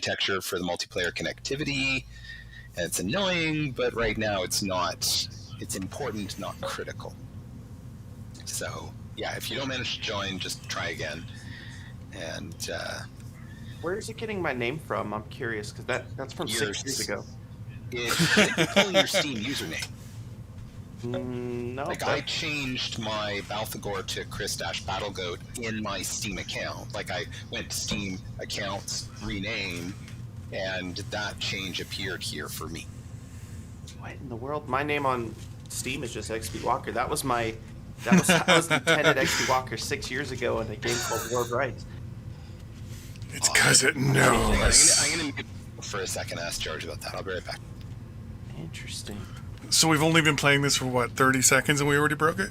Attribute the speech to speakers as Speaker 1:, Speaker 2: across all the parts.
Speaker 1: architecture for the multiplayer connectivity, and it's annoying, but right now it's not. It's important, not critical. So yeah, if you don't manage to join, just try again. And
Speaker 2: where is it getting my name from? I'm curious, because that's from 6 years ago.
Speaker 1: It should be pulling your Steam username.
Speaker 2: No.
Speaker 1: Like, I changed my Balthagor to Chris-Battlegoat in my Steam account. Like, I went to Steam accounts, rename, and that change appeared here for me.
Speaker 2: What in the world? My name on Steam is just XP Walker. I was Lieutenant XP Walker 6 years ago in a game called World Rights.
Speaker 3: It's because it knows.
Speaker 1: I'm going to mute for a second, ask George about that. I'll be right back.
Speaker 2: Interesting.
Speaker 3: So we've only been playing this for, what, 30 seconds and we already broke it?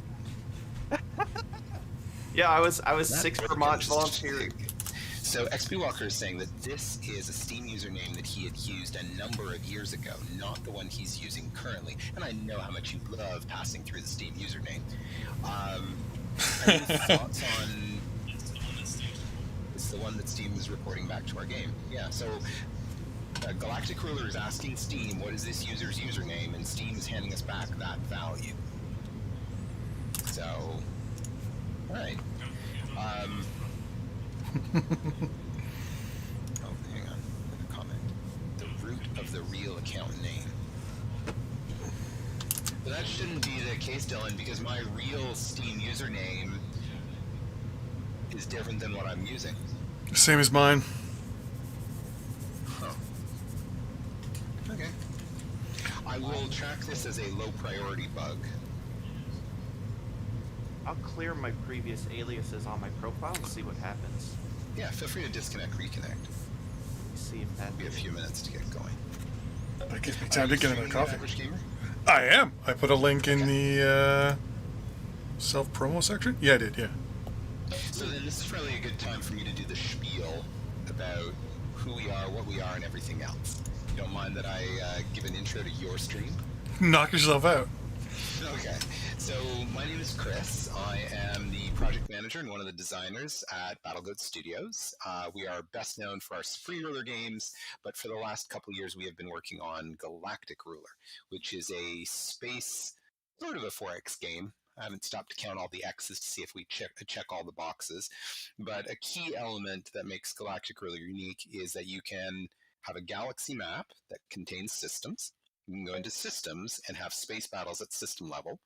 Speaker 2: Yeah, I was 6 Vermont volunteering.
Speaker 1: So XP Walker is saying that this is a Steam username that he had used a number of years ago, not the one he's using currently. And I know how much you love passing through the Steam username. Any thoughts on... It's the one that Steam is reporting back to our game. Yeah, so Galactic Ruler is asking Steam, what is this user's username? And Steam is handing us back that value. So, alright. Oh, hang on. A comment. The root of the real account name. But that shouldn't be the case, Dylan, because my real Steam username is different than what I'm using.
Speaker 3: Same as mine.
Speaker 1: Huh. Okay. I will track this as a low priority bug.
Speaker 2: I'll clear my previous aliases on my profile and see what happens.
Speaker 1: Yeah, feel free to disconnect, reconnect.
Speaker 2: Let me see if that...
Speaker 1: It'll be a few minutes to get going.
Speaker 3: That gives me time to get another coffee.
Speaker 1: Average Gamer?
Speaker 3: I am. I put a link in the self-promo section. Yeah, I did, yeah.
Speaker 1: So then this is probably a good time for me to do the spiel about who we are, what we are, and everything else. You don't mind that I give an intro to your stream?
Speaker 3: Knock yourself out.
Speaker 1: Okay. So my name is Chris. I am the project manager and one of the designers at BattleGoat Studios. We are best known for our free ruler games, but for the last couple of years we have been working on Galactic Ruler, which is a space, sort of a 4X game. I haven't stopped to count all the X's to see if we check all the boxes. But a key element that makes Galactic Ruler unique is that you can have a galaxy map that contains systems. You can go into systems and have space battles at system level.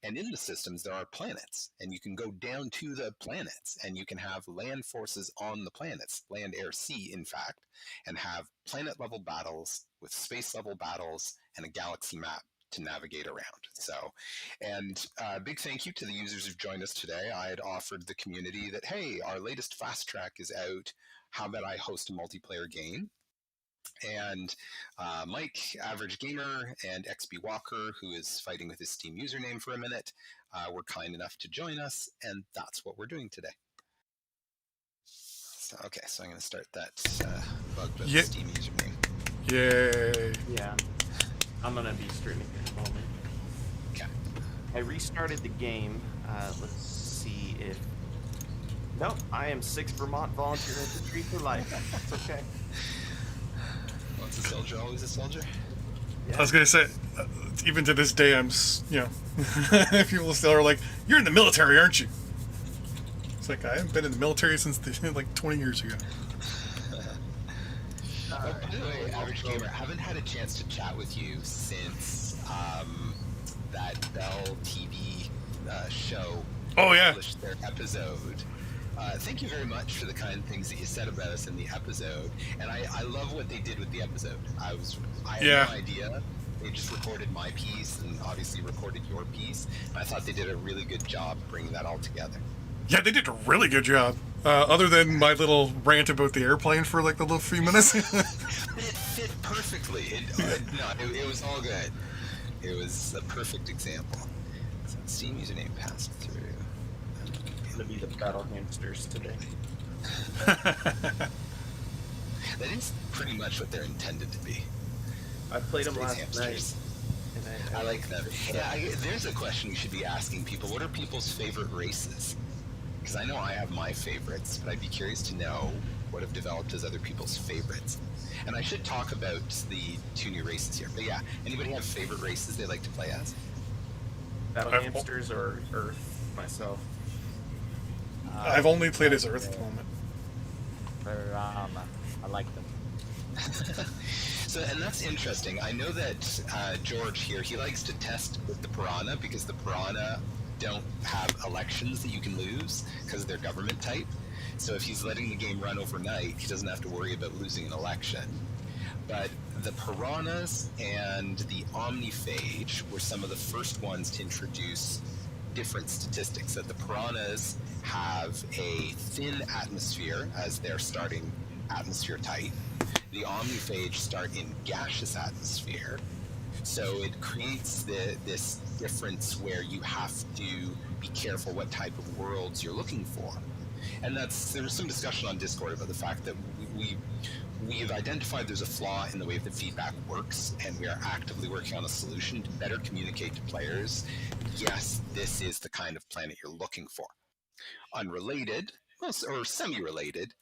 Speaker 1: And in the systems, there are planets. And you can go down to the planets. And you can have land forces on the planets, land, air, sea, in fact, and have planet-level battles with space-level battles and a galaxy map to navigate around. So, and big thank you to the users who've joined us today. I had offered the community that, hey, our latest fast track is out. How about I host a multiplayer game? And Mike, Average Gamer, and XB Walker, who is fighting with his Steam username for a minute, were kind enough to join us, and that's what we're doing today. So, okay, so I'm going to start that bug with the Steam username.
Speaker 3: Yay!
Speaker 2: Yeah, I'm going to be streaming in a moment.
Speaker 1: Okay.
Speaker 2: I restarted the game. Let's see if... Nope, I am 6 Vermont Volunteer Infantry for life. It's okay.
Speaker 1: Once a soldier, always a soldier.
Speaker 3: Yeah. I was gonna say, even to this day, I'm, people still are like, "You're in the military, aren't you?" It's like I haven't been in the military since like 20 years ago.
Speaker 1: By the way, Average Gamer, I haven't had a chance to chat with you since that Bell TV show.
Speaker 3: Oh yeah.
Speaker 1: Published their episode. Thank you very much for the kind things that you said about us in the episode, and I love what they did with the episode. I had no idea. They just recorded my piece and obviously recorded your piece, and I thought they did a really good job bringing that all together.
Speaker 3: Yeah, they did a really good job. Other than my little rant about the airplane for like the little few minutes.
Speaker 1: But it fit perfectly. It was all good. It was a perfect example. So Steam username passed through.
Speaker 2: To be the battle hamsters today.
Speaker 1: That is pretty much what they're intended to be.
Speaker 2: I played them last night. And
Speaker 1: I like them. Yeah, there's a question we should be asking people. What are people's favorite races? Because I know I have my favorites, but I'd be curious to know what have developed as other people's favorites. And I should talk about the 2 new races here. But yeah, anybody have favorite races they like to play as?
Speaker 2: Battle Hamsters or Earth myself.
Speaker 3: I've only played as Earth at the moment.
Speaker 4: I like them.
Speaker 1: So, and that's interesting. I know that George here, he likes to test with the Piranha because the Piranha don't have elections that you can lose because they're government type. So if he's letting the game run overnight, he doesn't have to worry about losing an election. But the Piranhas and the Omniphage were some of the first ones to introduce different statistics. That the Piranhas have a thin atmosphere as their starting atmosphere type. The Omniphage start in gaseous atmosphere. So it creates this difference where you have to be careful what type of worlds you're looking for. And there was some discussion on Discord about the fact that we've identified there's a flaw in the way that feedback works, and we are actively working on a solution to better communicate to players, yes, this is the kind of planet you're looking for. Unrelated, or semi-related,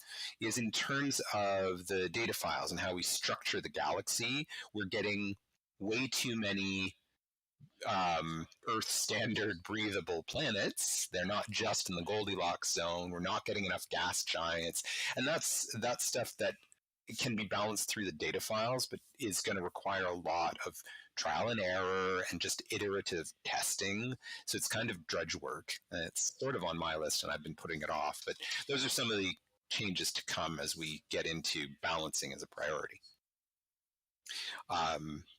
Speaker 1: is in terms of the data files and how we structure the galaxy, we're getting way too many Earth standard breathable planets. They're not just in the Goldilocks zone. We're not getting enough gas giants. And that's stuff that can be balanced through the data files, but is going to require a lot of trial and error and just iterative testing. So it's kind of drudge work. And it's sort of on my list, and I've been putting it off. But those are some of the changes to come as we get into balancing as a priority.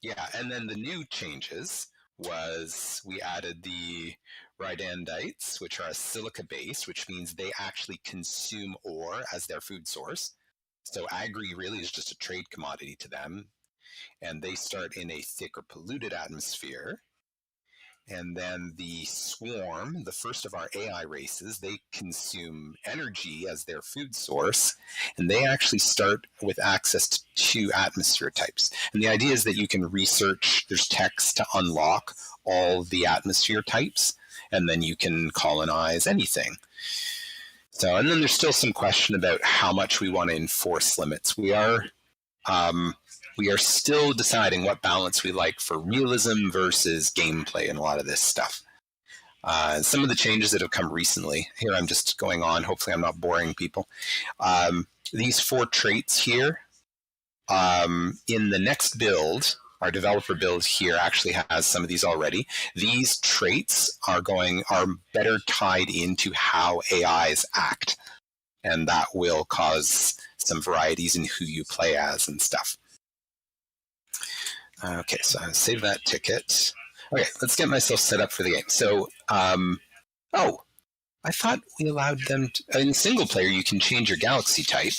Speaker 1: Yeah, and then the new changes was we added the Rydandites, which are a silica base, which means they actually consume ore as their food source. So agri really is just a trade commodity to them. And they start in a thick or polluted atmosphere. And then the swarm, the first of our AI races, they consume energy as their food source, and they actually start with access to 2 atmosphere types. And the idea is that you can research, there's text to unlock all the atmosphere types, and then you can colonize anything. So, and then there's still some question about how much we want to enforce limits. We are still deciding what balance we like for realism versus gameplay and a lot of this stuff. Some of the changes that have come recently, here I'm just going on, hopefully I'm not boring people. These 4 traits here, in the next build, our developer build here actually has some of these already. These traits are better tied into how AIs act, and that will cause some varieties in who you play as and stuff. Okay, so I'll save that ticket. Okay, let's get myself set up for the game. So, I thought we allowed them to, in single player, you can change your galaxy type.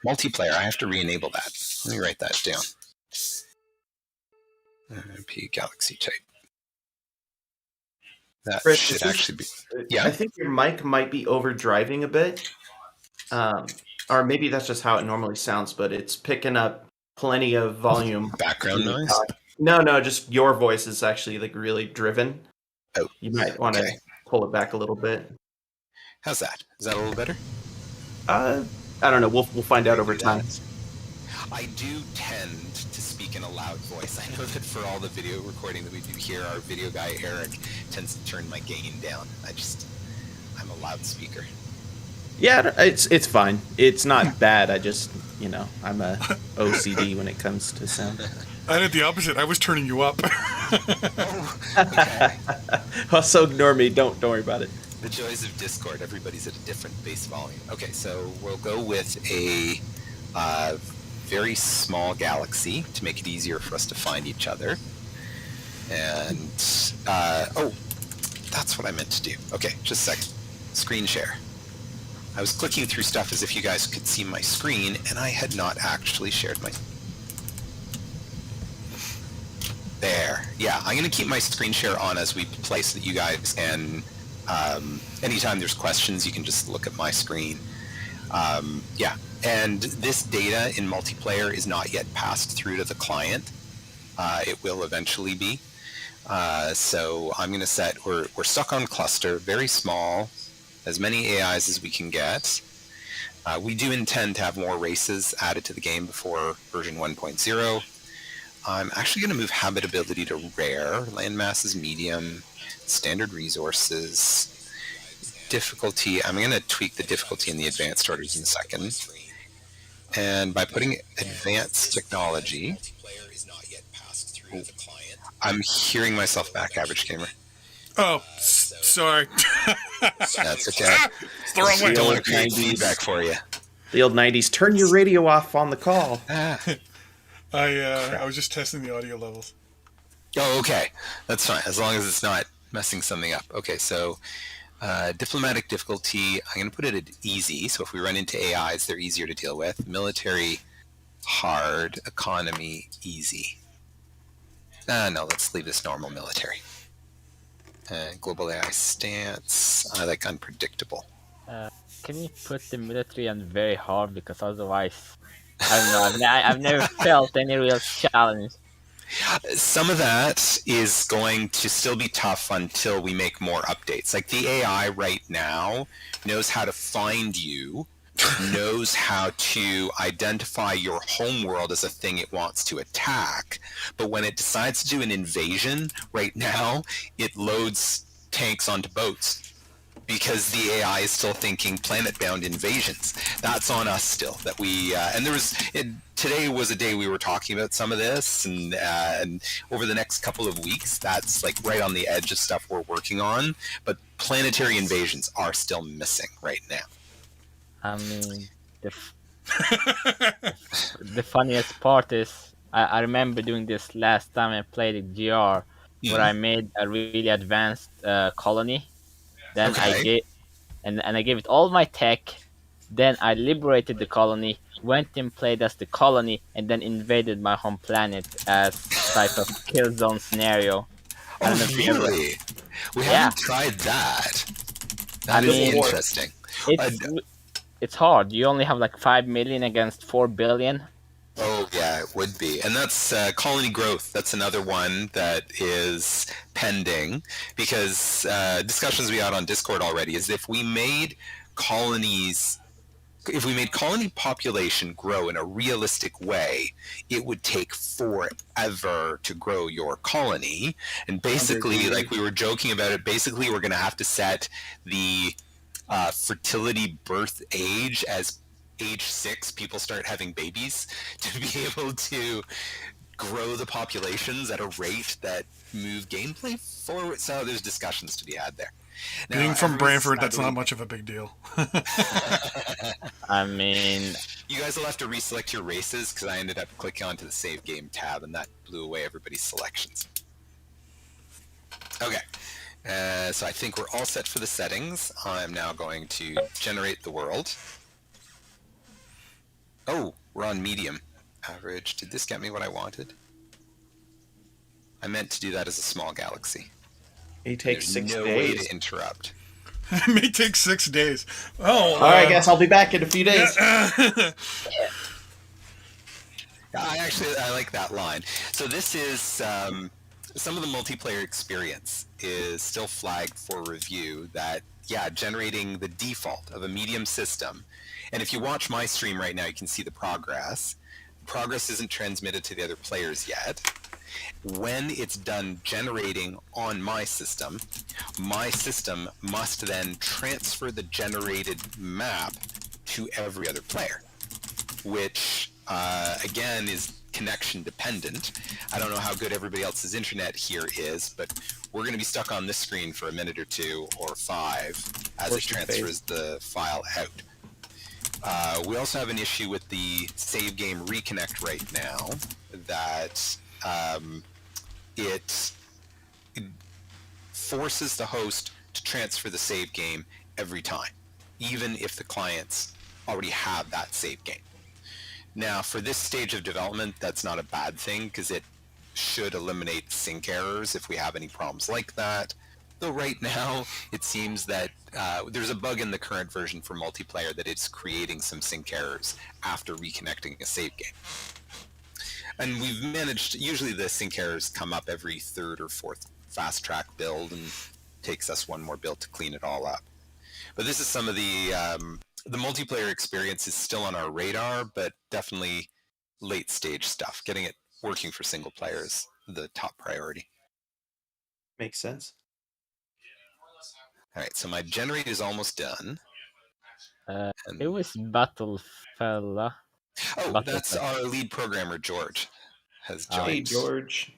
Speaker 1: Multiplayer, I have to re-enable that. Let me write that down. P galaxy type. That
Speaker 2: Chris,
Speaker 1: should actually be. Yeah.
Speaker 2: I think your mic might be overdriving a bit. Or maybe that's just how it normally sounds, but it's picking up plenty of volume.
Speaker 1: Background noise?
Speaker 2: No, just your voice is actually like really driven.
Speaker 1: Oh.
Speaker 2: You might want to pull it back a little bit.
Speaker 1: How's that? Is that a little better?
Speaker 2: I don't know. We'll find out over time.
Speaker 1: I do tend to speak in a loud voice. I know that for all the video recording that we do here, our video guy Eric tends to turn my gain down. I'm a loudspeaker.
Speaker 2: Yeah, it's fine. It's not bad. I just, I'm a OCD when it comes to sound.
Speaker 3: I did the opposite. I was turning you up.
Speaker 1: Oh, okay.
Speaker 2: Also, ignore me. Don't worry about it.
Speaker 1: The joys of Discord. Everybody's at a different base volume. Okay, so we'll go with a very small galaxy to make it easier for us to find each other. And, that's what I meant to do. Okay, just a second. Screen share. I was clicking through stuff as if you guys could see my screen, and I had not actually shared my... There. Yeah, I'm going to keep my screen share on as we play so that you guys can... anytime there's questions, you can just look at my screen. Yeah, and this data in multiplayer is not yet passed through to the client. It will eventually be. So I'm going to set... We're stuck on cluster, very small... as many AIs as we can get. We do intend to have more races added to the game before version 1.0. I'm actually going to move habitability to rare, landmass is medium, standard resources, difficulty. I'm going to tweak the difficulty in the advanced orders in a second. And by putting advanced technology, I'm hearing myself back, average gamer.
Speaker 3: Oh, sorry.
Speaker 1: That's okay.
Speaker 3: It's the wrong way.
Speaker 1: Don't want to create feedback for you.
Speaker 2: The old 90s, turn your radio off on the call.
Speaker 3: I was just testing the audio levels.
Speaker 1: Oh, okay. That's fine, as long as it's not messing something up. Okay, so diplomatic difficulty, I'm going to put it at easy, so if we run into AIs, they're easier to deal with. Military, hard. Economy, easy. No, let's leave this normal military. Global AI stance, I like unpredictable.
Speaker 4: Can you put the military on very hard, because otherwise, I don't know, I've never felt any real challenge.
Speaker 1: Some of that is going to still be tough until we make more updates. Like the AI right now knows how to find you, knows how to identify your home world as a thing it wants to attack. But when it decides to do an invasion, right now, it loads tanks onto boats because the AI is still thinking planet-bound invasions. That's on us still. That we and there was today was a day we were talking about some of this, and over the next couple of weeks, that's like right on the edge of stuff we're working on. But planetary invasions are still missing right now.
Speaker 4: I mean, the funniest part is I remember doing this last time I played at GR, where I made a really advanced colony. Then I gave it all my tech. Then I liberated the colony, went and played as the colony, and then invaded my home planet as type of kill zone scenario. I don't know if you
Speaker 1: Really? We haven't tried that. That is interesting.
Speaker 4: It's hard. You only have like 5 million against 4 billion.
Speaker 1: Oh, yeah, it would be. And that's colony growth. That's another one that is pending, because discussions we had on Discord already is if we made colony population grow in a realistic way, it would take forever to grow your colony. And basically, like we were joking about it, basically we're going to have to set the fertility birth age as age 6, people start having babies to be able to grow the populations at a rate that move gameplay forward. So there's discussions to be had there. Now,
Speaker 3: being from Brantford, that's not much of a big deal.
Speaker 4: I mean,
Speaker 1: you guys will have to reselect your races, because I ended up clicking onto the save game tab and that blew away everybody's selections. Okay. So I think we're all set for the settings. I'm now going to generate the world. Oh, we're on medium. Average. Did this get me what I wanted? I meant to do that as a small galaxy.
Speaker 2: It takes 6
Speaker 1: no
Speaker 2: days.
Speaker 1: way to interrupt.
Speaker 3: It may take 6 days. Oh,
Speaker 2: all right, I guess I'll be back in a few days.
Speaker 1: I like that line. So this is some of the multiplayer experience is still flagged for review. That generating the default of a medium system. And if you watch my stream right now, you can see the progress. Progress isn't transmitted to the other players yet. When it's done generating on my system must then transfer the generated map to every other player, which again is connection dependent. I don't know how good everybody else's internet here is, but we're going to be stuck on this screen for a minute or 2 or 5 as it transfers the file out. We also have an issue with the save game reconnect right now, that it forces the host to transfer the save game every time, even if the clients already have that save game. Now, for this stage of development, that's not a bad thing, because it should eliminate sync errors if we have any problems like that. Though right now, it seems that there's a bug in the current version for multiplayer that it's creating some sync errors after reconnecting a save game. And we've managed, usually the sync errors come up every 3rd or 4th fast track build, and takes us one more build to clean it all up. But this is some of the multiplayer experience is still on our radar, but definitely late stage stuff. Getting it working for single player is the top priority.
Speaker 2: Makes sense.
Speaker 1: All right, so my generate is almost done.
Speaker 4: It was Battle Fella.
Speaker 1: Oh,
Speaker 4: Battle
Speaker 1: that's
Speaker 4: Fella.
Speaker 1: our lead programmer, George, has
Speaker 4: Oh.
Speaker 1: joined.
Speaker 2: Hey, George.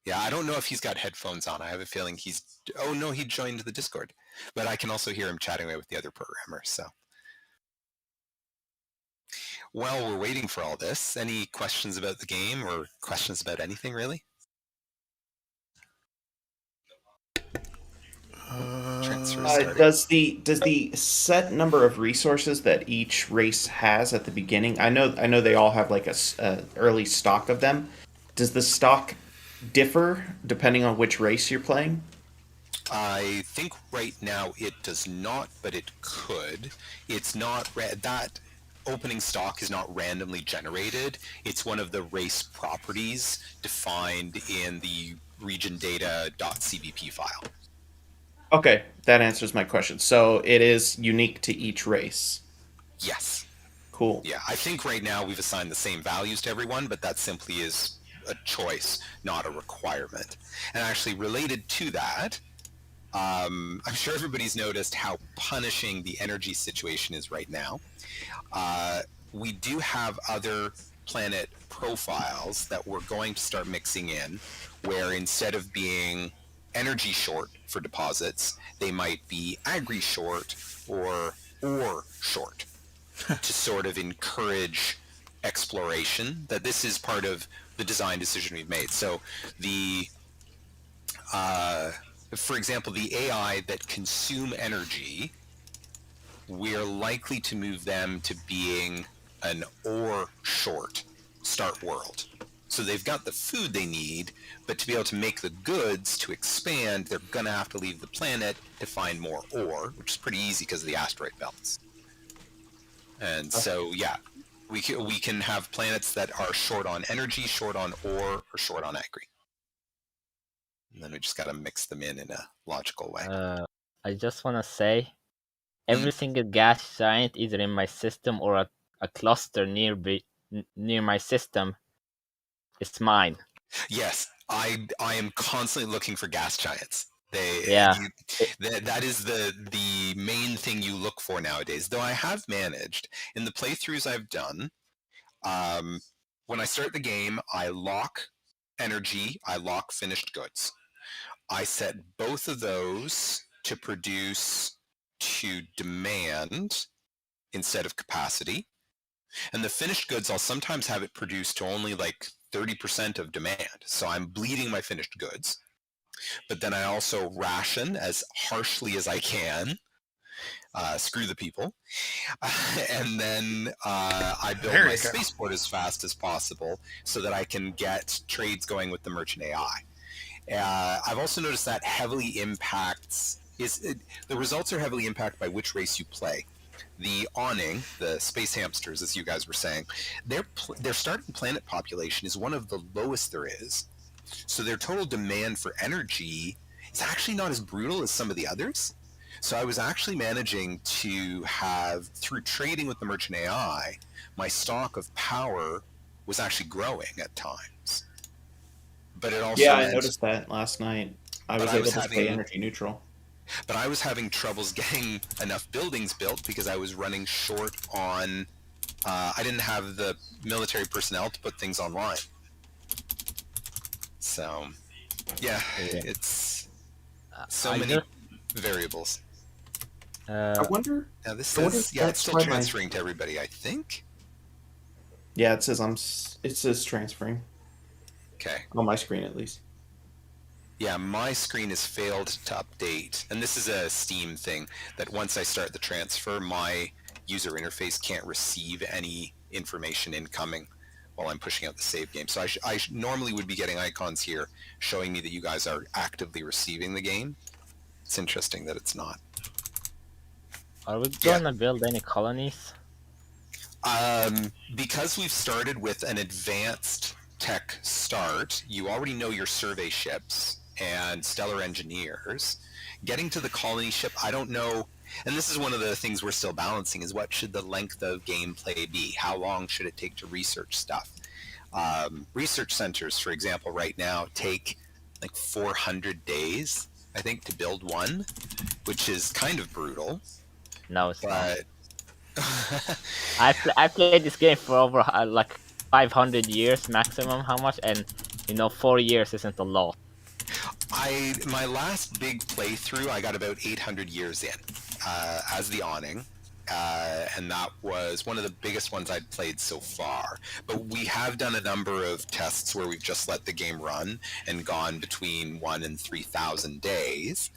Speaker 1: Yeah, I don't know if he's got headphones on. I have a feeling he's... Oh, no, he joined the Discord. But I can also hear him chatting away with the other programmers, so... While we're waiting for all this, any questions about the game or questions about anything, really? Transfer started.
Speaker 2: Does the set number of resources that each race has at the beginning? I know they all have like a early stock of them. Does the stock differ depending on which race you're playing?
Speaker 1: I think right now it does not, but it could. It's not that opening stock is not randomly generated. It's one of the race properties defined in the regiondata.cbp file.
Speaker 2: Okay, that answers my question. So it is unique to each race.
Speaker 1: Yes.
Speaker 2: Cool.
Speaker 1: Yeah, I think right now we've assigned the same values to everyone, but that simply is a choice, not a requirement. And actually related to that, I'm sure everybody's noticed how punishing the energy situation is right now. We do have other planet profiles that we're going to start mixing in, where instead of being energy short for deposits, they might be agri short or ore short to sort of encourage exploration. That this is part of the design decision we've made. So the for example, the AI that consume energy, we're likely to move them to being an ore short start world. So they've got the food they need, but to be able to make the goods to expand, they're going to have to leave the planet to find more ore, which is pretty easy because of the asteroid belts. And so, yeah, we can have planets that are short on energy, short on ore, or short on agri. And then we just got to mix them in a logical way.
Speaker 4: I just want to say, every single gas giant, either in my system or a cluster near my system, is mine.
Speaker 1: Yes, I am constantly looking for gas giants. That is the main thing you look for nowadays. Though I have managed in the playthroughs I've done, when I start the game, I lock energy, I lock finished goods. I set both of those to produce to demand instead of capacity. And the finished goods, I'll sometimes have it produced to only like 30% of demand. So I'm bleeding my finished goods. But then I also ration as harshly as I can. Screw the people. And then I build my spaceport as fast as possible so that I can get trades going with the merchant AI. I've also noticed that heavily impacts the results are heavily impacted by which race you play. The awning, the space hamsters, as you guys were saying, their starting planet population is one of the lowest there is. So their total demand for energy is actually not as brutal as some of the others. So I was actually managing to have, through trading with the merchant AI, my stock of power was actually growing at times. But it also
Speaker 2: I noticed that last night. I was able to stay energy neutral.
Speaker 1: But I was having troubles getting enough buildings built because I was running short on... I didn't have the military personnel to put things online. So, yeah. It's so many variables.
Speaker 2: I wonder...
Speaker 1: Now this says... Yeah, it's still transferring to everybody, I think.
Speaker 2: Yeah, it says transferring.
Speaker 1: Okay.
Speaker 2: On my screen, at least.
Speaker 1: Yeah, my screen has failed to update. And this is a Steam thing, that once I start the transfer, my user interface can't receive any information incoming while I'm pushing out the save game. So I normally would be getting icons here showing me that you guys are actively receiving the game. It's interesting that it's not.
Speaker 4: Are we gonna build any colonies?
Speaker 1: Because we've started with an advanced tech start, you already know your survey ships and stellar engineers. Getting to the colony ship, I don't know. And this is one of the things we're still balancing is what should the length of gameplay be? How long should it take to research stuff? Research centers, for example, right now take like 400 days, I think, to build one, which is kind of brutal.
Speaker 4: No, it's not.
Speaker 1: But
Speaker 4: I played this game for over like 500 years maximum. How much? And 4 years isn't a lot.
Speaker 1: my last big playthrough, I got about 800 years in as the awning. And that was one of the biggest ones I'd played so far. But we have done a number of tests where we've just let the game run and gone between 1 and 3,000 days.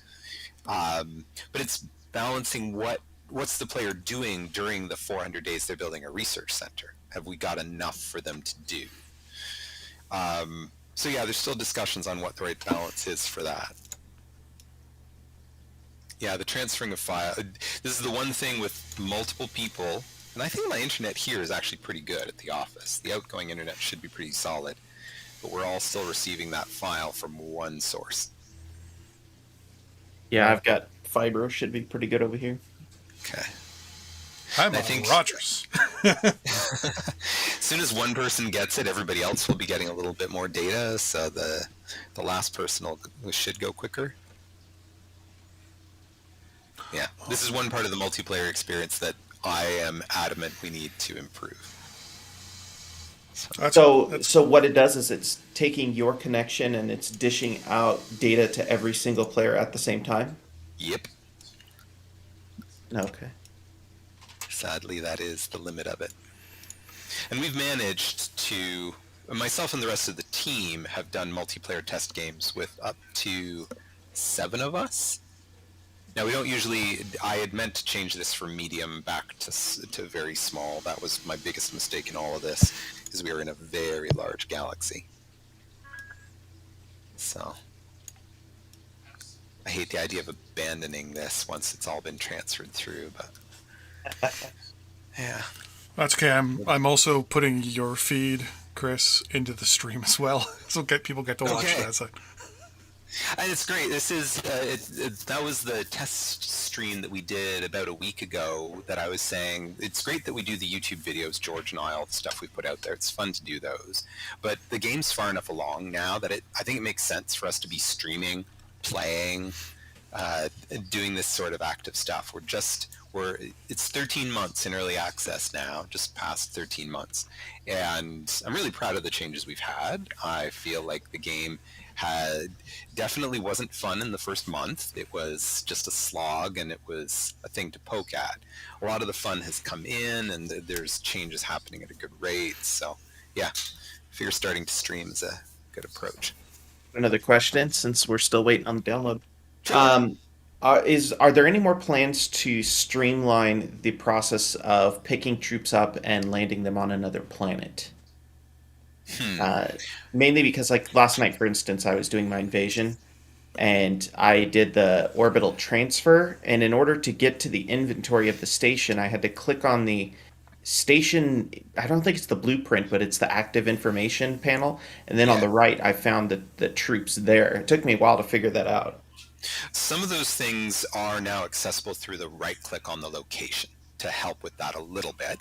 Speaker 1: But it's balancing what's the player doing during the 400 days they're building a research center. Have we got enough for them to do? So yeah, there's still discussions on what the right balance is for that. Yeah, the transferring of file. This is the one thing with multiple people, and I think my internet here is actually pretty good at the office. The outgoing internet should be pretty solid, but we're all still receiving that file from one source.
Speaker 2: Yeah, I've got Fibro, should be pretty good over here.
Speaker 1: Okay.
Speaker 3: I'm
Speaker 1: I
Speaker 3: on
Speaker 1: think-
Speaker 3: Rogers.
Speaker 1: As soon as one person gets it, everybody else will be getting a little bit more data, so the last person should go quicker. Yeah, this is one part of the multiplayer experience that I am adamant we need to improve.
Speaker 2: So what it does is it's taking your connection and it's dishing out data to every single player at the same time?
Speaker 1: Yep.
Speaker 2: Okay.
Speaker 1: Sadly, that is the limit of it. And we've managed to, myself and the rest of the team have done multiplayer test games with up to 7 of us. Now, we don't usually, I had meant to change this from medium back to very small. That was my biggest mistake in all of this, because we are in a very large galaxy. So, I hate the idea of abandoning this once it's all been transferred through, but yeah.
Speaker 3: That's okay. I'm also putting your feed, Chris, into the stream as well, so people get to watch that side.
Speaker 1: And it's great. This is that was the test stream that we did about a week ago. That I was saying it's great that we do the YouTube videos, George and I, all the stuff we put out there. It's fun to do those. But the game's far enough along now that I think it makes sense for us to be streaming, playing, doing this sort of active stuff. It's 13 months in early access now, just past 13 months, and I'm really proud of the changes we've had. I feel like the game definitely wasn't fun in the first month. It was just a slog, and it was a thing to poke at. A lot of the fun has come in, and there's changes happening at a good rate. So, yeah, I figure starting to stream is a good approach.
Speaker 2: Another question, since we're still waiting on the download. Are there any more plans to streamline the process of picking troops up and landing them on another planet? Mainly because, like, last night, for instance, I was doing my invasion, and I did the orbital transfer, and in order to get to the inventory of the station, I had to click on the station. I don't think it's the blueprint, but it's the active information panel, and then on the right, I found the troops there. It took me a while to figure that out.
Speaker 1: Some of those things are now accessible through the right click on the location to help with that a little bit,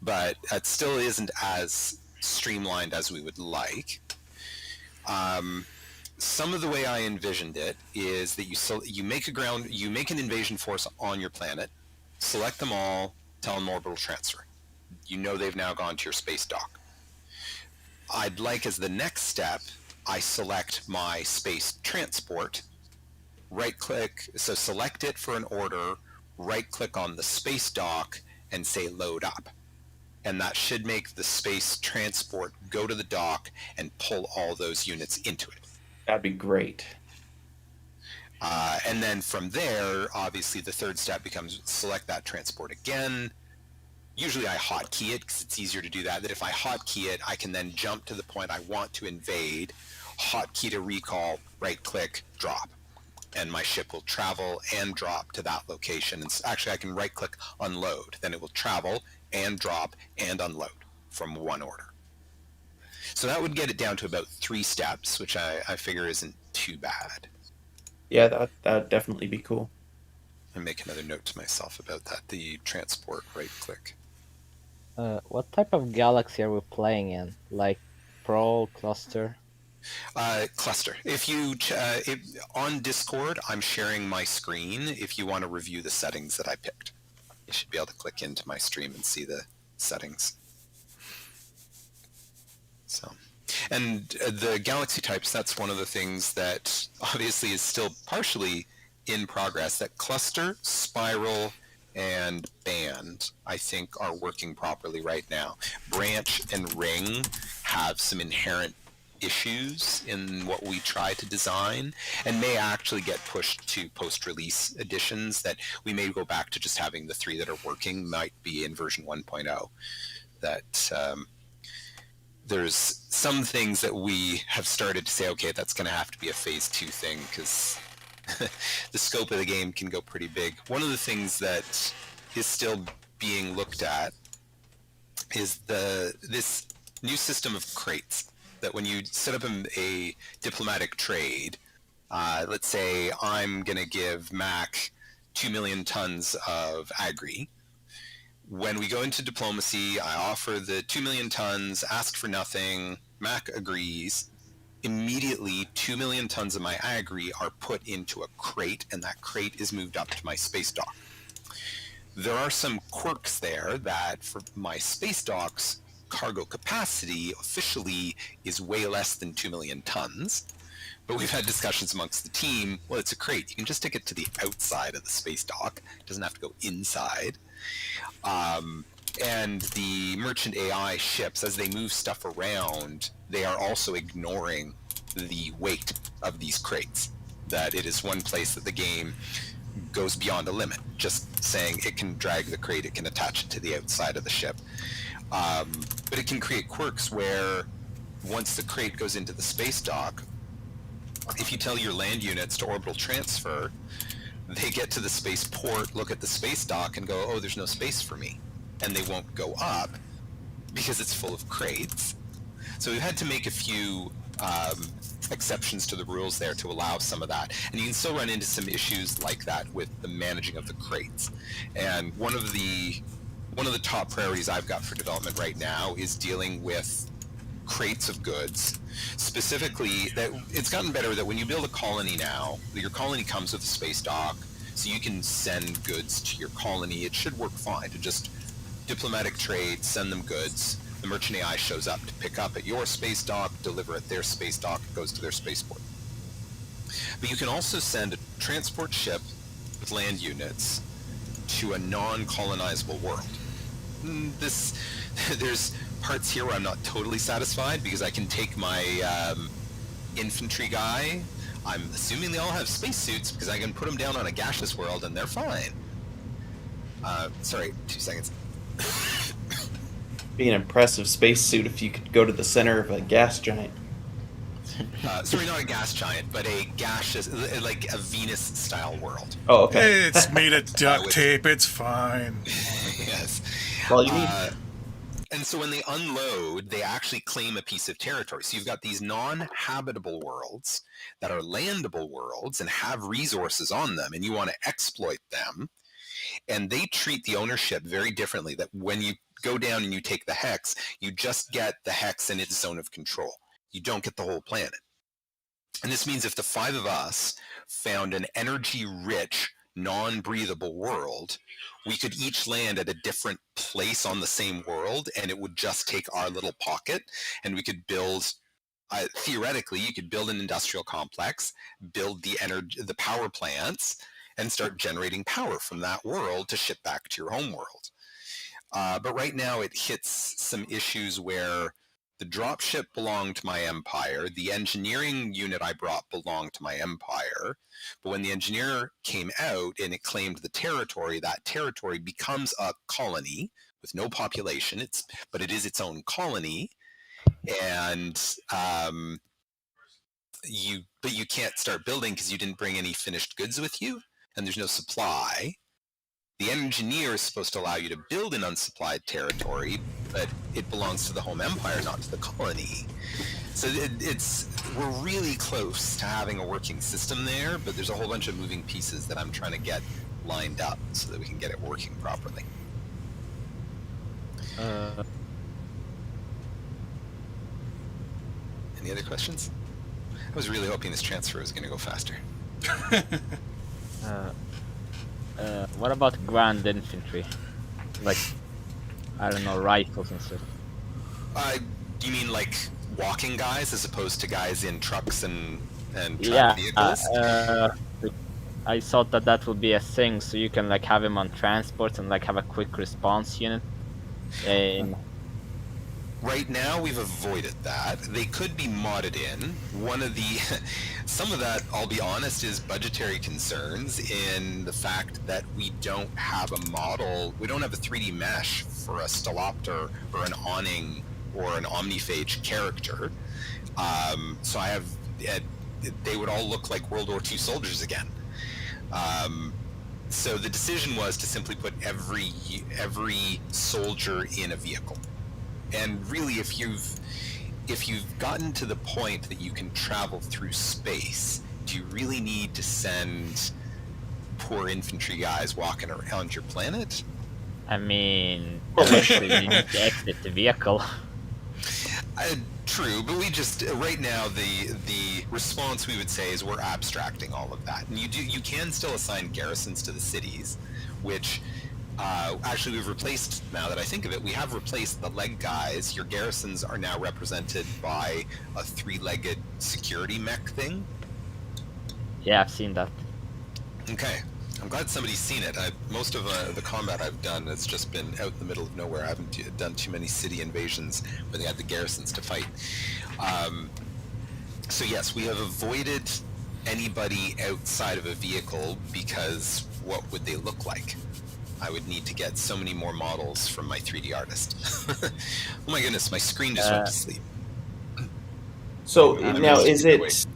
Speaker 1: but it still isn't as streamlined as we would like. Some of the way I envisioned it is that you make an invasion force on your planet, select them all, tell them orbital transfer. You know they've now gone to your space dock. I'd like, as the next step, I select my space transport, right click, so select it for an order, right click on the space dock and say load up. And that should make the space transport go to the dock and pull all those units into it.
Speaker 2: That'd be great.
Speaker 1: And then from there, obviously the third step becomes select that transport again. Usually I hotkey it because it's easier to do that. That if I hotkey it, I can then jump to the point I want to invade, hotkey to recall, right click, drop. And my ship will travel and drop to that location. And actually, I can right-click unload. Then it will travel and drop and unload from one order. So that would get it down to about 3 steps, which I figure isn't too bad.
Speaker 2: Yeah, that'd definitely be cool.
Speaker 1: And make another note to myself about that. The transport right click.
Speaker 4: What type of galaxy are we playing in? Like Pro, Cluster?
Speaker 1: Cluster. If you on Discord, I'm sharing my screen. If you want to review the settings that I picked, you should be able to click into my stream and see the settings. So, and the galaxy types, that's one of the things that obviously is still partially in progress. That cluster, spiral, and band, I think, are working properly right now. Branch and ring have some inherent issues in what we try to design, and may actually get pushed to post-release editions that we may go back to just having the three that are working, might be in version 1.0. That there's some things that we have started to say, okay, that's going to have to be a phase 2 thing, because the scope of the game can go pretty big. One of the things that is still being looked at is this new system of crates, that when you set up a diplomatic trade, let's say I'm going to give Mac 2 million tons of agri. When we go into diplomacy, I offer the 2 million tons, ask for nothing, Mac agrees. Immediately 2 million tons of my agri are put into a crate, and that crate is moved up to my space dock. There are some quirks there that for my space dock's cargo capacity officially is way less than 2 million tons. But we've had discussions amongst the team, well, it's a crate. You can just take it to the outside of the space dock. It doesn't have to go inside. And the merchant AI ships, as they move stuff around, they are also ignoring the weight of these crates. That it is one place that the game goes beyond a limit, just saying it can drag the crate, it can attach it to the outside of the ship. But it can create quirks where once the crate goes into the space dock, if you tell your land units to orbital transfer, they get to the spaceport, look at the space dock, and go, oh, there's no space for me. And they won't go up because it's full of crates. So we've had to make a few exceptions to the rules there to allow some of that. And you can still run into some issues like that with the managing of the crates. And one of the top priorities I've got for development right now is dealing with crates of goods. Specifically, that it's gotten better that when you build a colony now, your colony comes with a space dock, so you can send goods to your colony. It should work fine to just diplomatic trade, send them goods. The merchant AI shows up to pick up at your space dock, deliver at their space dock, it goes to their spaceport. But you can also send a transport ship with land units to a non-colonizable world. There's parts here where I'm not totally satisfied, because I can take my infantry guy. I'm assuming they all have spacesuits, because I can put them down on a gaseous world and they're fine. Sorry, 2 seconds.
Speaker 2: Be an impressive spacesuit if you could go to the center of a gas giant.
Speaker 1: Sorry, not a gas giant, but a gaseous, like a Venus-style world.
Speaker 2: Oh, okay.
Speaker 3: It's made of duct tape. It's fine.
Speaker 1: Yes.
Speaker 2: Well, you need...
Speaker 1: And so when they unload, they actually claim a piece of territory. So you've got these non-habitable worlds that are landable worlds and have resources on them, and you want to exploit them. And they treat the ownership very differently, that when you go down and you take the hex, you just get the hex in its zone of control. You don't get the whole planet. And this means if the 5 of us found an energy-rich, non-breathable world, we could each land at a different place on the same world, and it would just take our little pocket, and we could build, theoretically, you could build an industrial complex, build the power plants, and start generating power from that world to ship back to your home world. But right now it hits some issues where the dropship belonged to my empire, the engineering unit I brought belonged to my empire, but when the engineer came out and it claimed the territory, that territory becomes a colony with no population, but it is its own colony, and you can't start building because you didn't bring any finished goods with you, and there's no supply. The engineer is supposed to allow you to build in unsupplied territory, but it belongs to the home empire, not to the colony. So we're really close to having a working system there, but there's a whole bunch of moving pieces that I'm trying to get lined up so that we can get it working properly. Any other questions? I was really hoping this transfer was going to go faster.
Speaker 4: What about ground infantry? Like, I don't know, rifles and stuff.
Speaker 1: Do you mean like walking guys as opposed to guys in trucks and
Speaker 4: Yeah,
Speaker 1: tracked vehicles?
Speaker 4: I thought that would be a thing, so you can like have him on transports and like have a quick response unit.
Speaker 1: Right now, we've avoided that. They could be modded in. Some of that, I'll be honest, is budgetary concerns in the fact that we don't have a model, we don't have a 3D mesh for a Stalopter or an awning or an omniphage character. So I have, they would all look like World War II soldiers again. So the decision was to simply put every soldier in a vehicle. And really, if you've gotten to the point that you can travel through space, do you really need to send poor infantry guys walking around your planet?
Speaker 4: I mean, eventually you need to exit the vehicle.
Speaker 1: True, but we just right now the response we would say is we're abstracting all of that, and you can still assign garrisons to the cities, which actually we've replaced. Now that I think of it, we have replaced the leg guys. Your garrisons are now represented by a 3-legged security mech thing.
Speaker 4: Yeah, I've seen that.
Speaker 1: Okay. I'm glad somebody's seen it. Most of the combat I've done has just been out in the middle of nowhere. I haven't done too many city invasions where they had the garrisons to fight. So yes, we have avoided anybody outside of a vehicle because what would they look like? I would need to get so many more models from my 3D artist. Oh my goodness, my screen just went to sleep.
Speaker 2: So now, is it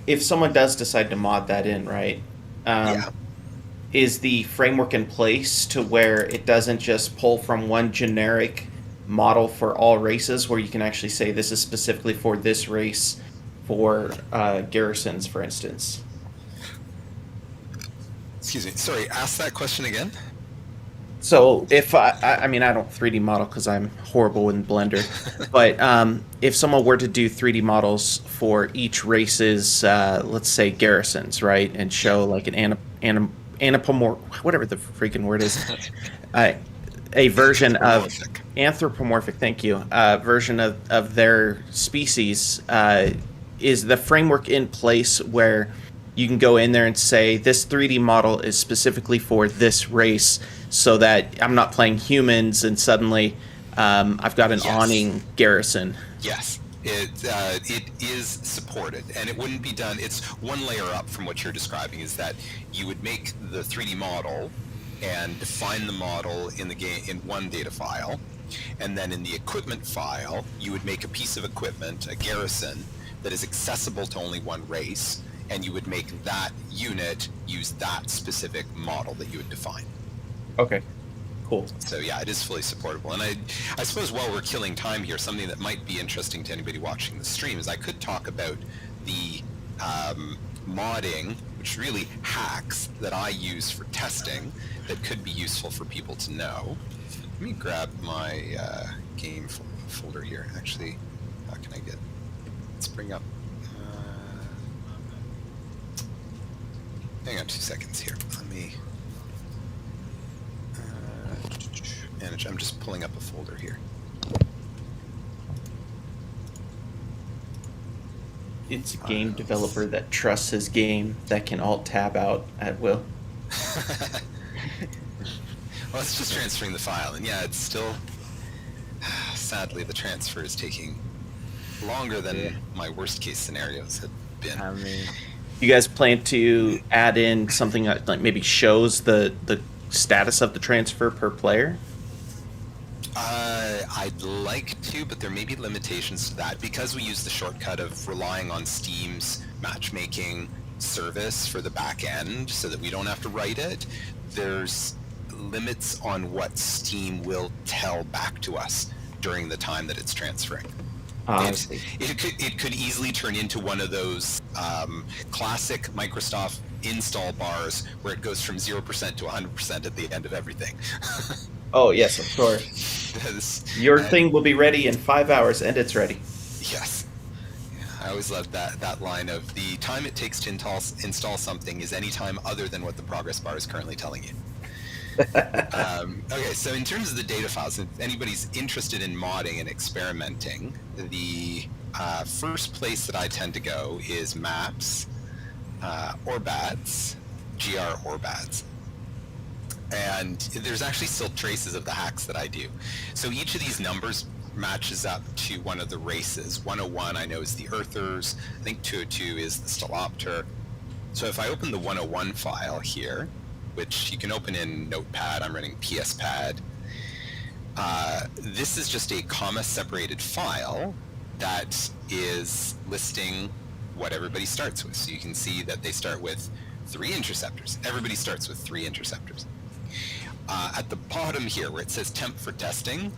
Speaker 2: if someone does decide to mod that in, right?
Speaker 1: Yeah.
Speaker 2: Is the framework in place to where it doesn't just pull from one generic model for all races, where you can actually say this is specifically for this race for garrisons, for instance?
Speaker 1: Excuse me. Sorry, ask that question again.
Speaker 2: So if I mean, I don't 3D model because I'm horrible in Blender, but if someone were to do 3D models for each race's, let's say, garrisons, right, and show like an anthropomorphic, whatever the freaking word is, a version of anthropomorphic, thank you, version of their species, is the framework in place where you can go in there and say this 3D model is specifically for this race, so that I'm not playing humans and suddenly I've got an awning garrison.
Speaker 1: Yes, it is supported, and it wouldn't be done. It's one layer up from what you're describing. Is that you would make the 3D model and define the model in the game in one data file, and then in the equipment file you would make a piece of equipment, a garrison, that is accessible to only one race, and you would make that unit use that specific model that you would define.
Speaker 2: Okay, cool.
Speaker 1: So yeah, it is fully supportable. And I suppose while we're killing time here, something that might be interesting to anybody watching the stream is I could talk about the modding, which really hacks that I use for testing that could be useful for people to know. Let me grab my game folder here. Actually, how can I get? Let's bring up. Hang on 2 seconds here. Let me. Manage. I'm just pulling up a folder here.
Speaker 2: It's a game developer that trusts his game that can alt-tab out at will.
Speaker 1: Well, it's just transferring the file, and yeah, it's still... Sadly, the transfer is taking longer than my worst-case scenarios had been.
Speaker 4: I mean,
Speaker 2: You guys plan to add in something that like maybe shows the status of the transfer per player?
Speaker 1: I'd like to, but there may be limitations to that. Because we use the shortcut of relying on Steam's matchmaking service for the back end so that we don't have to write it, there's limits on what Steam will tell back to us during the time that it's transferring. It could easily turn into one of those classic Microsoft install bars where it goes from 0% to 100% at the end of everything.
Speaker 2: Oh, yes, of course. Your thing will be ready in 5 hours, and it's ready.
Speaker 1: Yes. I always loved that line of the time it takes to install something is any time other than what the progress bar is currently telling you. Okay, so in terms of the data files, if anybody's interested in modding and experimenting, the first place that I tend to go is maps, Orbats, GR Orbats. And there's actually still traces of the hacks that I do. So each of these numbers matches up to one of the races. 101 I know is the Earthers, I think 202 is the Stalopter. So if I open the 101 file here, which you can open in Notepad, I'm running PSPad, this is just a comma-separated file that is listing what everybody starts with. So you can see that they start with 3 interceptors. Everybody starts with 3 interceptors. At the bottom here, where it says temp for testing,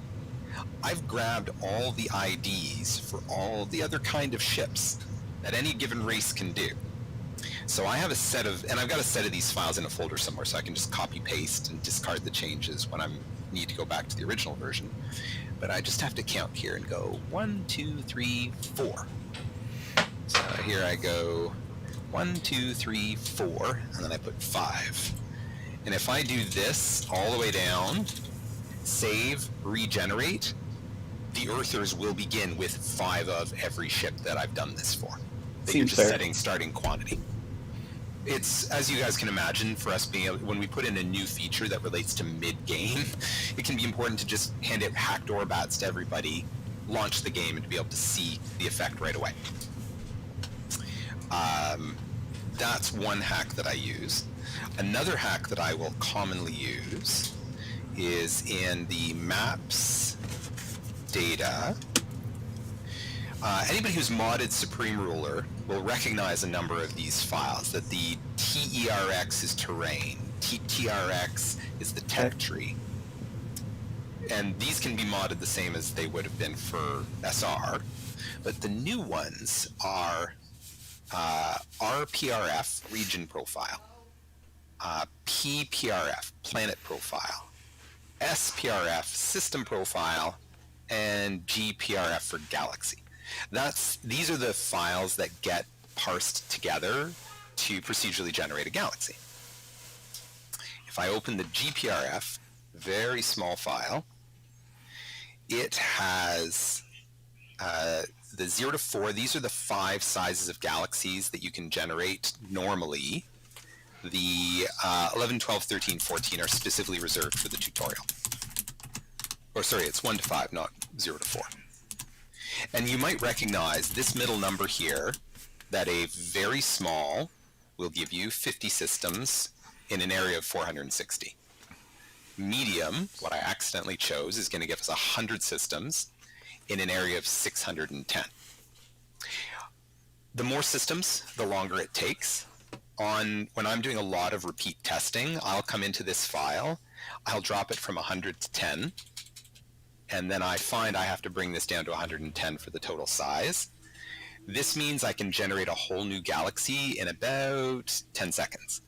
Speaker 1: I've grabbed all the IDs for all the other kind of ships that any given race can do. So I have a set of, and I've got a set of these files in a folder somewhere, so I can just copy paste and discard the changes when I need to go back to the original version. But I just have to count here and go 1, 2, 3, 4. So here I go 1, 2, 3, 4, and then I put 5. And if I do this all the way down, save, regenerate, the Earthers will begin with 5 of every ship that I've done this for. You're just setting starting quantity. It's, as you guys can imagine, for us being able, when we put in a new feature that relates to mid-game, it can be important to just hand out hacked Orbats to everybody, launch the game, and to be able to see the effect right away. That's one hack that I use. Another hack that I will commonly use is in the maps data. Anybody who's modded Supreme Ruler will recognize a number of these files, that the TERX is terrain, TRX is the tech tree, and these can be modded the same as they would have been for SR, but the new ones are RPRF, region profile, PPRF, planet profile, SPRF, system profile, and GPRF for galaxy. These are the files that get parsed together to procedurally generate a galaxy. If I open the GPRF, very small file, it has the 0 to 4. These are the 5 sizes of galaxies that you can generate normally. The 11, 12, 13, 14 are specifically reserved for the tutorial. Or sorry, it's 1 to 5, not 0 to 4. And you might recognize this middle number here, that a very small will give you 50 systems in an area of 460. Medium, what I accidentally chose, is going to give us 100 systems in an area of 610. The more systems, the longer it takes. When I'm doing a lot of repeat testing, I'll come into this file, I'll drop it from 100 to 10, and then I find I have to bring this down to 110 for the total size. This means I can generate a whole new galaxy in about 10 seconds,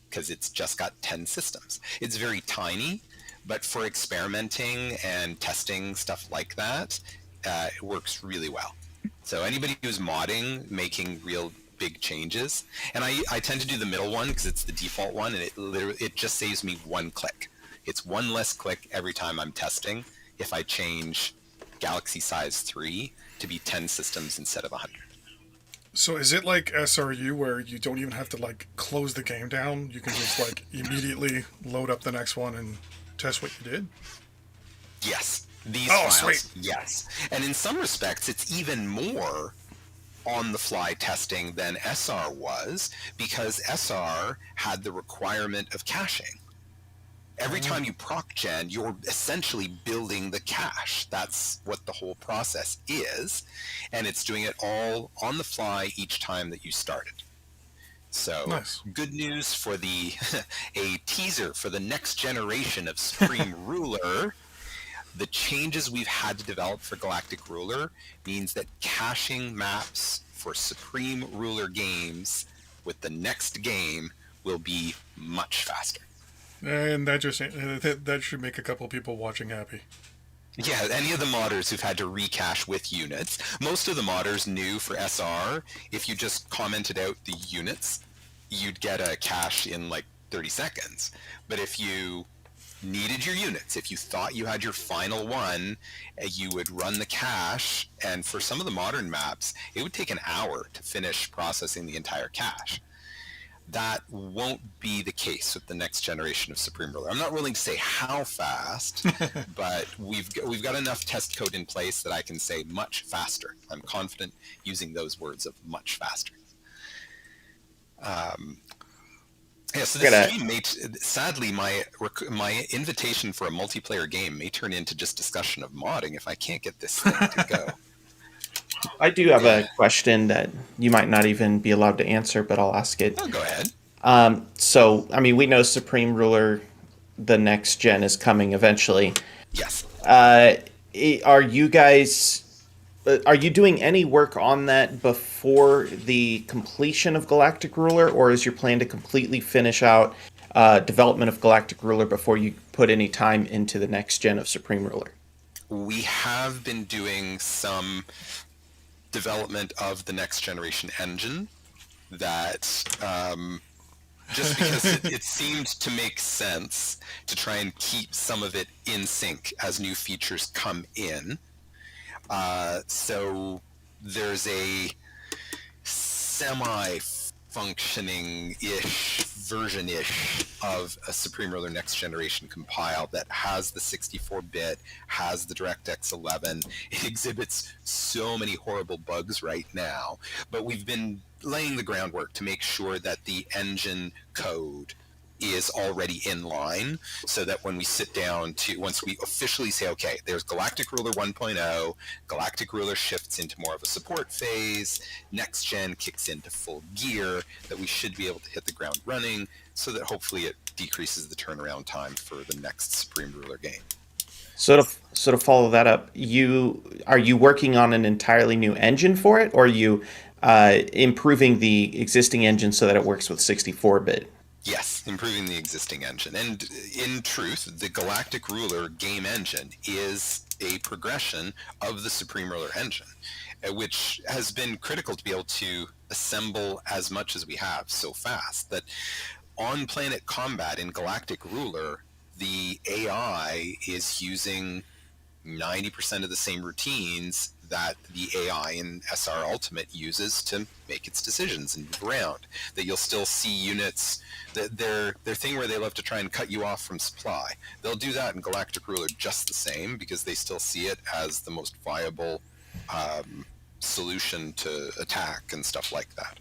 Speaker 1: because it's just got 10 systems. It's very tiny, but for experimenting and testing stuff like that, it works really well. So anybody who's modding, making real big changes, and I tend to do the middle one because it's the default one, and it just saves me 1 click. It's 1 less click every time I'm testing if I change galaxy size 3 to be 10 systems instead of 100.
Speaker 3: So is it like SRU where you don't even have to like close the game down? You can just like immediately load up the next one and test what you did?
Speaker 1: Yes. These files,
Speaker 3: sweet.
Speaker 1: Yes. And in some respects, it's even more on-the-fly testing than SR was, because SR had the requirement of caching. Every time you proc gen, you're essentially building the cache. That's what the whole process is, and it's doing it all on the fly each time that you started. So, nice. Good news for a teaser for the next generation of Supreme Ruler. The changes we've had to develop for Galactic Ruler means that caching maps for Supreme Ruler games with the next game will be much faster.
Speaker 3: And that should make a couple people watching happy.
Speaker 1: Yeah, any of the modders who've had to recache with units. Most of the modders knew for SR, if you just commented out the units, you'd get a cache in like 30 seconds. But if you needed your units, if you thought you had your final one, you would run the cache, and for some of the modern maps, it would take an hour to finish processing the entire cache. That won't be the case with the next generation of Supreme Ruler. I'm not willing to say how fast, but we've got enough test code in place that I can say much faster. I'm confident using those words of much faster. Yeah, so this stream may, sadly, my invitation for a multiplayer game may turn into just discussion of modding if I can't get this thing to go.
Speaker 2: I do have a question that you might not even be allowed to answer, but I'll ask it.
Speaker 1: Oh, go ahead.
Speaker 2: So, I mean, we know Supreme Ruler, the next gen, is coming eventually.
Speaker 1: Yes.
Speaker 2: Are you guys... Are you doing any work on that before the completion of Galactic Ruler, or is your plan to completely finish out development of Galactic Ruler before you put any time into the next gen of Supreme Ruler?
Speaker 1: We have been doing some development of the next generation engine that just because it seemed to make sense to try and keep some of it in sync as new features come in. So there's a semi-functioning-ish version-ish of a Supreme Ruler Next Generation compile that has the 64-bit, has the DirectX 11. It exhibits so many horrible bugs right now, but we've been laying the groundwork to make sure that the engine code is already in line, so that when we sit down to, once we officially say, okay, there's Galactic Ruler 1.0, Galactic Ruler shifts into more of a support phase, next gen kicks into full gear, that we should be able to hit the ground running, so that hopefully it decreases the turnaround time for the next Supreme Ruler game.
Speaker 2: So to follow that up, are you working on an entirely new engine for it, or are you improving the existing engine so that it works with 64-bit?
Speaker 1: Yes, improving the existing engine. And in truth, the Galactic Ruler game engine is a progression of the Supreme Ruler engine, which has been critical to be able to assemble as much as we have so fast that on planet combat in Galactic Ruler, the AI is using 90% of the same routines that the AI in SR Ultimate uses to make its decisions and move around. That you'll still see units, their thing where they love to try and cut you off from supply. They'll do that in Galactic Ruler just the same, because they still see it as the most viable solution to attack and stuff like that.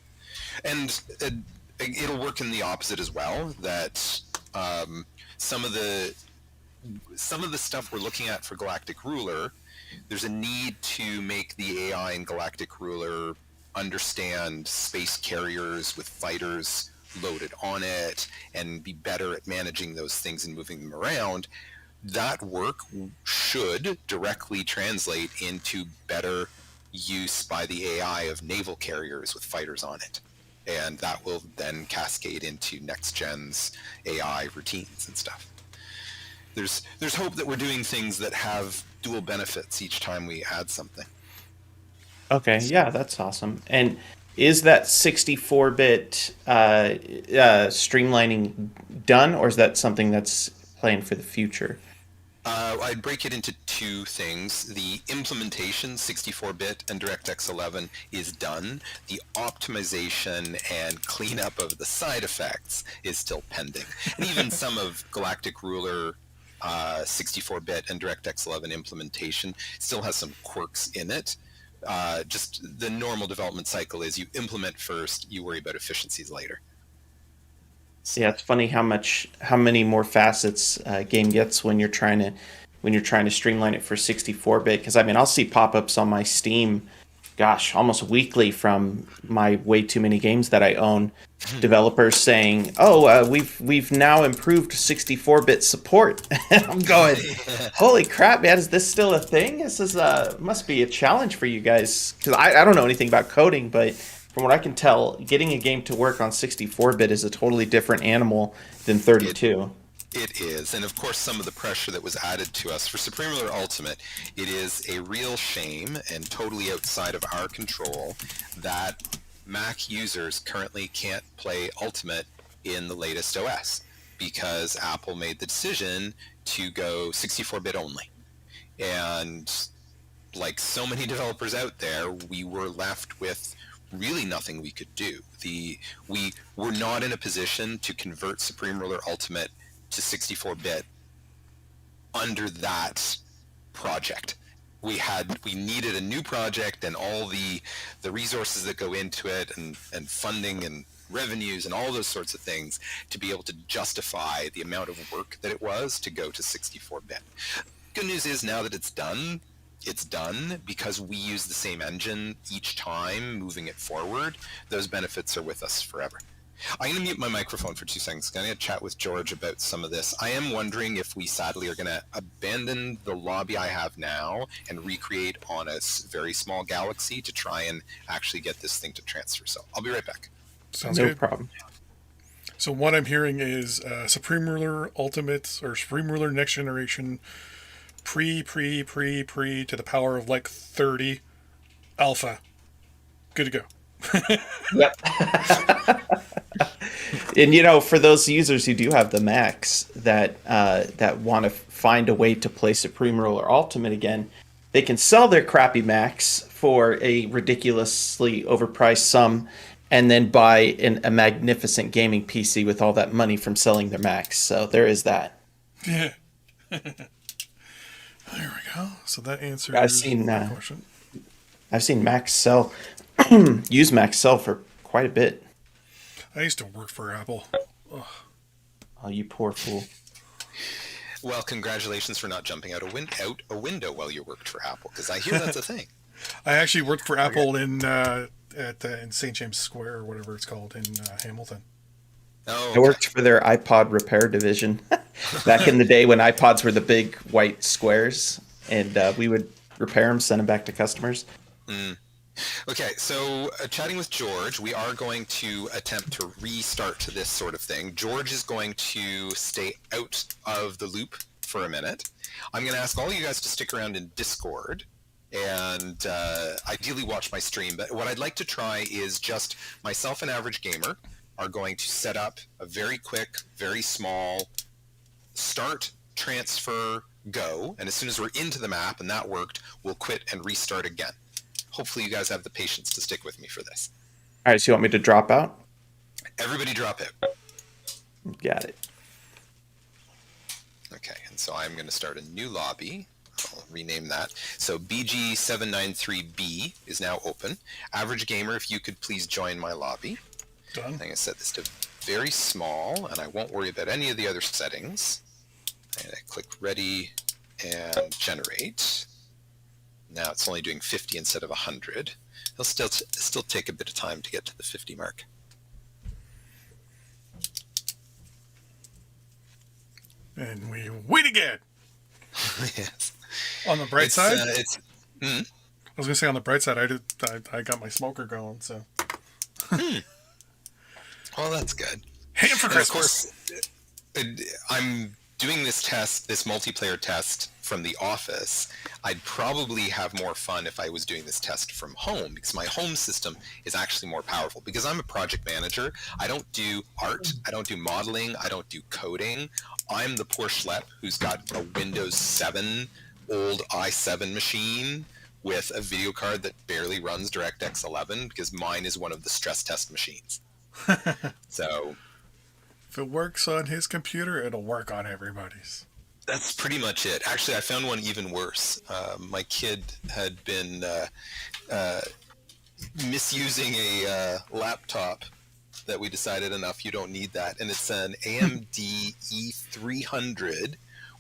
Speaker 1: And it'll work in the opposite as well, that some of the stuff we're looking at for Galactic Ruler, there's a need to make the AI in Galactic Ruler understand space carriers with fighters loaded on it and be better at managing those things and moving them around. That work should directly translate into better use by the AI of naval carriers with fighters on it. And that will then cascade into next gen's AI routines and stuff. There's hope that we're doing things that have dual benefits each time we add something.
Speaker 2: Okay, yeah, that's awesome. And is that 64-bit streamlining done, or is that something that's planned for the future?
Speaker 1: I'd break it into two things. The implementation, 64-bit and DirectX 11, is done. The optimization and cleanup of the side effects is still pending. And even some of Galactic Ruler 64-bit and DirectX 11 implementation still has some quirks in it. Just the normal development cycle is you implement first, you worry about efficiencies later.
Speaker 2: Yeah, it's funny how many more facets a game gets when you're trying to streamline it for 64-bit. Because I mean, I'll see pop-ups on my Steam, gosh, almost weekly from my way too many games that I own. Developers saying, "Oh, we've now improved 64-bit support." And I'm going, "Holy crap, man! Is this still a thing? This is must be a challenge for you guys." Because I don't know anything about coding, but from what I can tell, getting a game to work on 64-bit is a totally different animal than 32.
Speaker 1: It is, and of course some of the pressure that was added to us for Supreme Ruler Ultimate, it is a real shame and totally outside of our control that Mac users currently can't play Ultimate in the latest OS because Apple made the decision to go 64-bit only. And like so many developers out there, we were left with really nothing we could do. We were not in a position to convert Supreme Ruler Ultimate to 64-bit under that project. We needed a new project, and all the resources that go into it, and funding and revenues and all those sorts of things to be able to justify the amount of work that it was to go to 64-bit. Good news is now that it's done because we use the same engine each time moving it forward. Those benefits are with us forever. I'm going to mute my microphone for 2 seconds. I'm going to chat with George about some of this. I am wondering if we sadly are going to abandon the lobby I have now and recreate on a very small galaxy to try and actually get this thing to transfer. So I'll be right back.
Speaker 3: Sounds
Speaker 2: No
Speaker 3: good.
Speaker 2: problem.
Speaker 3: So what I'm hearing is Supreme Ruler Ultimate or Supreme Ruler Next Generation pre to the power of like 30 alpha. Good to go.
Speaker 2: Yep. And for those users who do have the Macs that want to find a way to play Supreme Ruler Ultimate again, they can sell their crappy Macs for a ridiculously overpriced sum, and then buy a magnificent gaming PC with all that money from selling their Macs. So there is that.
Speaker 3: Yeah. There we go. So that answers
Speaker 2: I've seen
Speaker 3: my question.
Speaker 2: I've seen Macs sell, use Macs sell for quite a bit.
Speaker 3: I used to work for Apple. Ugh.
Speaker 2: Oh, you poor fool.
Speaker 1: Well, congratulations for not jumping out a window while you worked for Apple, because I hear that's a thing.
Speaker 3: I actually worked for Apple in St. James Square or whatever it's called in Hamilton.
Speaker 1: Oh,
Speaker 2: I
Speaker 1: okay.
Speaker 2: worked for their iPod repair division back in the day when iPods were the big white squares, and we would repair them, send them back to customers.
Speaker 1: Okay, so chatting with George, we are going to attempt to restart to this sort of thing. George is going to stay out of the loop for a minute. I'm going to ask all you guys to stick around in Discord and ideally watch my stream. But what I'd like to try is just myself and Average Gamer are going to set up a very quick, very small start, transfer, go. And as soon as we're into the map and that worked, we'll quit and restart again. Hopefully you guys have the patience to stick with me for this.
Speaker 2: All right, so you want me to drop out?
Speaker 1: Everybody drop out.
Speaker 2: Got it.
Speaker 1: Okay, and so I'm going to start a new lobby. I'll rename that. So BG793B is now open. Average Gamer, if you could please join my lobby.
Speaker 3: Done.
Speaker 1: I'm going to set this to very small, and I won't worry about any of the other settings. And I click Ready and Generate. Now it's only doing 50 instead of 100. It'll still take a bit of time to get to the 50 mark.
Speaker 3: And we wait again.
Speaker 1: Yes.
Speaker 3: On the bright side,
Speaker 1: I
Speaker 3: was gonna say on the bright side, I got my smoker going. So,
Speaker 1: well, that's good.
Speaker 3: ham for
Speaker 1: And of
Speaker 3: Christmas.
Speaker 1: course, I'm doing this multiplayer test from the office. I'd probably have more fun if I was doing this test from home, because my home system is actually more powerful. Because I'm a project manager, I don't do art, I don't do modeling, I don't do coding. I'm the poor schlep who's got a Windows 7 old i7 machine with a video card that barely runs DirectX 11, because mine is one of the stress test machines. So
Speaker 3: If it works on his computer, it'll work on everybody's.
Speaker 1: that's pretty much it. Actually, I found one even worse. My kid had been misusing a laptop that we decided enough, you don't need that. And it's an AMD E300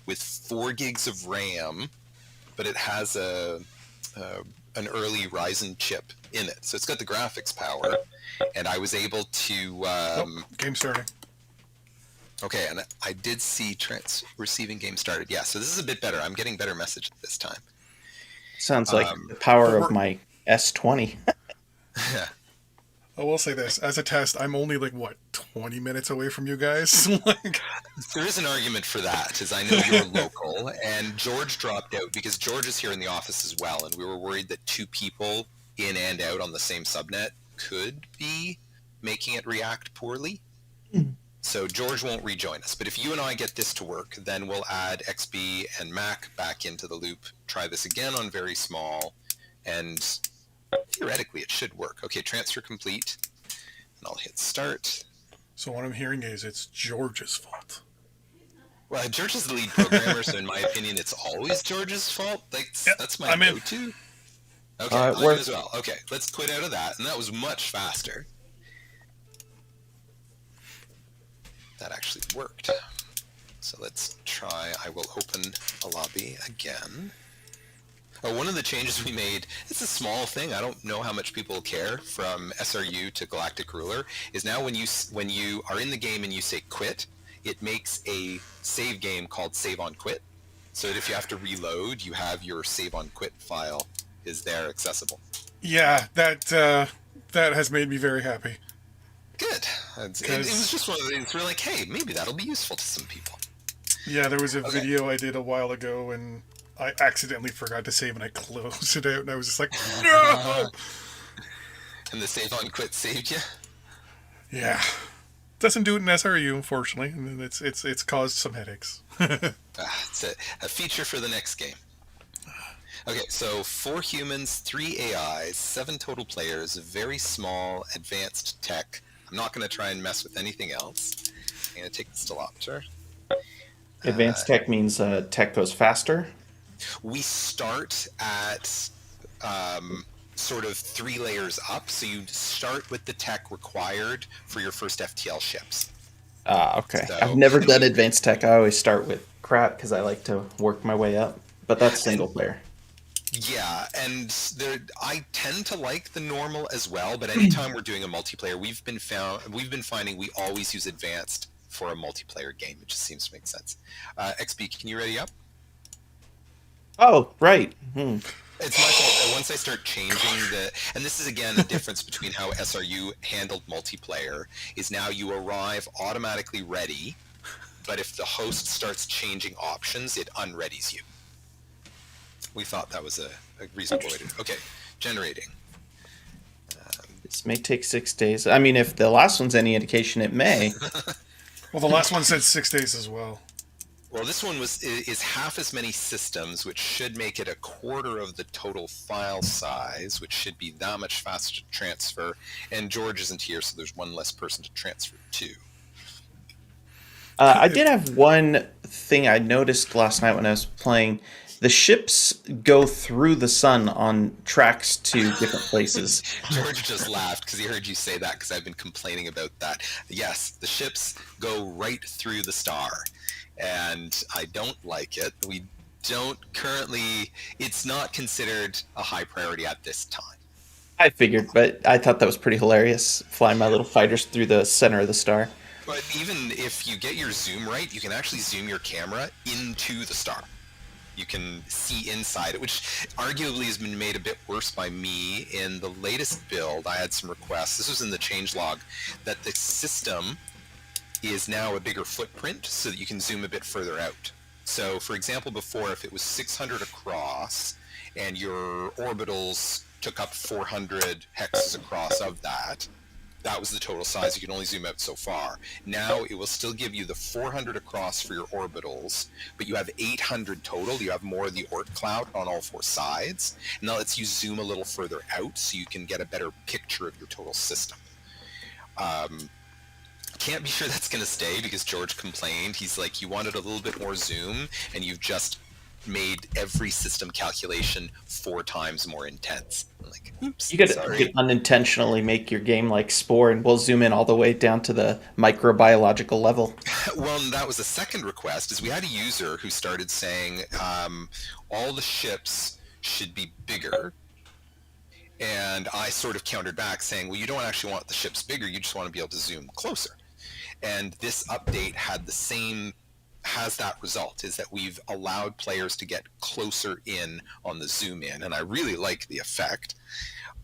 Speaker 1: with 4 gigs of RAM, but it has an early Ryzen chip in it. So it's got the graphics power, and I was able to...
Speaker 3: Game starting.
Speaker 1: Okay, and I did see receiving game started. Yeah, so this is a bit better. I'm getting better message this time.
Speaker 2: Sounds like the power of my S20.
Speaker 3: I will say this as a test. I'm only like what 20 minutes away from you guys. Like,
Speaker 1: There is an argument for that, as I know you're local, and George dropped out because George is here in the office as well, and we were worried that two people in and out on the same subnet could be making it react poorly. So George won't rejoin us, but if you and I get this to work, then we'll add XB and Mac back into the loop, try this again on very small, and theoretically it should work. Okay, transfer complete, and I'll hit start.
Speaker 3: so what I'm hearing is it's George's fault.
Speaker 1: Well, George is the lead programmer, so in my opinion, it's always George's fault. That's my
Speaker 3: I'm in.
Speaker 1: go-to. Okay,
Speaker 2: All right,
Speaker 1: I'm
Speaker 2: we're-
Speaker 1: in as well. Okay, let's quit out of that, and that was much faster. That actually worked. So let's try. I will open a lobby again. Oh, one of the changes we made, it's a small thing, I don't know how much people care, from SRU to Galactic Ruler, is now when you are in the game and you say quit, it makes a save game called Save on Quit, so that if you have to reload, you have your Save on Quit file is there accessible.
Speaker 3: Yeah, that has made me very happy.
Speaker 1: Good. It was just one of the things we're like, hey, maybe that'll be useful to some people.
Speaker 3: Yeah, there was a video I did a while ago, and I accidentally forgot to save, and I closed it out, and I was just like, no!
Speaker 1: And the Save on Quit saved you?
Speaker 3: Yeah. Doesn't do it in SRU, unfortunately, and it's caused some headaches.
Speaker 1: It's a feature for the next game. Okay, so 4 humans, 3 AIs, 7 total players, very small, advanced tech. I'm not going to try and mess with anything else. I'm going to take the Stilopter.
Speaker 2: Advanced tech means tech goes faster.
Speaker 1: We start at sort of 3 layers up, so you start with the tech required for your first FTL ships.
Speaker 2: Okay.
Speaker 1: So-
Speaker 2: I've never done advanced tech. I always start with crap because I like to work my way up. But that's single player.
Speaker 1: Yeah, and I tend to like the normal as well, but anytime we're doing a multiplayer, we've been finding we always use advanced for a multiplayer game. It just seems to make sense. XB, can you ready up?
Speaker 2: Oh, right.
Speaker 1: It's my fault that once I start changing and this is again the difference between how SRU handled multiplayer, is now you arrive automatically ready, but if the host starts changing options, it unreadies you. We thought that was a reasonable way to do it. Okay, generating.
Speaker 2: This may take 6 days. I mean, if the last one's any indication, it may.
Speaker 3: Well, the last one said 6 days as well.
Speaker 1: Well, this one is half as many systems, which should make it a quarter of the total file size, which should be that much faster to transfer. And George isn't here, so there's one less person to transfer to.
Speaker 2: I did have one thing I noticed last night when I was playing. The ships go through the sun on tracks to different places.
Speaker 1: George just laughed because he heard you say that, because I've been complaining about that. Yes, the ships go right through the star, and I don't like it. We don't currently, it's not considered a high priority at this time.
Speaker 2: I figured, but I thought that was pretty hilarious, flying my little fighters through the center of the star.
Speaker 1: But even if you get your zoom right, you can actually zoom your camera into the star. You can see inside it, which arguably has been made a bit worse by me. In the latest build, I had some requests, this was in the changelog, that the system is now a bigger footprint so that you can zoom a bit further out. So, for example, before, if it was 600 across and your orbitals took up 400 hexes across of that, that was the total size. You can only zoom out so far. Now it will still give you the 400 across for your orbitals, but you have 800 total. You have more of the Oort cloud on all 4 sides, and that lets you zoom a little further out so you can get a better picture of your total system. Can't be sure that's going to stay because George complained. He's like, you wanted a little bit more zoom, and you've just made every system calculation 4 times more intense. I'm like, oops,
Speaker 2: You could
Speaker 1: sorry.
Speaker 2: unintentionally make your game like Spore, and we'll zoom in all the way down to the microbiological level.
Speaker 1: Well, that was the second request, is we had a user who started saying all the ships should be bigger, and I sort of countered back saying, well, you don't actually want the ships bigger, you just want to be able to zoom closer. And this update had the same has that result, is that we've allowed players to get closer in on the zoom in, and I really like the effect.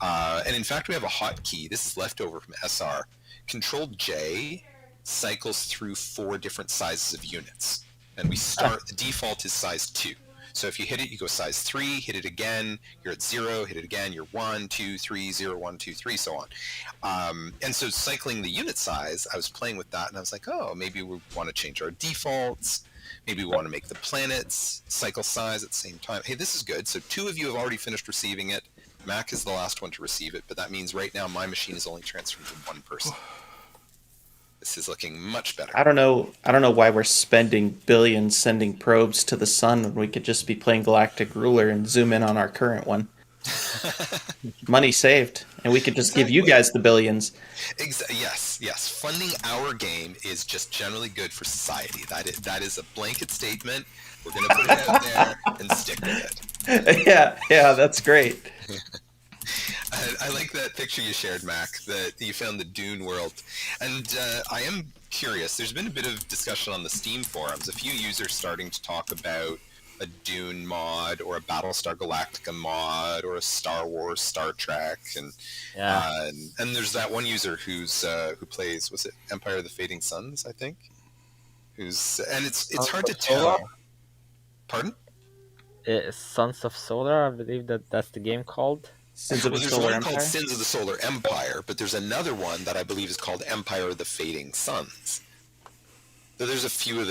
Speaker 1: And in fact, we have a hotkey. This is leftover from SR. Control J cycles through 4 different sizes of units, and we start. The default is size 2. So if you hit it, you go size 3. Hit it again, you're at 0. Hit it again, you're 1, 2, 3, 0, 1, 2, 3, so on. And so cycling the unit size, I was playing with that, and I was like, oh, maybe we want to change our defaults. Maybe we want to make the planets cycle size at the same time. Hey, this is good. So 2 of you have already finished receiving it. Mac is the last one to receive it, but that means right now my machine is only transferred to 1 person. This is looking much better.
Speaker 2: I don't know why we're spending billions sending probes to the sun when we could just be playing Galactic Ruler and zoom in on our current one. Money saved, and we could just give you guys the billions.
Speaker 1: Yes. Funding our game is just generally good for society. That is a blanket statement. We're going to put it out there and stick with it.
Speaker 2: Yeah, that's great.
Speaker 1: I like that picture you shared, Mac, that you found the Dune world. And I am curious, there's been a bit of discussion on the Steam forums, a few users starting to talk about a Dune mod or a Battlestar Galactica mod or a Star Wars, Star Trek, and there's that one user who plays, was it Empire of the Fading Suns, I think? It's hard to tell. Pardon?
Speaker 4: Sons of Solar, I believe that's the game called.
Speaker 2: Sins of the
Speaker 1: there's
Speaker 2: Solar
Speaker 1: one
Speaker 2: Empire?
Speaker 1: called Sins of the Solar Empire, but there's another one that I believe is called Empire of the Fading Suns. So there's a few of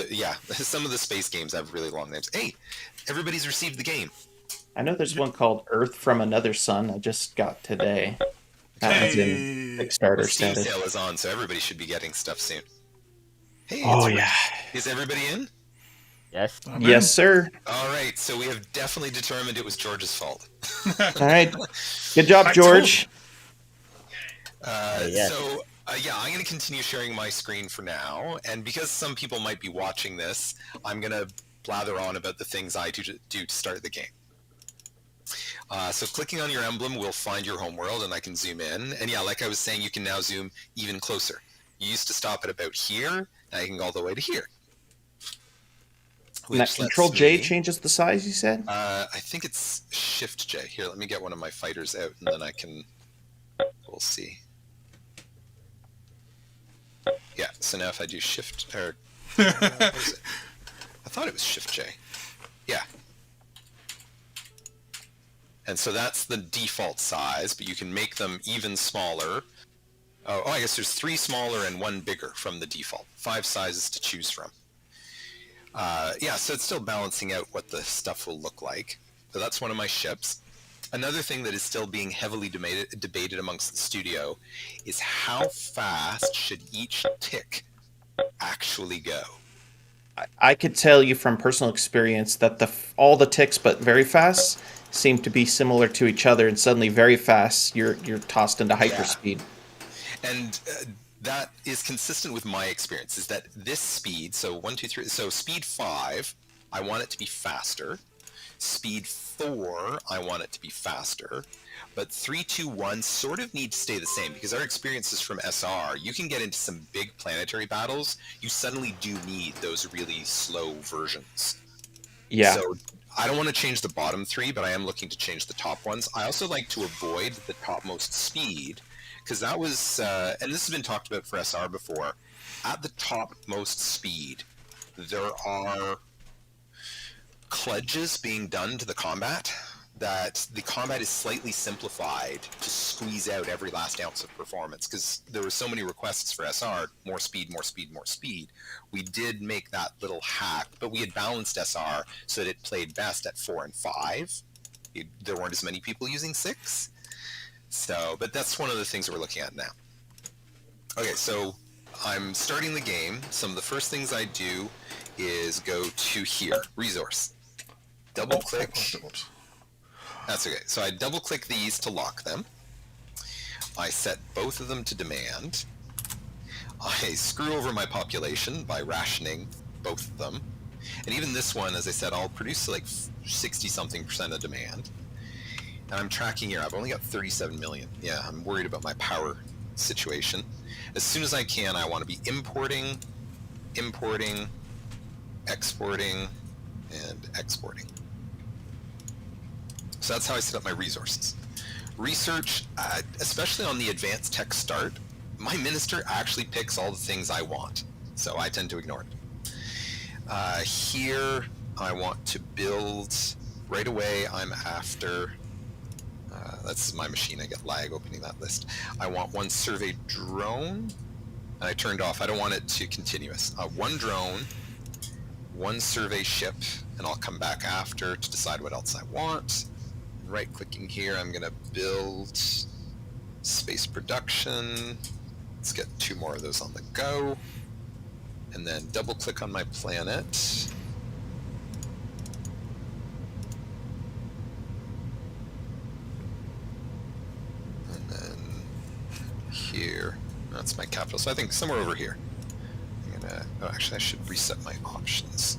Speaker 1: some of the space games have really long names. Hey, everybody's received the game.
Speaker 2: I know there's one called Earth from Another Sun I just got today. That one's in Kickstarter
Speaker 1: The Steam
Speaker 2: status.
Speaker 1: sale is on, so everybody should be getting stuff soon. Hey,
Speaker 2: Yeah.
Speaker 1: Is everybody in?
Speaker 4: Yes.
Speaker 2: Yes, sir.
Speaker 1: All right, so we have definitely determined it was George's fault.
Speaker 2: All right. Good job, George.
Speaker 4: Yes.
Speaker 1: So, I'm going to continue sharing my screen for now, and because some people might be watching this, I'm going to blather on about the things I do to start the game. So clicking on your emblem will find your homeworld, and I can zoom in. And like I was saying, you can now zoom even closer. You used to stop at about here, now you can go all the way to here.
Speaker 2: And that Control J changes the size, you said?
Speaker 1: I think it's Shift J. Here, let me get one of my fighters out, and then we'll see. Yeah, so now if I do Shift, what is it? I thought it was Shift J. Yeah. And so that's the default size, but you can make them even smaller. Oh, I guess there's 3 smaller and 1 bigger from the default. 5 sizes to choose from. So it's still balancing out what the stuff will look like. So that's one of my ships. Another thing that is still being heavily debated amongst the studio is how fast should each tick actually go?
Speaker 2: I could tell you from personal experience that all the ticks but very fast seem to be similar to each other, and suddenly very fast you're tossed into hyperspeed.
Speaker 1: And that is consistent with my experience, is that this speed, so 1, 2, 3, so speed 5, I want it to be faster. Speed 4, I want it to be faster. But 3, 2, 1 sort of need to stay the same, because our experiences from SR, you can get into some big planetary battles, you suddenly do need those really slow versions.
Speaker 2: Yeah.
Speaker 1: So I don't want to change the bottom 3, but I am looking to change the top ones. I also like to avoid the topmost speed, because that was, and this has been talked about for SR before, at the topmost speed, there are kludges being done to the combat, that the combat is slightly simplified to squeeze out every last ounce of performance, because there were so many requests for SR, more speed, more speed, more speed. We did make that little hack, but we had balanced SR so that it played best at 4 and 5. There weren't as many people using 6. So, but that's one of the things that we're looking at now. Okay, so I'm starting the game. Some of the first things I do is go to here, resource. Double click. That's okay. So I double click these to lock them. I set both of them to demand. I screw over my population by rationing both of them. And even this one, as I said, I'll produce like 60-something% of demand. And I'm tracking here. I've only got 37 million. Yeah, I'm worried about my power situation. As soon as I can, I want to be importing, exporting and exporting. So that's how I set up my resources. Research, especially on the advanced tech start, my minister actually picks all the things I want, so I tend to ignore it. Here, I want to build right away. I'm after, that's my machine, I get lag opening that list. I want one survey drone, and I turned off, I don't want it to continuous. One drone, one survey ship, and I'll come back after to decide what else I want. Right clicking here, I'm gonna build space production. Let's get 2 more of those on the go. And then double click on my planet. And then here, that's my capital. So I think somewhere over here. I'm gonna, oh, actually I should reset my options.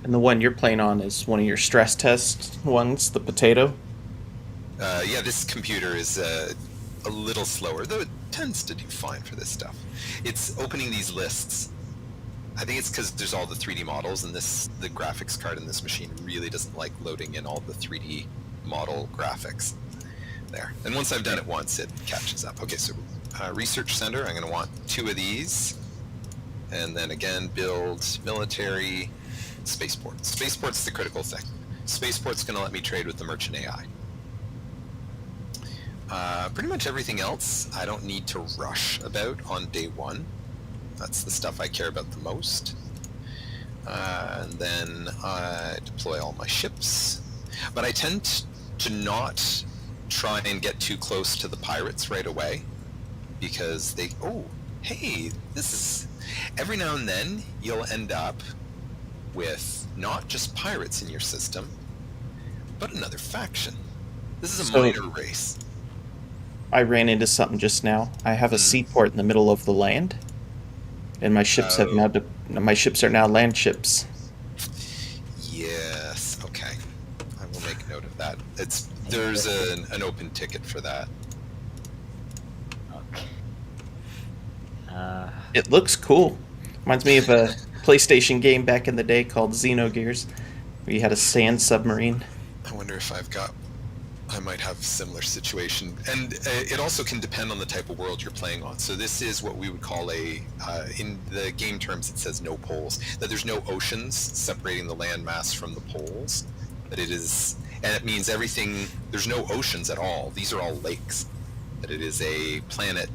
Speaker 2: And the one you're playing on is one of your stress test ones, the potato.
Speaker 1: Yeah, this computer is a little slower, though it tends to do fine for this stuff. It's opening these lists. I think it's because there's all the 3D models, and the graphics card in this machine really doesn't like loading in all the 3D model graphics there. And once I've done it once, it catches up. Okay, so Research Center, I'm going to want 2 of these. And then again, build military. Spaceport. Spaceport's the critical thing. Spaceport's going to let me trade with the merchant AI. Pretty much everything else I don't need to rush about on day 1. That's the stuff I care about the most. And then I deploy all my ships. But I tend to not try and get too close to the pirates right away, because they, oh, hey, this is, every now and then you'll end up with not just pirates in your system, but another faction. This is a minor race.
Speaker 2: I ran into something just now. I have a seaport in the middle of the land, and my ships have now my ships are now land ships.
Speaker 1: Yes. Okay. I will make note of that. There's an open ticket for that.
Speaker 4: Okay.
Speaker 2: It looks cool. Reminds me of a PlayStation game back in the day called Xenogears, where you had a sand submarine.
Speaker 1: I wonder if I might have a similar situation. And it also can depend on the type of world you're playing on. So this is what we would call in the game terms it says no poles, that there's no oceans separating the land mass from the poles. That it is, and it means everything, there's no oceans at all. These are all lakes. That it is a planet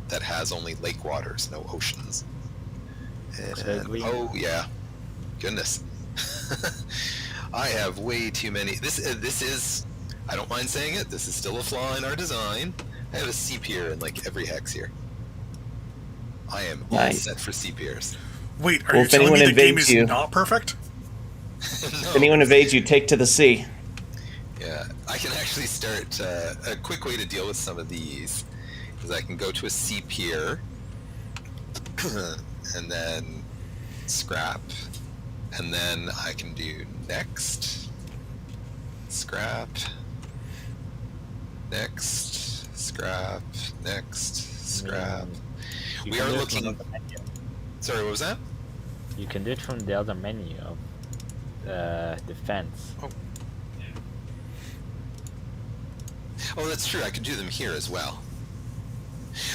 Speaker 1: that has only lake waters, no oceans. And, oh yeah, goodness. I have way too many. This is, I don't mind saying it, this is still a flaw in our design. I have a sea pier in like every hex here. I am all set for sea piers.
Speaker 3: Wait, are you telling me the game is not perfect?
Speaker 1: No.
Speaker 2: If anyone invades you, take to the sea.
Speaker 1: Yeah, I can actually start, a quick way to deal with some of these is I can go to a sea pier and then scrap, and then I can do next, scrap, next, scrap, next, scrap. We are looking. Sorry, what was that?
Speaker 4: You can do it from the other menu of defense.
Speaker 1: Oh, that's true. I could do them here as well.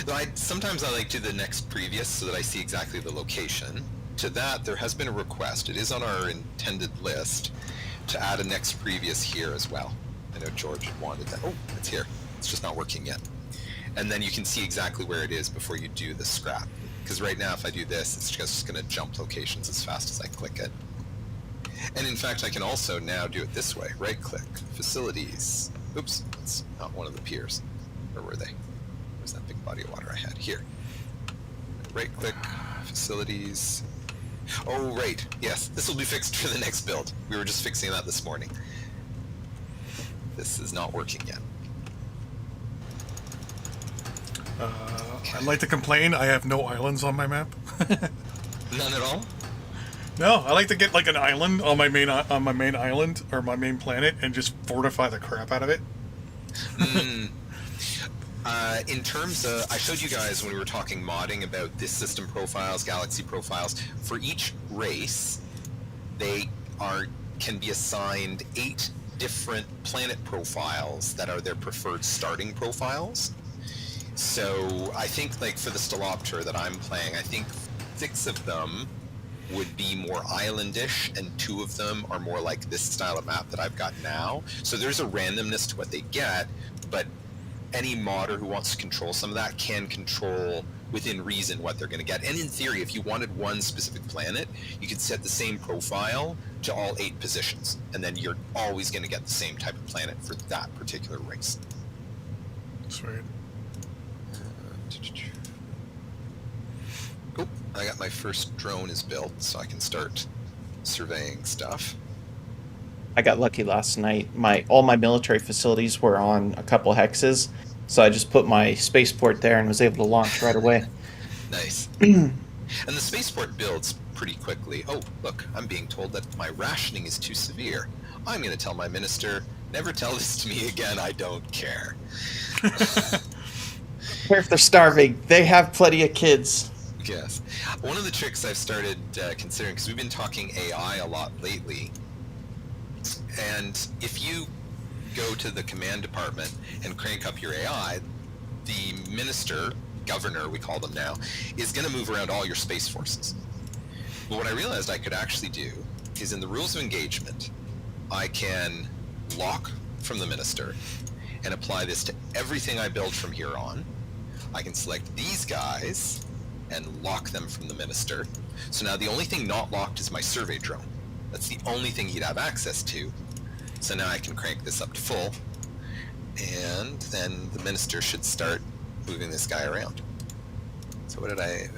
Speaker 1: Though sometimes I like to do the next previous so that I see exactly the location. To that, there has been a request. It is on our intended list to add a next previous here as well. I know George wanted that. Oh, it's here. It's just not working yet. And then you can see exactly where it is before you do the scrap. Because right now, if I do this, it's just going to jump locations as fast as I click it. And in fact, I can also now do it this way. Right-click, facilities. Oops, it's not one of the piers. Where were they? Where's that big body of water I had? Here. Right-click, facilities. Oh, right. Yes, this will be fixed for the next build. We were just fixing that this morning. This is not working yet.
Speaker 3: I'd like to complain, I have no islands on my map.
Speaker 1: None at all?
Speaker 3: No, I like to get like an island on my main island or my main planet and just fortify the crap out of it.
Speaker 1: In terms of, I showed you guys when we were talking modding about this system profiles, galaxy profiles. For each race, they can be assigned 8 different planet profiles that are their preferred starting profiles. So I think, like, for the Stalopter that I'm playing, I think 6 of them would be more islandish, and 2 of them are more like this style of map that I've got now. So there's a randomness to what they get, but any modder who wants to control some of that can control within reason what they're going to get. And in theory, if you wanted one specific planet, you could set the same profile to all 8 positions, and then you're always going to get the same type of planet for that particular race.
Speaker 3: Sweet.
Speaker 1: Oh, I got my first drone is built, so I can start surveying stuff.
Speaker 2: I got lucky last night. All my military facilities were on a couple hexes, so I just put my spaceport there and was able to launch right away.
Speaker 1: Nice. And the spaceport builds pretty quickly. Oh, look, I'm being told that my rationing is too severe. I'm going to tell my minister, never tell this to me again, I don't care.
Speaker 2: Or if they're starving, they have plenty of kids.
Speaker 1: Yes. One of the tricks I've started considering, because we've been talking AI a lot lately, and if you go to the command department and crank up your AI, the minister, governor we call them now, is going to move around all your space forces. But what I realized I could actually do is in the rules of engagement, I can lock from the minister and apply this to everything I build from here on. I can select these guys and lock them from the minister. So now the only thing not locked is my survey drone. That's the only thing he'd have access to. So now I can crank this up to full, and then the minister should start moving this guy around. So what did I...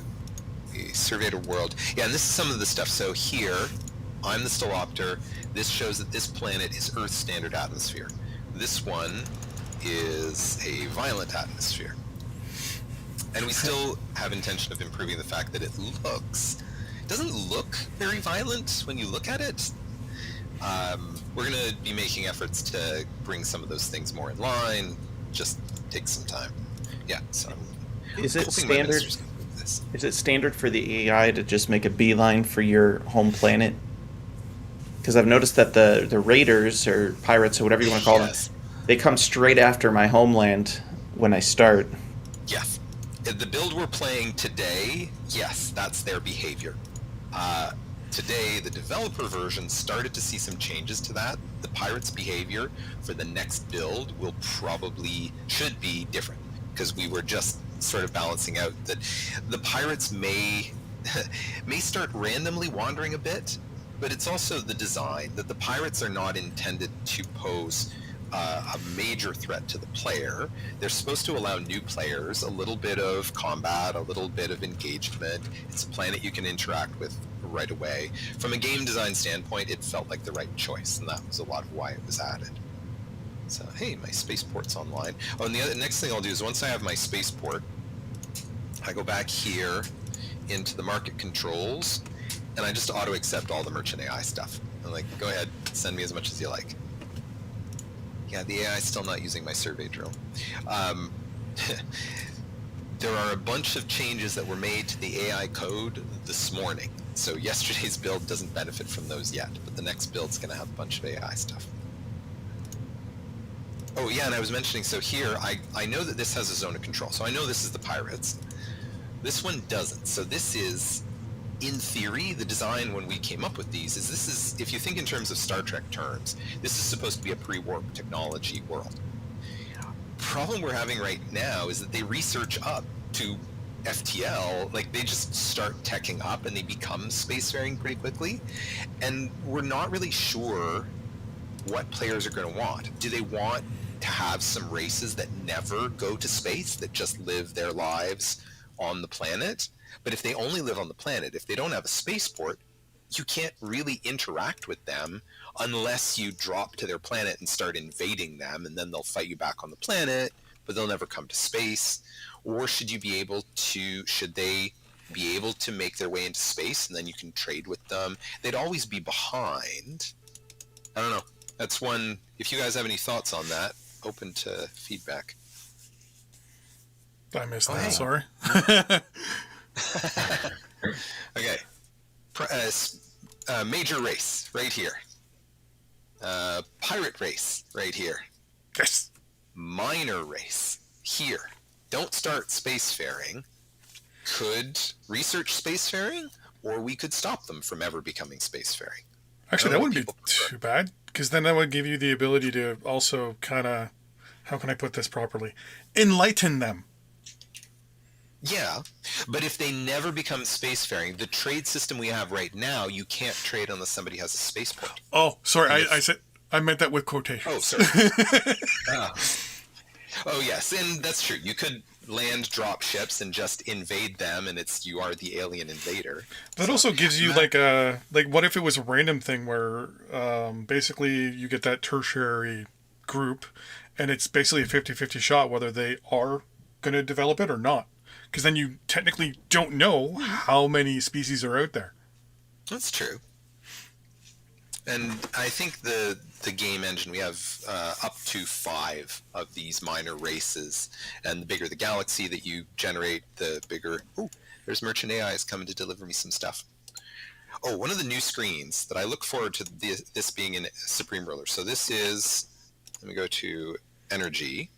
Speaker 1: We surveyed a world. Yeah, and this is some of the stuff. So here, I'm the Stalopter. This shows that this planet is Earth standard atmosphere. This one is a violent atmosphere. And we still have intention of improving the fact that it doesn't look very violent when you look at it. We're going to be making efforts to bring some of those things more in line. Just take some time. Yeah, so
Speaker 2: Is it standard? Is it standard for the AI to just make a beeline for your home planet? Because I've noticed that the raiders or pirates or whatever you want to call them, they come straight after my homeland when I start.
Speaker 1: Yes. The build we're playing today, yes, that's their behavior. Today, the developer version started to see some changes to that. The pirates' behavior for the next build should be different, because we were just sort of balancing out that the pirates may start randomly wandering a bit, but it's also the design that the pirates are not intended to pose a major threat to the player. They're supposed to allow new players a little bit of combat, a little bit of engagement. It's a planet you can interact with right away. From a game design standpoint, it felt like the right choice, and that was a lot of why it was added. So, hey, my spaceport's online. Oh, and the next thing I'll do is once I have my spaceport, I go back here into the market controls, and I just auto-accept all the merchant AI stuff. I'm like, go ahead, send me as much as you like. Yeah, the AI is still not using my survey drone. There are a bunch of changes that were made to the AI code this morning. So yesterday's build doesn't benefit from those yet, but the next build's going to have a bunch of AI stuff. Oh yeah, and I was mentioning, so here, I know that this has a zone of control. So I know this is the pirates. This one doesn't. So this is, in theory, the design when we came up with these is this is, if you think in terms of Star Trek terms, this is supposed to be a pre-warp technology world. Problem we're having right now is that they research up to FTL, like they just start teching up and they become spacefaring pretty quickly. And we're not really sure what players are going to want. Do they want to have some races that never go to space, that just live their lives on the planet? But if they only live on the planet, if they don't have a spaceport, you can't really interact with them unless you drop to their planet and start invading them, and then they'll fight you back on the planet, but they'll never come to space. Or should they be able to make their way into space, and then you can trade with them? They'd always be behind. I don't know. That's one. If you guys have any thoughts on that, open to feedback.
Speaker 3: I missed that.
Speaker 1: hey.
Speaker 3: Sorry.
Speaker 1: Okay. Major race right here. Pirate race right here.
Speaker 3: Yes.
Speaker 1: Minor race here. Don't start spacefaring. Could research spacefaring, or we could stop them from ever becoming spacefaring.
Speaker 3: Actually, that wouldn't be too bad, because then that would give you the ability to also kind of, how can I put this properly? Enlighten them.
Speaker 1: Yeah, but if they never become spacefaring, the trade system we have right now, you can't trade unless somebody has a spaceport.
Speaker 3: Oh, sorry, I meant that with quotations.
Speaker 1: Oh, sorry. Oh, yes, and that's true. You could land drop ships and just invade them, and you are the alien invader.
Speaker 3: That also gives you like what if it was a random thing where basically you get that tertiary group, and it's basically a 50-50 shot whether they are going to develop it or not. Because then you technically don't know how many species are out there.
Speaker 1: That's true. And I think the game engine, we have up to 5 of these minor races. And the bigger the galaxy that you generate, the bigger... Oh, there's Merchant AI is coming to deliver me some stuff. Oh, one of the new screens that I look forward to this being in Supreme Ruler. So this is... Let me go to Energy.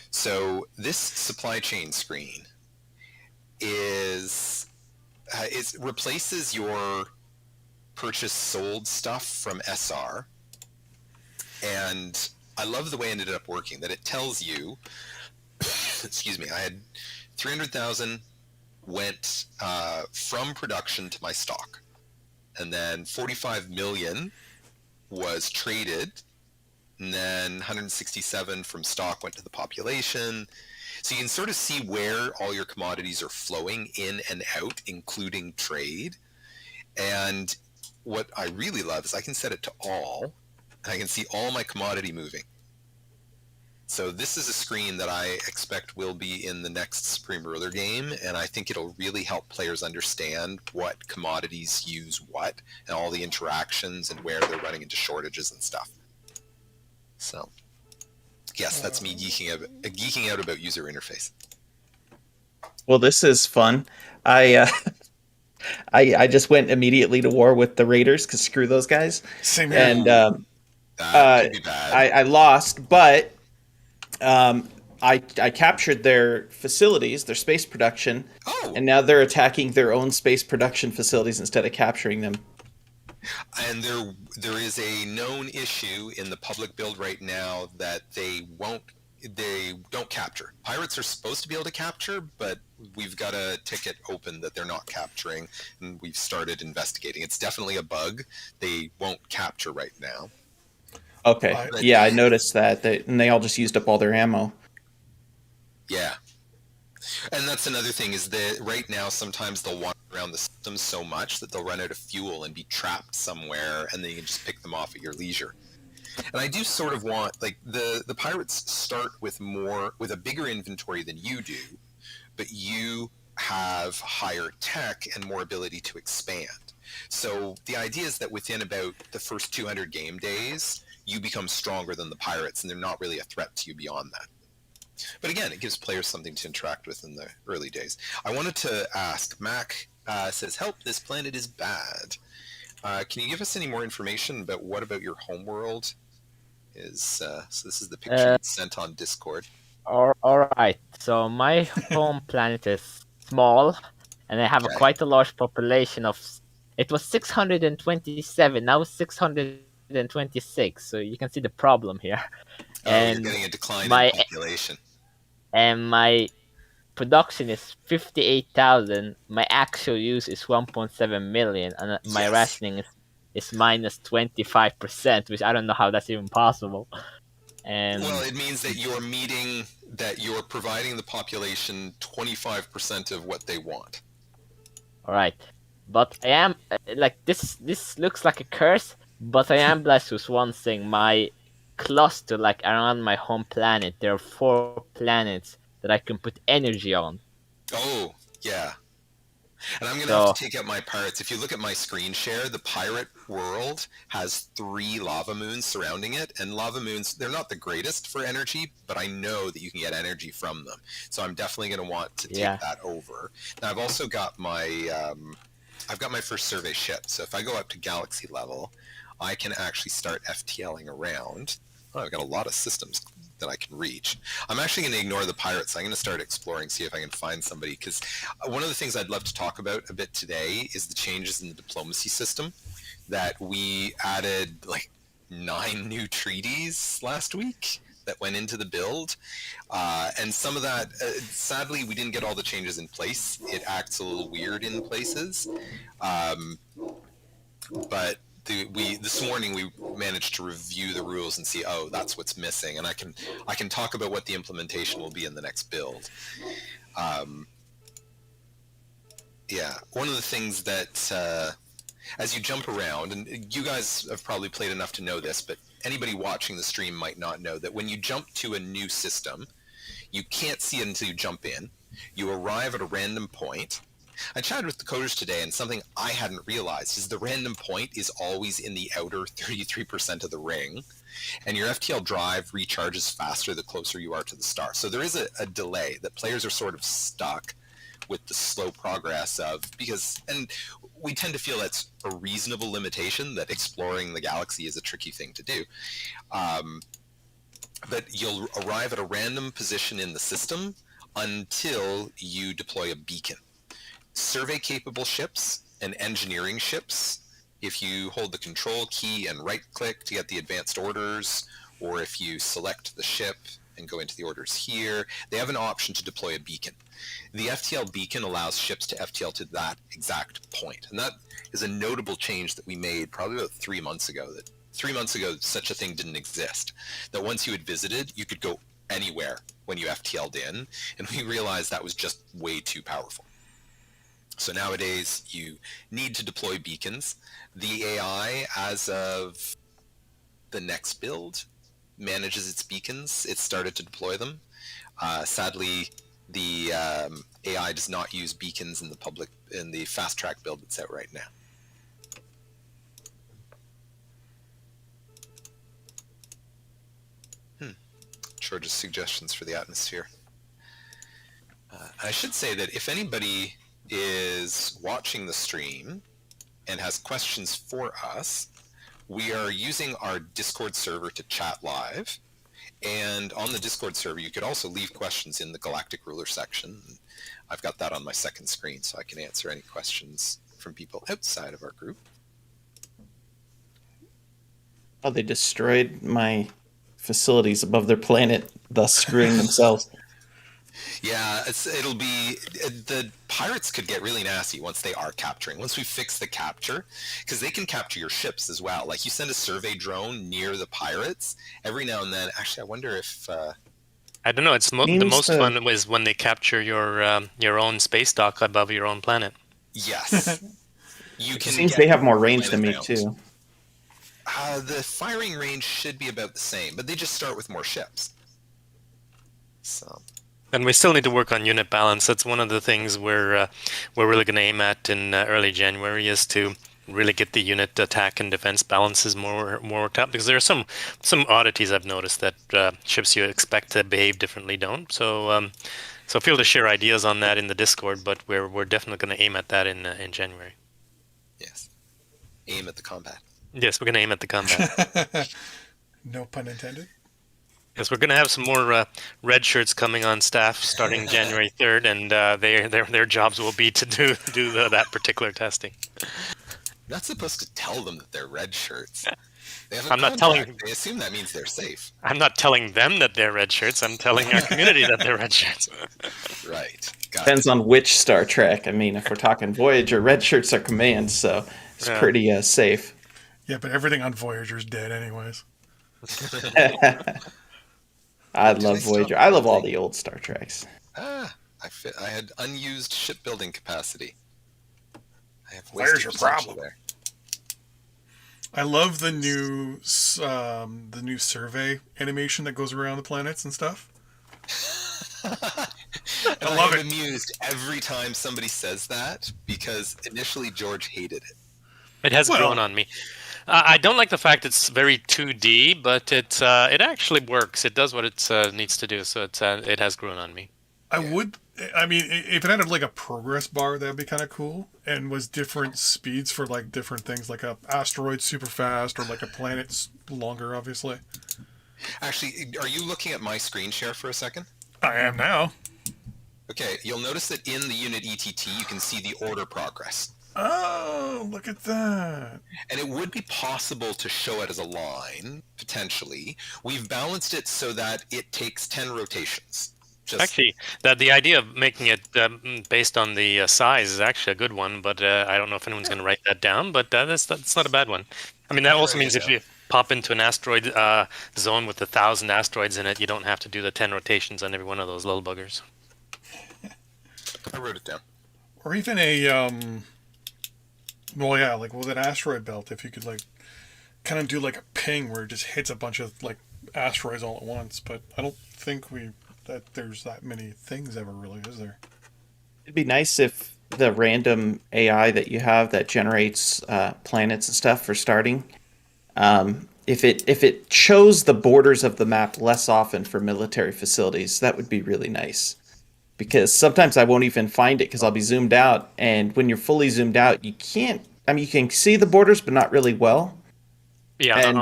Speaker 1: So this supply chain screen is... it replaces your purchase sold stuff from SR, and I love the way it ended up working, that it tells you excuse me, I had 300,000 went from production to my stock, and then 45 million was traded, and then 167 from stock went to the population. So you can sort of see where all your commodities are flowing in and out, including trade. And what I really love is I can set it to all, and I can see all my commodity moving. So this is a screen that I expect will be in the next Supreme Ruler game, and I think it'll really help players understand what commodities use what, and all the interactions and where they're running into shortages and stuff. So, yes, that's me geeking out about user interface.
Speaker 2: Well, this is fun. I just went immediately to war with the Raiders because screw those guys.
Speaker 3: Same here.
Speaker 2: And
Speaker 1: Could be bad.
Speaker 2: I lost, but I captured their facilities, their space production, and now they're attacking their own space production facilities instead of capturing them.
Speaker 1: And there is a known issue in the public build right now that they don't capture. Pirates are supposed to be able to capture, but we've got a ticket open that they're not capturing, and we've started investigating. It's definitely a bug. They won't capture right now.
Speaker 2: Okay. Yeah, I noticed that. And they all just used up all their ammo.
Speaker 1: Yeah. And that's another thing, is that right now sometimes they'll wander around the system so much that they'll run out of fuel and be trapped somewhere, and then you can just pick them off at your leisure. And I do sort of want, like, the pirates start with a bigger inventory than you do, but you have higher tech and more ability to expand. So the idea is that within about the first 200 game days, you become stronger than the pirates, and they're not really a threat to you beyond that. But again, it gives players something to interact with in the early days. I wanted to ask, Mac says, help, this planet is bad. Can you give us any more information about what about your homeworld is? So this is the picture you sent on Discord.
Speaker 4: All right. So my home planet is small, and I have quite a large population of. It was 627. Now it's 626. So you can see the problem here.
Speaker 1: And you're getting a decline in population.
Speaker 4: And my production is 58,000. My actual use is 1.7 million, and my rationing is minus 25%, which I don't know how that's even possible. And
Speaker 1: well, it means that you're providing the population 25% of what they want.
Speaker 4: All right, but I am this looks like a curse, but I am blessed with one thing. My cluster, like around my home planet, there are 4 planets that I can put energy on.
Speaker 1: Oh, yeah. And I'm going to
Speaker 4: So
Speaker 1: have to take out my pirates. If you look at my screen share, the pirate world has 3 lava moons surrounding it. And lava moons, they're not the greatest for energy, but I know that you can get energy from them. So I'm definitely going to want to take
Speaker 4: yeah,
Speaker 1: that over. Now, I've also got I've got my first survey ship. So if I go up to galaxy level, I can actually start FTLing around. Oh, I've got a lot of systems that I can reach. I'm actually going to ignore the pirates. I'm going to start exploring, see if I can find somebody. Because one of the things I'd love to talk about a bit today is the changes in the diplomacy system. That we added like 9 new treaties last week that went into the build. And some of that, sadly, we didn't get all the changes in place. It acts a little weird in places. But this morning we managed to review the rules and see, oh, that's what's missing, and I can talk about what the implementation will be in the next build. Yeah, one of the things that as you jump around, and you guys have probably played enough to know this, but anybody watching the stream might not know that when you jump to a new system, you can't see it until you jump in. You arrive at a random point. I chatted with the coders today, and something I hadn't realized is the random point is always in the outer 33% of the ring, and your FTL drive recharges faster the closer you are to the star. So there is a delay that players are sort of stuck with the slow progress of, and we tend to feel that's a reasonable limitation, that exploring the galaxy is a tricky thing to do. But you'll arrive at a random position in the system until you deploy a beacon. Survey-capable ships and engineering ships, if you hold the control key and right-click to get the advanced orders, or if you select the ship and go into the orders here, they have an option to deploy a beacon. The FTL beacon allows ships to FTL to that exact point, and that is a notable change that we made probably about 3 months ago. That 3 months ago, such a thing didn't exist. That once you had visited, you could go anywhere when you FTL'd in, and we realized that was just way too powerful. So nowadays, you need to deploy beacons. The AI, as of the next build, manages its beacons. It started to deploy them. Sadly, the AI does not use beacons in the fast track build that's out right now. George's suggestions for the atmosphere. I should say that if anybody is watching the stream and has questions for us, we are using our Discord server to chat live. And on the Discord server, you could also leave questions in the Galactic Ruler section. I've got that on my second screen, so I can answer any questions from people outside of our group.
Speaker 2: Oh, they destroyed my facilities above their planet, thus screwing themselves.
Speaker 1: Yeah, it'll be, the pirates could get really nasty once they are capturing. Once we fix the capture, because they can capture your ships as well. Like, you send a survey drone near the pirates, every now and then. Actually, I wonder if...
Speaker 5: I don't know. It's the most fun was when they capture your own space dock above your own planet.
Speaker 1: Yes. You can.
Speaker 2: It seems they have more range than me, too.
Speaker 1: The firing range should be about the same, but they just start with more ships. So...
Speaker 5: And we still need to work on unit balance. That's one of the things we're really going to aim at in early January, is to really get the unit attack and defense balances more worked out. Because there are some oddities I've noticed that ships you expect to behave differently don't. So feel to share ideas on that in the Discord, but we're definitely going to aim at that in January.
Speaker 1: Yes, aim at the combat.
Speaker 5: Yes, we're going to aim at the combat.
Speaker 3: No pun intended.
Speaker 5: Yes, we're going to have some more red shirts coming on staff starting January 3rd, and their jobs will be to do that particular testing.
Speaker 1: You're not supposed to tell them that they're red shirts.
Speaker 5: I'm not telling.
Speaker 1: They assume that means they're safe.
Speaker 5: I'm not telling them that they're red shirts. I'm telling our community that they're red shirts.
Speaker 1: Right.
Speaker 2: Depends on which Star Trek. I mean, if we're talking Voyager, red shirts are command, so it's pretty safe.
Speaker 3: Yeah, but everything on Voyager is dead anyways.
Speaker 2: I love Voyager. I love all the old Star Treks.
Speaker 1: I had unused shipbuilding capacity. I have
Speaker 3: There's your problem
Speaker 1: there.
Speaker 3: I love the new survey animation that goes around the planets and stuff.
Speaker 1: And
Speaker 3: I love
Speaker 1: I'm
Speaker 3: it.
Speaker 1: amused every time somebody says that because initially George hated it.
Speaker 5: It has grown on me. I don't like the fact it's very 2D, but it actually works. It does what it needs to do, so it has grown on me.
Speaker 3: I mean, if it had like a progress bar, that'd be kind of cool, and was different speeds for like different things, like a asteroid super fast or like a planet longer, obviously.
Speaker 1: Actually, are you looking at my screen share for a second?
Speaker 3: I am now.
Speaker 1: Okay, you'll notice that in the unit ETT, you can see the order progress.
Speaker 3: Oh, look at that.
Speaker 1: And it would be possible to show it as a line, potentially. We've balanced it so that it takes 10 rotations.
Speaker 5: Actually, the idea of making it based on the size is actually a good one, but I don't know if anyone's going to write that down, but that's not a bad one. I mean, that also means if you pop into an asteroid zone with 1,000 asteroids in it, you don't have to do the 10 rotations on every one of those little buggers.
Speaker 1: I wrote it down.
Speaker 3: Or even a, well, yeah, like with an asteroid belt, if you could like kind of do like a ping where it just hits a bunch of like asteroids all at once, but I don't think that there's that many things ever really, is there?
Speaker 2: It'd be nice if the random AI that you have that generates planets and stuff for starting, if it shows the borders of the map less often for military facilities, that would be really nice. Because sometimes I won't even find it because I'll be zoomed out, and when you're fully zoomed out, you can't. I mean, you can see the borders, but not really well.
Speaker 5: Yeah,
Speaker 2: and,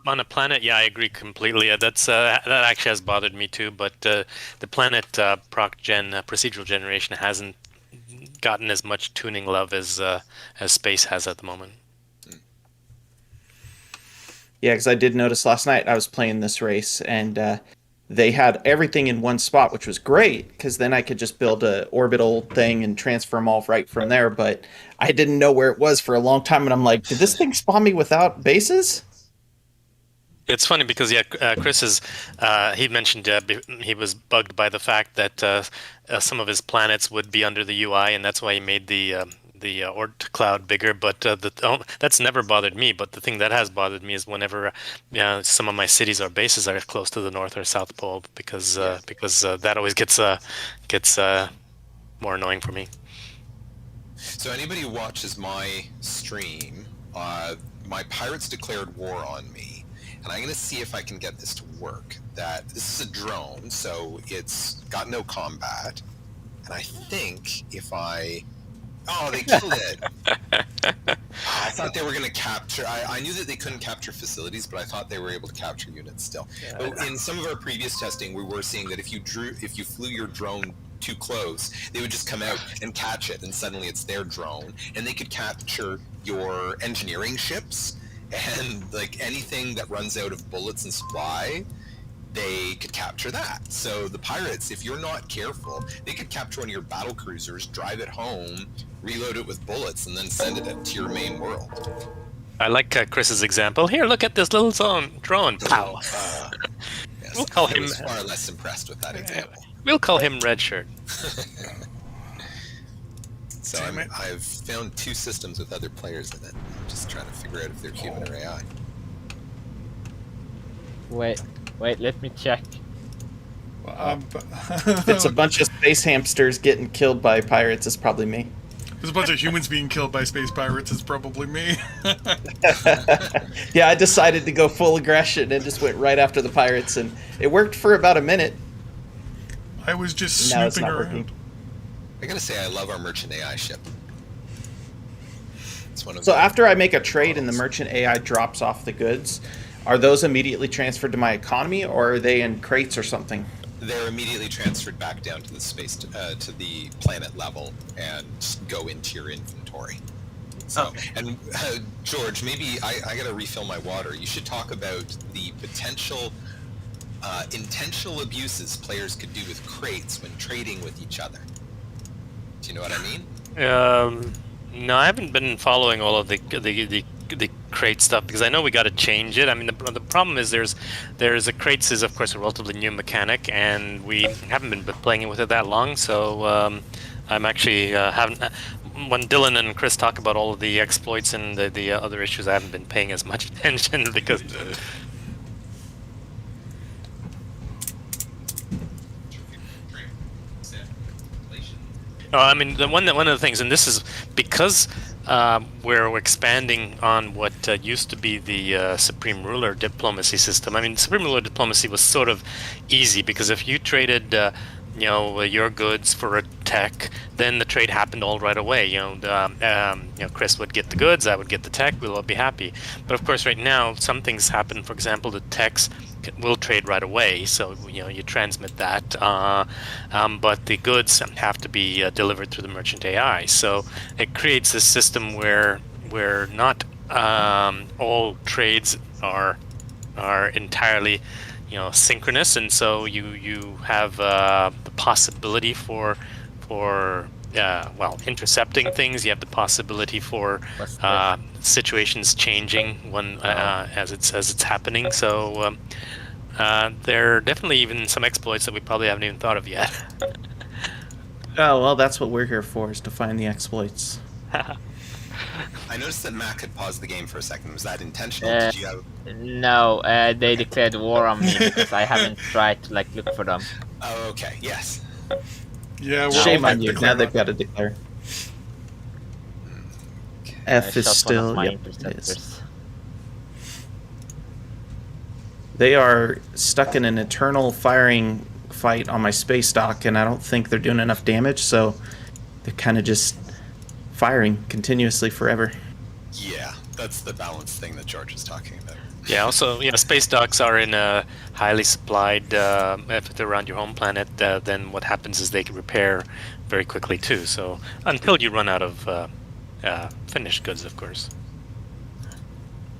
Speaker 5: on a planet, yeah, I agree completely. That actually has bothered me too. But the planet procedural generation hasn't gotten as much tuning love as space has at the moment.
Speaker 2: Yeah, because I did notice last night I was playing this race, and they had everything in one spot, which was great because then I could just build a orbital thing and transfer them all right from there. But I didn't know where it was for a long time, and I'm like, did this thing spawn me without bases?
Speaker 5: It's funny because Chris he mentioned he was bugged by the fact that some of his planets would be under the UI, and that's why he made the Oort cloud bigger. But that's never bothered me. But the thing that has bothered me is whenever some of my cities or bases are close to the North or South Pole, because that always gets more annoying for me.
Speaker 1: So anybody who watches my stream, my pirates declared war on me. And I'm going to see if I can get this to work. That this is a drone, so it's got no combat. And I think if I... Oh, they killed it! I thought they were going to capture... I knew that they couldn't capture facilities, but I thought they were able to capture units still. But in some of our previous testing, we were seeing that if you flew your drone too close, they would just come out and catch it, and suddenly it's their drone. And they could capture your engineering ships, and like anything that runs out of bullets and supply, they could capture that. So the pirates, if you're not careful, they could capture one of your battle cruisers, drive it home, reload it with bullets, and then send it to your main world.
Speaker 5: I like Chris's example. Here, look at this little drone. Pow.
Speaker 1: Yes,
Speaker 5: We'll call him.
Speaker 1: I was far less impressed with that example.
Speaker 5: We'll call him Redshirt.
Speaker 1: So I've found 2 systems with other players in it. I'm just trying to figure out if they're human or AI.
Speaker 4: Wait, let me check.
Speaker 2: If it's a bunch of space hamsters getting killed by pirates, it's probably me.
Speaker 3: There's a bunch of humans being killed by space pirates, it's probably me.
Speaker 2: Yeah, I decided to go full aggression and just went right after the pirates, and it worked for about a minute.
Speaker 3: I was just
Speaker 2: Now it's
Speaker 3: snooping
Speaker 2: not
Speaker 3: around.
Speaker 2: working.
Speaker 1: I gotta say, I love our merchant AI ship. It's one of
Speaker 2: So
Speaker 1: the
Speaker 2: after I make a trade and the
Speaker 1: models.
Speaker 2: merchant AI drops off the goods, are those immediately transferred to my economy, or are they in crates or something?
Speaker 1: They're immediately transferred back down to the space to the planet level and go into your inventory. So, and George, maybe I gotta refill my water. You should talk about the potential intentional abuses players could do with crates when trading with each other. Do you know what I mean?
Speaker 5: No, I haven't been following all of the crate stuff because I know we got to change it. I mean, the problem is there's a crates is of course a relatively new mechanic, and we haven't been playing with it that long. So I'm actually haven't. When Dylan and Chris talk about all of the exploits and the other issues, I haven't been paying as much attention because. I mean, one of the things, and this is because we're expanding on what used to be the Supreme Ruler diplomacy system. I mean, Supreme Ruler diplomacy was sort of easy because if you traded, your goods for a tech, then the trade happened all right away. Chris would get the goods, I would get the tech, we'll all be happy. But of course, right now, some things happen. For example, the techs will trade right away, so you transmit that, but the goods have to be delivered through the merchant AI. So it creates a system where not all trades are entirely synchronous, and so you have the possibility for intercepting things. You have the possibility for situations changing when as it's happening. So there are definitely even some exploits that we probably haven't even thought of yet.
Speaker 2: Oh, well, that's what we're here for, is to find the exploits.
Speaker 1: I noticed that Mac had paused the game for a second. Was that intentional? Did you have...
Speaker 4: No, they declared war on me because I haven't tried to look for them.
Speaker 1: Oh, okay. Yes.
Speaker 3: Yeah, we're
Speaker 2: Shame
Speaker 3: all
Speaker 2: on you. Now they've got to declare. F is
Speaker 4: shot one of
Speaker 2: still.
Speaker 4: my
Speaker 2: Yep, it is.
Speaker 4: interceptors.
Speaker 2: They are stuck in an eternal firing fight on my space dock, and I don't think they're doing enough damage, so they're kind of just firing continuously forever.
Speaker 1: Yeah, that's the balance thing that George was talking about.
Speaker 5: Yeah, also, space docks are in a highly supplied, if they're around your home planet, then what happens is they can repair very quickly too. So until you run out of finished goods, of course.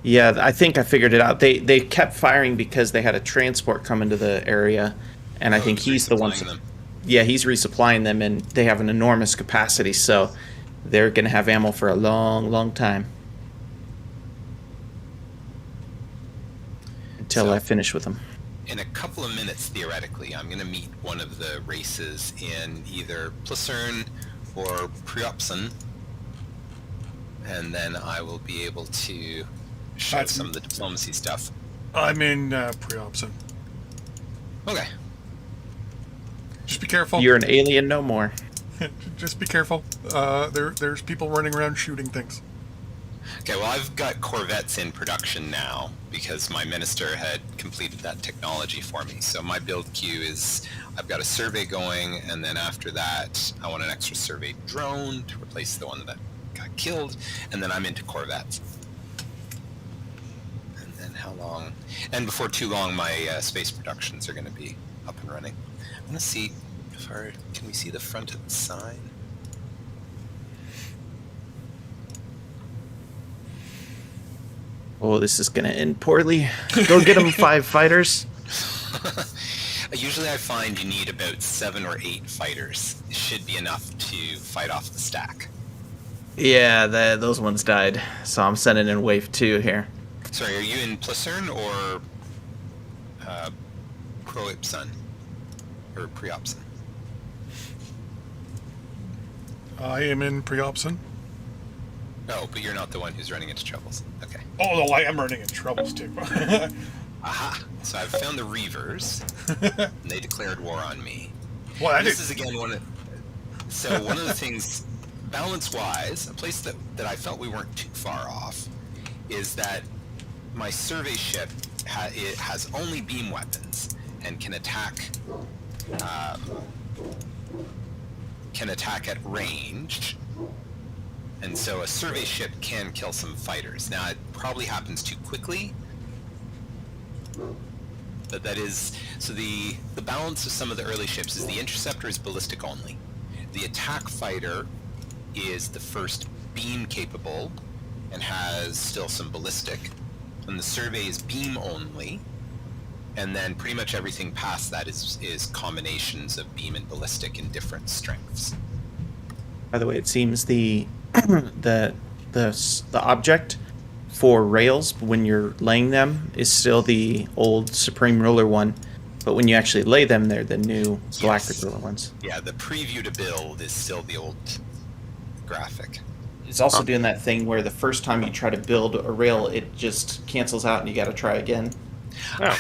Speaker 2: Yeah, I think I figured it out. They kept firing because they had a transport come into the area, and I think he's the one.
Speaker 1: Them.
Speaker 2: Yeah, he's resupplying them, and they have an enormous capacity, so they're going to have ammo for a long, long time. Until I finish with them.
Speaker 1: In a couple of minutes, theoretically, I'm going to meet one of the races in either Placerne or Priopson, and then I will be able to show some of the diplomacy stuff.
Speaker 3: I'm in Priopson.
Speaker 1: Okay.
Speaker 3: Just be careful.
Speaker 2: You're an alien no more.
Speaker 3: Just be careful. There's people running around shooting things.
Speaker 1: Okay, well, I've got Corvettes in production now because my minister had completed that technology for me. So my build queue is, I've got a survey going, and then after that, I want an extra survey drone to replace the one that got killed, and then I'm into Corvettes. And then how long? And before too long, my space productions are going to be up and running. I want to see if can we see the front of the sign?
Speaker 2: Oh, this is going to end poorly. Go get them 5 fighters.
Speaker 1: Usually I find you need about 7 or 8 fighters. It should be enough to fight off the stack.
Speaker 2: Yeah, those ones died. So I'm sending in wave 2 here.
Speaker 1: Sorry, are you in Placerne or Proipson? Or Priopson?
Speaker 3: I am in Priopson.
Speaker 1: No, but you're not the one who's running into troubles. Okay.
Speaker 3: Oh, no, I am running into troubles too.
Speaker 1: Aha! So I've found the Reavers, and they declared war on me.
Speaker 3: Well,
Speaker 1: This is again one of the things, balance-wise, a place that I felt we weren't too far off, is that my survey ship it has only beam weapons and can attack at range. And so a survey ship can kill some fighters. Now, it probably happens too quickly, but that is... So the balance of some of the early ships is the interceptor is ballistic only. The attack fighter is the first beam capable and has still some ballistic. And the survey is beam only. And then pretty much everything past that is combinations of beam and ballistic in different strengths.
Speaker 2: By the way, it seems the object for rails when you're laying them is still the old Supreme Ruler one, but when you actually lay them, they're the new Galactic Ruler ones.
Speaker 1: Yeah, the preview to build is still the old graphic.
Speaker 2: It's also doing that thing where the first time you try to build a rail, it just cancels out and you got to try again.
Speaker 5: Oh.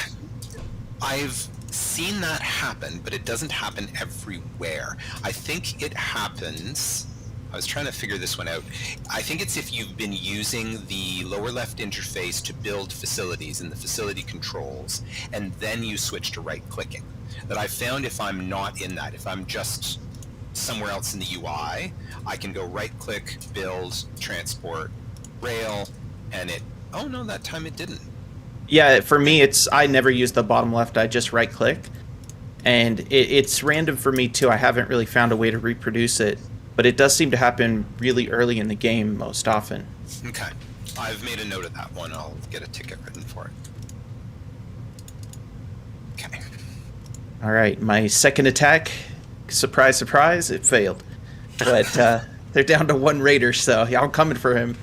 Speaker 1: seen that happen, but it doesn't happen everywhere. I think it happens. I was trying to figure this one out. I think it's if you've been using the lower left interface to build facilities and the facility controls, and then you switch to right clicking. That I found if I'm not in that, if I'm just somewhere else in the UI, I can go right click, build, transport, rail, and it, oh no, that time it didn't.
Speaker 2: Yeah, for me, I never use the bottom left. I just right click, and it's random for me too. I haven't really found a way to reproduce it, but it does seem to happen really early in the game most often.
Speaker 1: Okay, I've made a note of that one. I'll get a ticket written for it. Okay.
Speaker 2: All right, my second attack, surprise, surprise, it failed. But they're down to 1 raider, so I'm coming for him.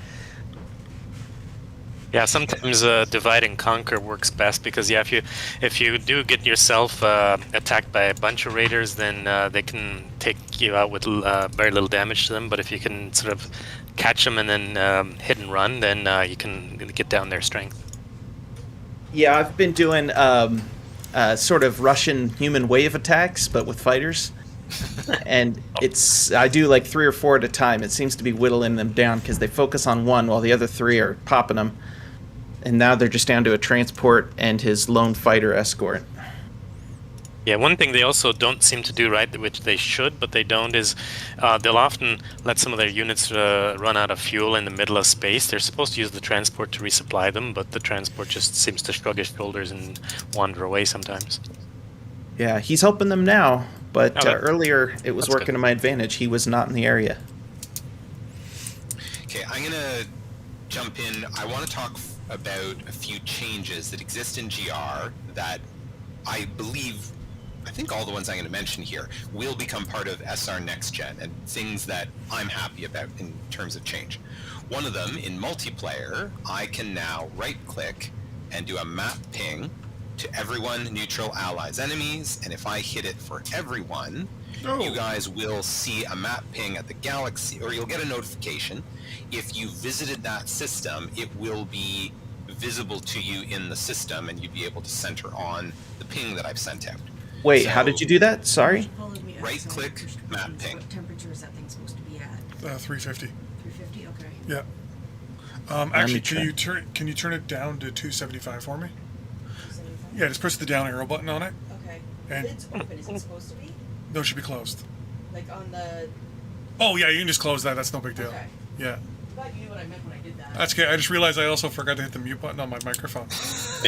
Speaker 5: Yeah, sometimes divide and conquer works best because if you do get yourself attacked by a bunch of raiders, then they can take you out with very little damage to them. But if you can sort of catch them and then hit and run, then you can get down their strength.
Speaker 2: Yeah, I've been doing sort of Russian human wave attacks, but with fighters. And I do like 3 or 4 at a time. It seems to be whittling them down because they focus on one while the other 3 are popping them. And now they're just down to a transport and his lone fighter escort.
Speaker 5: Yeah, one thing they also don't seem to do right, which they should, but they don't, is they'll often let some of their units run out of fuel in the middle of space. They're supposed to use the transport to resupply them, but the transport just seems to shrug its shoulders and wander away sometimes.
Speaker 2: Yeah, he's helping them now, but
Speaker 5: Okay.
Speaker 2: Earlier it was
Speaker 5: That's
Speaker 2: working
Speaker 5: good.
Speaker 2: to my advantage. He was not in the area.
Speaker 1: Okay, I'm gonna jump in. I want to talk about a few changes that exist in GR that I think all the ones I'm going to mention here will become part of SR Next Gen, and things that I'm happy about in terms of change. One of them, in multiplayer, I can now right-click and do a map ping to everyone, neutral, allies, enemies, and if I hit it for everyone, you guys will see a map ping at the galaxy, or you'll get a notification. If you visited that system, it will be visible to you in the system, and you'd be able to center on the ping that I've sent out.
Speaker 2: Wait,
Speaker 1: So,
Speaker 2: how did you do that? Sorry?
Speaker 1: Right-click, map ping.
Speaker 6: What temperature is that thing supposed to be at?
Speaker 3: 350.
Speaker 6: 350? Okay.
Speaker 3: Yeah. Actually, can you turn it down to 275 for me?
Speaker 6: 275?
Speaker 3: Yeah, just press the down arrow button on it.
Speaker 6: Okay.
Speaker 3: And-
Speaker 6: If it's open, is it supposed to be?
Speaker 3: No, it should be closed.
Speaker 6: Like on the...
Speaker 3: Oh, yeah, you can just close that. That's no big deal.
Speaker 6: Okay.
Speaker 3: Yeah.
Speaker 6: I thought you knew what I meant when I did that.
Speaker 3: That's okay. I just realized I also forgot to hit the mute button on my microphone.
Speaker 5: This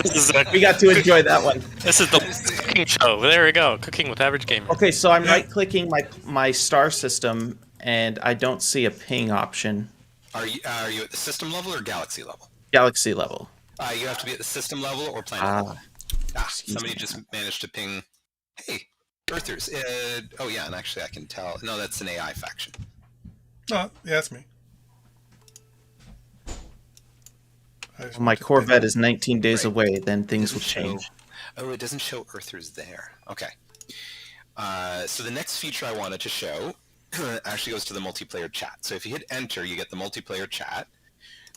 Speaker 5: is
Speaker 2: We got to enjoy that one.
Speaker 5: This is the cooking show. There we go. Cooking with Average Gamer.
Speaker 2: Okay, so I'm right-clicking my star system, and I don't see a ping option.
Speaker 1: Are you at the system level or galaxy level?
Speaker 2: Galaxy level.
Speaker 1: You have to be at the system level or planet level. Somebody just managed to ping. Hey, Earthers. Oh yeah, and actually I can tell. No, that's an AI faction.
Speaker 3: Oh, yeah, that's me.
Speaker 2: My Corvette is 19 days
Speaker 1: Right.
Speaker 2: away, then things will
Speaker 1: Doesn't
Speaker 2: change.
Speaker 1: show- Oh, it doesn't show Earthers there. Okay. So the next feature I wanted to show actually goes to the multiplayer chat. So if you hit enter, you get the multiplayer chat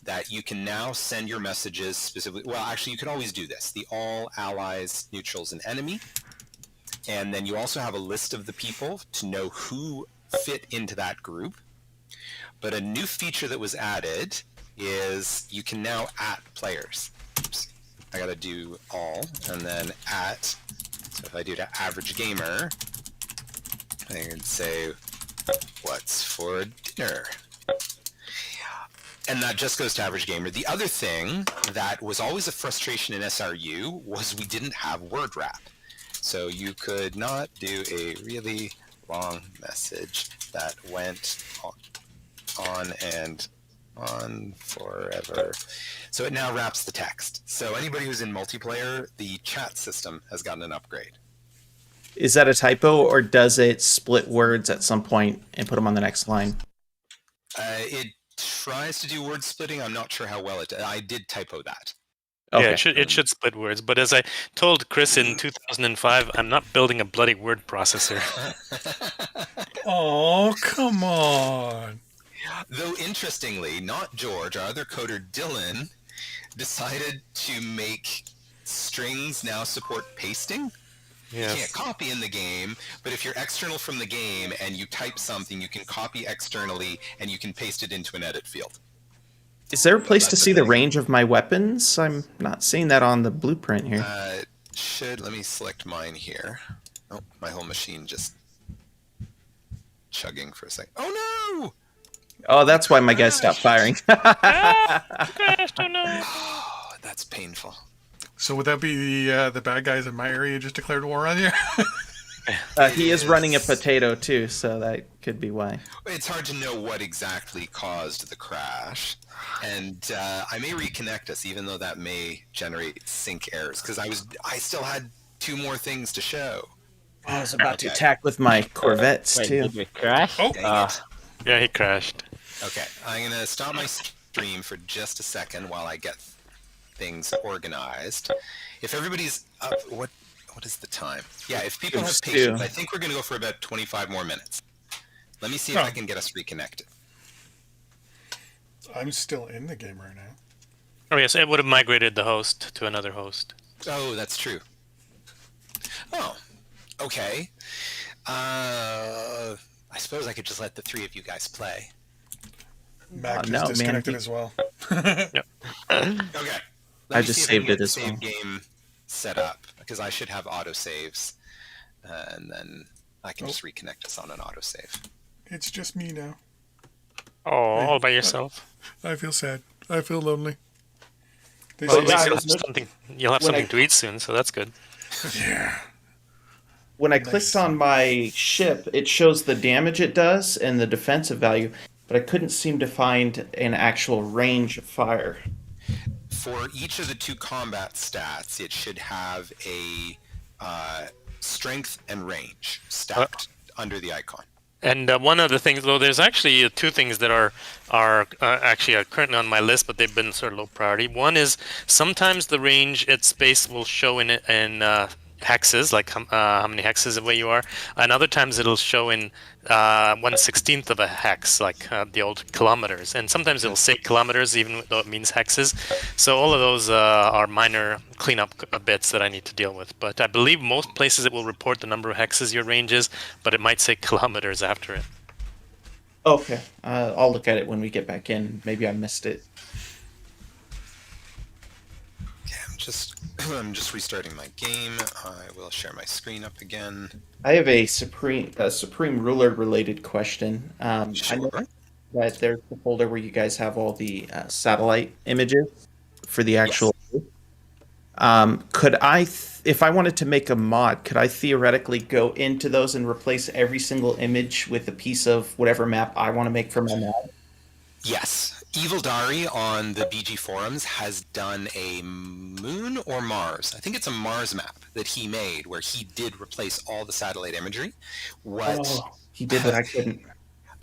Speaker 1: that you can now send your messages specifically. Well, actually, you can always do this. The all allies, neutrals, and enemy. And then you also have a list of the people to know who fit into that group. But a new feature that was added is you can now @ players. Oops. I gotta do all, and then @ so if I do to Average Gamer, I can say, what's for dinner? And that just goes to Average Gamer. The other thing that was always a frustration in SRU was we didn't have word wrap. So you could not do a really long message that went on and on forever. So it now wraps the text. So anybody who's in multiplayer, the chat system has gotten an upgrade.
Speaker 2: Is that a typo, or does it split words at some point and put them on the next line?
Speaker 1: It tries to do word splitting. I'm not sure how well it does. I did typo that.
Speaker 2: Okay.
Speaker 5: Yeah, it should split words. But as I told Chris in 2005, I'm not building a bloody word processor.
Speaker 3: Oh, come on.
Speaker 1: Though interestingly, not George, our other coder Dylan, decided to make strings now support pasting. You can't copy in the game, but if you're external from the game and you type something, you can copy externally and you can paste it into an edit field.
Speaker 2: Is there a place to
Speaker 1: That's the
Speaker 2: see the
Speaker 1: thing.
Speaker 2: range of my weapons? I'm not seeing that on the blueprint here.
Speaker 1: Let me select mine here. Oh, my whole machine just chugging for a second. Oh no!
Speaker 2: Oh, that's why my guys stopped firing.
Speaker 5: Crashed, oh no.
Speaker 1: Oh, that's painful.
Speaker 3: So would that be the bad guys in my area just declared war on you?
Speaker 2: He is running a potato too, so that could be why.
Speaker 1: It's hard to know what exactly caused the crash, and I may reconnect us, even though that may generate sync errors, because I still had 2 more things to show.
Speaker 2: I was about to attack with my Corvettes
Speaker 4: Wait,
Speaker 2: too.
Speaker 4: did we crash?
Speaker 3: Oh.
Speaker 1: Dang it.
Speaker 5: Yeah, he crashed.
Speaker 1: Okay, I'm gonna stop my stream for just a second while I get things organized. If everybody's up, what is the time? Yeah, if people have
Speaker 2: It's
Speaker 1: patience,
Speaker 2: 2.
Speaker 1: I think we're gonna go for about 25 more minutes. Let me see if I can get us reconnected.
Speaker 3: I'm still in the game right now.
Speaker 5: Oh yes, it would have migrated the host to another host.
Speaker 1: Oh, that's true. Oh, okay. I suppose I could just let the 3 of you guys play.
Speaker 3: Mac
Speaker 2: no,
Speaker 3: is disconnected
Speaker 2: man.
Speaker 3: as well.
Speaker 1: Okay.
Speaker 2: I just saved it as
Speaker 1: save
Speaker 2: well.
Speaker 1: game set up, because I should have autosaves, and then I can just reconnect us on an autosave.
Speaker 3: It's just me now.
Speaker 5: Oh, all by yourself.
Speaker 3: I feel sad. I feel lonely. They
Speaker 5: Well,
Speaker 3: say
Speaker 5: at least
Speaker 2: I
Speaker 5: you'll
Speaker 2: was
Speaker 5: have something. You'll have
Speaker 2: when
Speaker 5: something
Speaker 2: I-
Speaker 5: to eat soon, so that's good.
Speaker 3: yeah.
Speaker 2: When I clicked on my ship, it shows the damage it does and the defensive value, but I couldn't seem to find an actual range of fire.
Speaker 1: For each of the 2 combat stats, it should have a strength and range stacked under the icon.
Speaker 5: And one of the things, though, there's actually 2 things that are actually currently on my list, but they've been sort of low priority. One is sometimes the range at space will show in hexes, like how many hexes away you are, and other times it'll show in 1/16 of a hex, like the old kilometers, and sometimes it'll say kilometers even though it means hexes. So all of those are minor cleanup bits that I need to deal with, but I believe most places it will report the number of hexes your range is, but it might say kilometers after it.
Speaker 2: Okay, I'll look at it when we get back in. Maybe I missed it.
Speaker 1: I'm just restarting my game. I will share my screen up again.
Speaker 2: I have a Supreme Ruler related question. I know
Speaker 1: Sure.
Speaker 2: that there's a folder where you guys have all the satellite images for the actual. Could I, if I wanted to make a mod, could I theoretically go into those and replace every single image with a piece of whatever map I want to make for my mod?
Speaker 1: Yes. Evil Dari on the BG forums has done a Moon or Mars. I think it's a Mars map that he made where he did replace all the satellite imagery.
Speaker 2: He did what I couldn't.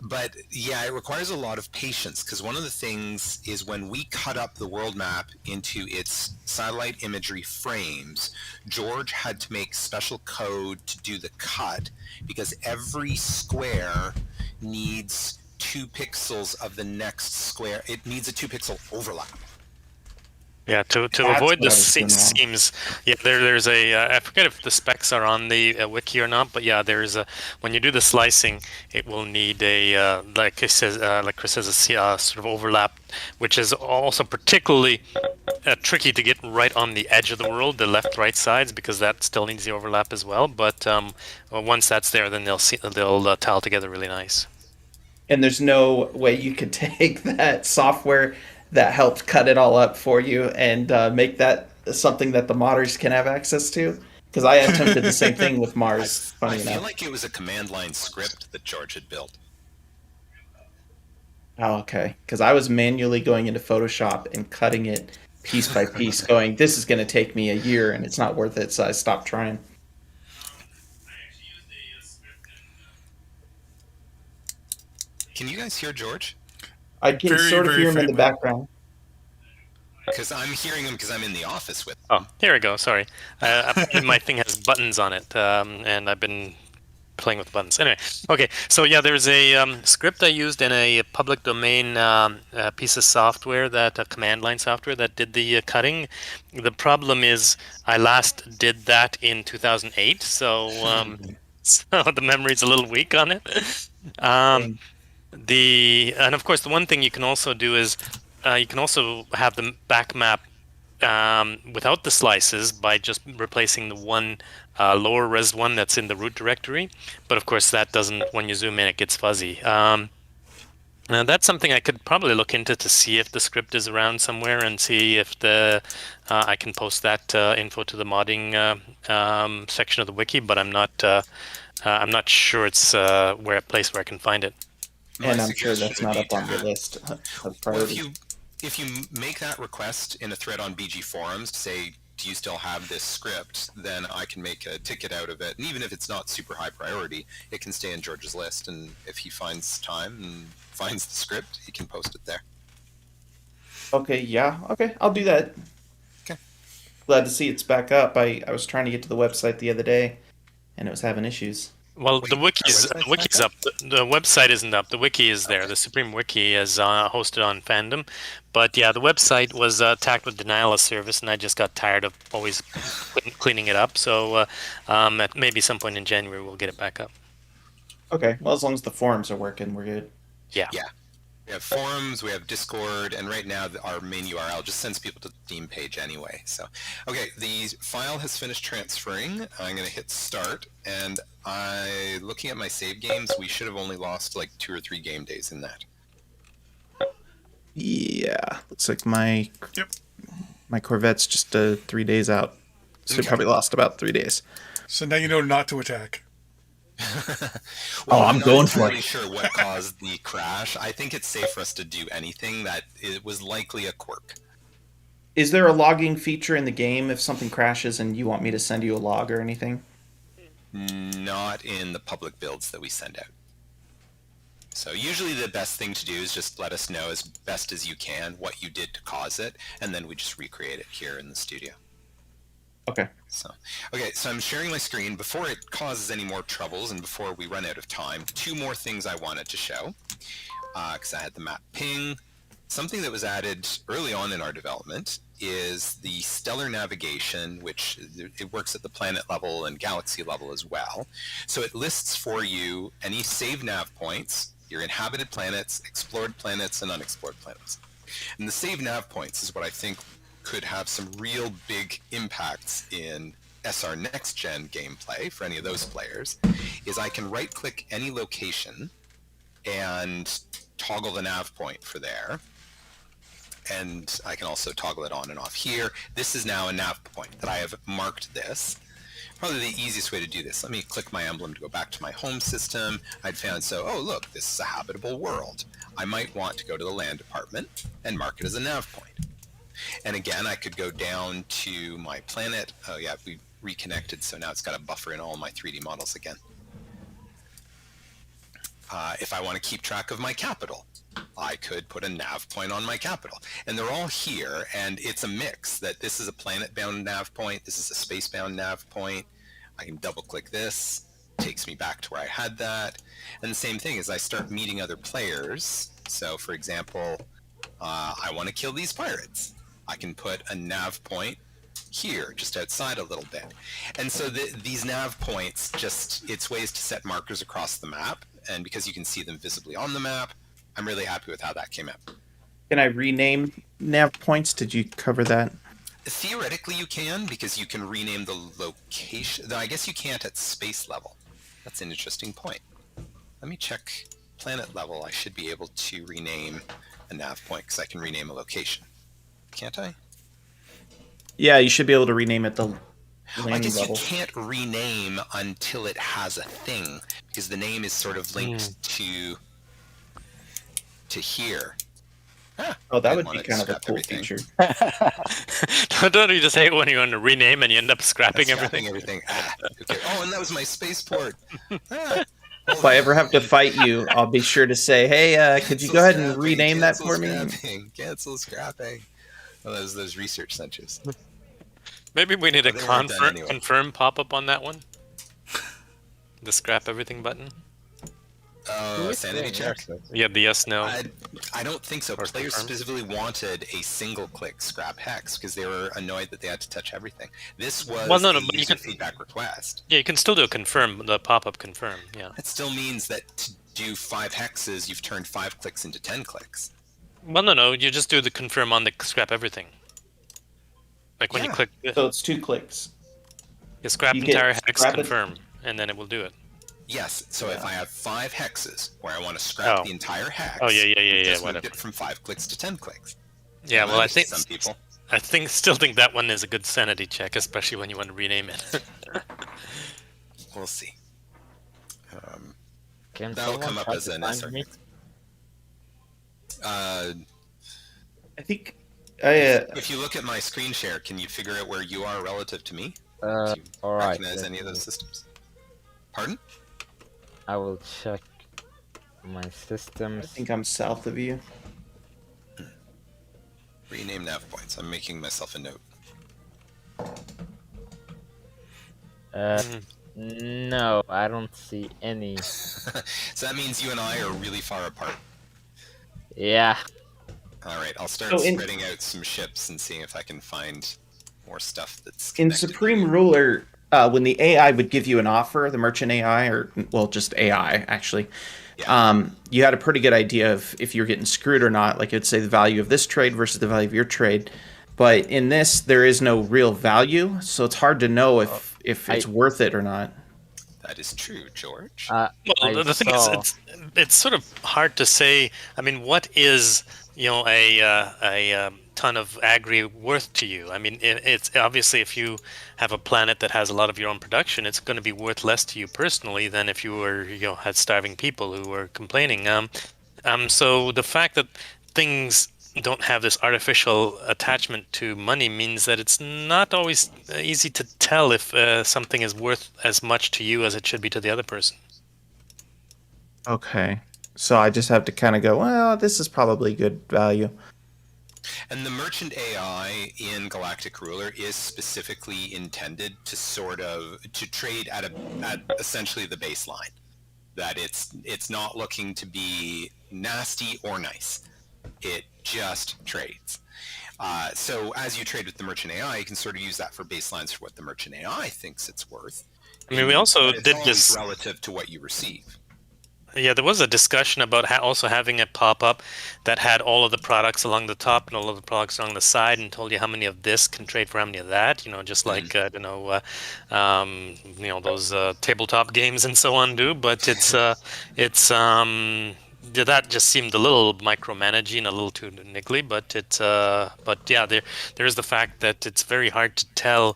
Speaker 1: But yeah, it requires a lot of patience, because one of the things is when we cut up the world map into its satellite imagery frames, George had to make special code to do the cut, because every square needs 2 pixels of the next square. It needs a 2-pixel overlap.
Speaker 5: Yeah, to
Speaker 2: That's
Speaker 5: avoid
Speaker 2: what
Speaker 5: the
Speaker 2: I was doing wrong.
Speaker 5: seams. Yeah, there's a I forget if the specs are on the wiki or not, but yeah, there's a when you do the slicing, it will need a like Chris says, a sort of overlap, which is also particularly tricky to get right on the edge of the world, the left-right sides, because that still needs the overlap as well. But once that's there, then they'll tile together really nice.
Speaker 2: And there's no way you could take that software that helped cut it all up for you and make that something that the modders can have access to? Because I attempted the same thing with Mars,
Speaker 1: I
Speaker 2: funny
Speaker 1: feel
Speaker 2: enough.
Speaker 1: like it was a command line script that George had built.
Speaker 2: Oh, okay. Because I was manually going into Photoshop and cutting it piece by piece, going, this is going to take me a year and it's not worth it, so I stopped trying.
Speaker 1: Can you guys hear George?
Speaker 2: I can
Speaker 3: Very,
Speaker 2: sort of
Speaker 3: very
Speaker 2: hear him in the
Speaker 3: faintly.
Speaker 2: background.
Speaker 1: Because I'm hearing him because I'm in the office with him.
Speaker 5: Oh, here we go. Sorry, my thing has buttons on it, and I've been playing with buttons. Anyway, okay. So yeah, there's a script I used in a public domain piece of software, that command line software that did the cutting. The problem is I last did that in 2008, so so the memory's a little weak on it.
Speaker 2: Dang.
Speaker 5: And of course, the one thing you can also do is you can also have the back map without the slices by just replacing the one lower res one that's in the root directory. But of course, that doesn't. When you zoom in, it gets fuzzy. Now that's something I could probably look into to see if the script is around somewhere and see if I can post that info to the modding section of the wiki. But I'm not sure it's a place where I can find it.
Speaker 2: And I'm sure that's not up on your list of
Speaker 1: Well,
Speaker 2: priorities.
Speaker 1: if you make that request in a thread on BG forums to say, do you still have this script, then I can make a ticket out of it. And even if it's not super high priority, it can stay in George's list. And if he finds time and finds the script, he can post it there.
Speaker 2: Okay, yeah, okay, I'll do that.
Speaker 1: Okay.
Speaker 2: Glad to see it's back up. I was trying to get to the website the other day, and it was having issues.
Speaker 5: Well,
Speaker 1: Wait,
Speaker 5: the wiki's
Speaker 1: website's
Speaker 5: up. The website isn't up. The wiki is there. The Supreme Wiki is hosted on Fandom. But yeah, the website was attacked with denial of service, and I just got tired of always cleaning it up. So at maybe some point in January, we'll get it back up.
Speaker 2: Okay, well, as long as the forums are working, we're good.
Speaker 5: Yeah.
Speaker 1: Yeah. We have forums, we have Discord, and right now our main URL just sends people to the theme page anyway. So, okay, the file has finished transferring. I'm going to hit start, and looking at my save games, we should have only lost like 2 or 3 game days in that.
Speaker 2: Yeah, looks like my Corvette's just 3 days out. So we
Speaker 1: Okay.
Speaker 2: probably lost about 3 days.
Speaker 3: So now you know not to attack.
Speaker 1: Well,
Speaker 7: I'm
Speaker 1: not
Speaker 7: going for
Speaker 1: entirely
Speaker 7: it.
Speaker 1: sure what caused the crash. I think it's safe for us to do anything that it was likely a quirk.
Speaker 2: Is there a logging feature in the game if something crashes and you want me to send you a log or anything?
Speaker 1: Not in the public builds that we send out. So usually the best thing to do is just let us know as best as you can what you did to cause it, and then we just recreate it here in the studio.
Speaker 2: Okay.
Speaker 1: So I'm sharing my screen. Before it causes any more troubles and before we run out of time, 2 more things I wanted to show, because I had the map ping. Something that was added early on in our development is the stellar navigation, which it works at the planet level and galaxy level as well. So it lists for you any save nav points, your inhabited planets, explored planets, and unexplored planets. And the save nav points is what I think could have some real big impacts in SR Next Gen gameplay for any of those players, is I can right-click any location and toggle the nav point for there. And I can also toggle it on and off here. This is now a nav point that I have marked this. Probably the easiest way to do this. Let me click my emblem to go back to my home system. I'd found, oh look, this is a habitable world. I might want to go to the land department and mark it as a nav point. And again, I could go down to my planet. Oh yeah, we reconnected, so now it's got to buffer in all my 3D models again. If I want to keep track of my capital, I could put a nav point on my capital. And they're all here, and it's a mix that this is a planet-bound nav point, this is a space-bound nav point. I can double-click this, takes me back to where I had that. And the same thing as I start meeting other players. So, for example, I want to kill these pirates. I can put a nav point here, just outside a little bit. And so these nav points, it's ways to set markers across the map, and because you can see them visibly on the map, I'm really happy with how that came out.
Speaker 2: Can I rename nav points? Did you cover that?
Speaker 1: Theoretically, you can, because you can rename the location. Though I guess you can't at space level. That's an interesting point. Let me check planet level. I should be able to rename a nav point, because I can rename a location. Can't I?
Speaker 2: Yeah, you should be able to rename it the
Speaker 1: I
Speaker 2: land
Speaker 1: guess
Speaker 2: level.
Speaker 1: you can't rename until it has a thing, because the name is sort of linked to here.
Speaker 2: Oh, that
Speaker 1: I
Speaker 2: would
Speaker 1: wanna
Speaker 2: be kind of a
Speaker 1: scrap
Speaker 2: cool
Speaker 1: everything.
Speaker 2: feature.
Speaker 5: Don't you just hate when you're going to rename and you end up scrapping
Speaker 1: Scrapping
Speaker 5: everything?
Speaker 1: Okay. Oh, and that was my spaceport. Ah.
Speaker 2: If I ever have to fight you, I'll be sure to say, hey, could you
Speaker 1: Cancel
Speaker 2: go ahead and
Speaker 1: scrapping,
Speaker 2: rename that
Speaker 1: cancel
Speaker 2: for me?
Speaker 1: scrapping, Cancel scrapping. Well, those research centers.
Speaker 5: Maybe we need a
Speaker 1: They weren't done anyway.
Speaker 5: confirm pop-up on that one. The scrap everything button?
Speaker 1: Sanity check?
Speaker 5: Yeah, the yes, no.
Speaker 1: I don't think so.
Speaker 5: Or
Speaker 1: Players
Speaker 5: confirm.
Speaker 1: specifically wanted a single-click scrap hex because they were annoyed that they had to touch everything. This was
Speaker 5: No,
Speaker 1: a
Speaker 5: but you
Speaker 1: user
Speaker 5: can-
Speaker 1: feedback request.
Speaker 5: Yeah, you can still do a confirm, the pop-up confirm, yeah.
Speaker 1: That still means that to do 5 hexes, you've turned 5 clicks into 10 clicks.
Speaker 5: Well, no, you just do the confirm on the scrap everything. Like when you
Speaker 1: Yeah.
Speaker 5: click,
Speaker 2: So it's 2 clicks.
Speaker 5: you scrap
Speaker 2: you get
Speaker 5: entire hex
Speaker 2: scrap it-
Speaker 5: confirm, and then it will do it.
Speaker 1: Yes, so if I have 5 hexes where I want to scrap
Speaker 5: Oh.
Speaker 1: the entire hex,
Speaker 5: Oh, yeah,
Speaker 1: we just moved
Speaker 5: whatever.
Speaker 1: it from 5 clicks to 10 clicks.
Speaker 5: Yeah, well, I
Speaker 1: Matters to
Speaker 5: think
Speaker 1: some people.
Speaker 5: still think that one is a good sanity check, especially when you want to rename it.
Speaker 1: We'll see.
Speaker 4: Can
Speaker 1: That'll
Speaker 4: someone
Speaker 1: come up
Speaker 4: try
Speaker 1: as
Speaker 4: to
Speaker 1: an
Speaker 4: find
Speaker 1: SR.
Speaker 4: me?
Speaker 2: I think
Speaker 1: If you look at my screen share, can you figure out where you are relative to me? Do you
Speaker 4: All right.
Speaker 1: recognize
Speaker 4: let
Speaker 1: any of those
Speaker 4: me-
Speaker 1: systems? Pardon?
Speaker 4: I will check my
Speaker 2: I
Speaker 4: systems.
Speaker 2: think I'm south of you.
Speaker 1: Rename nav points. I'm making myself a note.
Speaker 4: No, I don't see any.
Speaker 1: So that means you and I are really far apart.
Speaker 4: Yeah.
Speaker 1: All right, I'll start
Speaker 2: So in-
Speaker 1: spreading out some ships and seeing if I can find more stuff that's
Speaker 2: In
Speaker 1: connected.
Speaker 2: Supreme Ruler, when the AI would give you an offer, the merchant AI, or well, just AI actually, you had a pretty good idea of if you're getting screwed or not. Like it'd say the value of this trade versus the value of your trade. But in this, there is no real value, so it's hard to know if it's worth it or not.
Speaker 1: That is true, George.
Speaker 5: Well,
Speaker 4: I
Speaker 5: the thing
Speaker 4: saw-
Speaker 5: is, it's sort of hard to say. I mean, what is a ton of agri worth to you? I mean, it's obviously if you have a planet that has a lot of your own production, it's going to be worth less to you personally than if you were had starving people who were complaining. So the fact that things don't have this artificial attachment to money means that it's not always easy to tell if something is worth as much to you as it should be to the other person.
Speaker 2: Okay. So I just have to kind of go, well, this is probably good value.
Speaker 1: And the merchant AI in Galactic Ruler is specifically intended to trade at essentially the baseline. That it's not looking to be nasty or nice. It just trades. So as you trade with the merchant AI, you can sort of use that for baselines for what the merchant AI thinks it's worth.
Speaker 5: I mean, we also
Speaker 1: But it's
Speaker 5: did
Speaker 1: always
Speaker 5: this.
Speaker 1: relative to what you receive.
Speaker 5: Yeah, there was a discussion about also having a pop-up that had all of the products along the top and all of the products along the side, and told you how many of this can trade for how many of that. Just like those tabletop games and so on do. But that just seemed a little micromanaging, a little too niggly. But yeah, there is the fact that it's very hard to tell,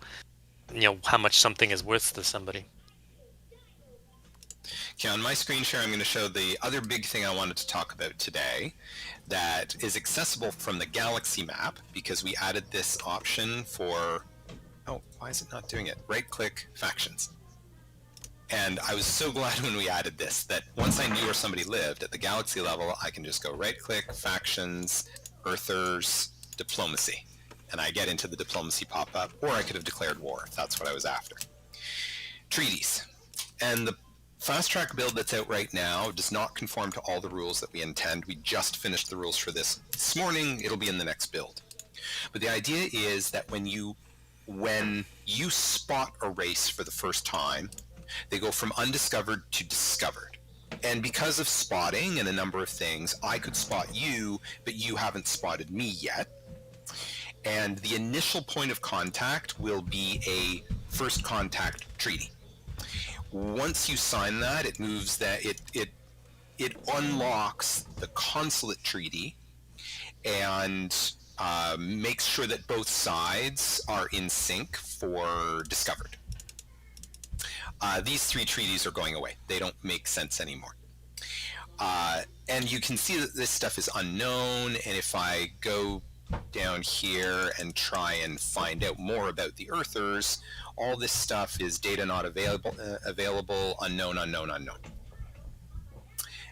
Speaker 5: how much something is worth to somebody.
Speaker 1: Okay, on my screen share, I'm going to show the other big thing I wanted to talk about today that is accessible from the Galaxy map because we added this option for... Oh, why is it not doing it? Right-click factions. And I was so glad when we added this that once I knew where somebody lived at the Galaxy level, I can just go right-click, factions, Earthers, diplomacy. And I get into the diplomacy pop-up, or I could have declared war if that's what I was after. Treaties. And the fast track build that's out right now does not conform to all the rules that we intend. We just finished the rules for this morning. It'll be in the next build. But the idea is that when you spot a race for the first time, they go from undiscovered to discovered. And because of spotting and a number of things, I could spot you, but you haven't spotted me yet. And the initial point of contact will be a first contact treaty. Once you sign that, it moves that it unlocks the consulate treaty and makes sure that both sides are in sync for discovered. These 3 treaties are going away. They don't make sense anymore. And you can see that this stuff is unknown, and if I go down here and try and find out more about the Earthers, all this stuff is data not available, unknown.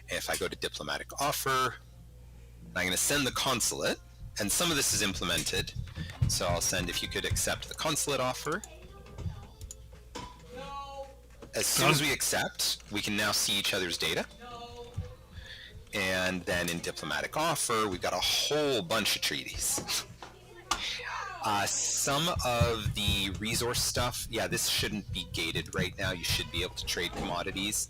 Speaker 1: If I go to diplomatic offer, I'm going to send the consulate, and some of this is implemented. So I'll send if you could accept the consulate offer. as soon as we accept, we can now see each other's data. And then in diplomatic offer, we've got a whole bunch of treaties. Some of the resource stuff, yeah, this shouldn't be gated right now. You should be able to trade commodities.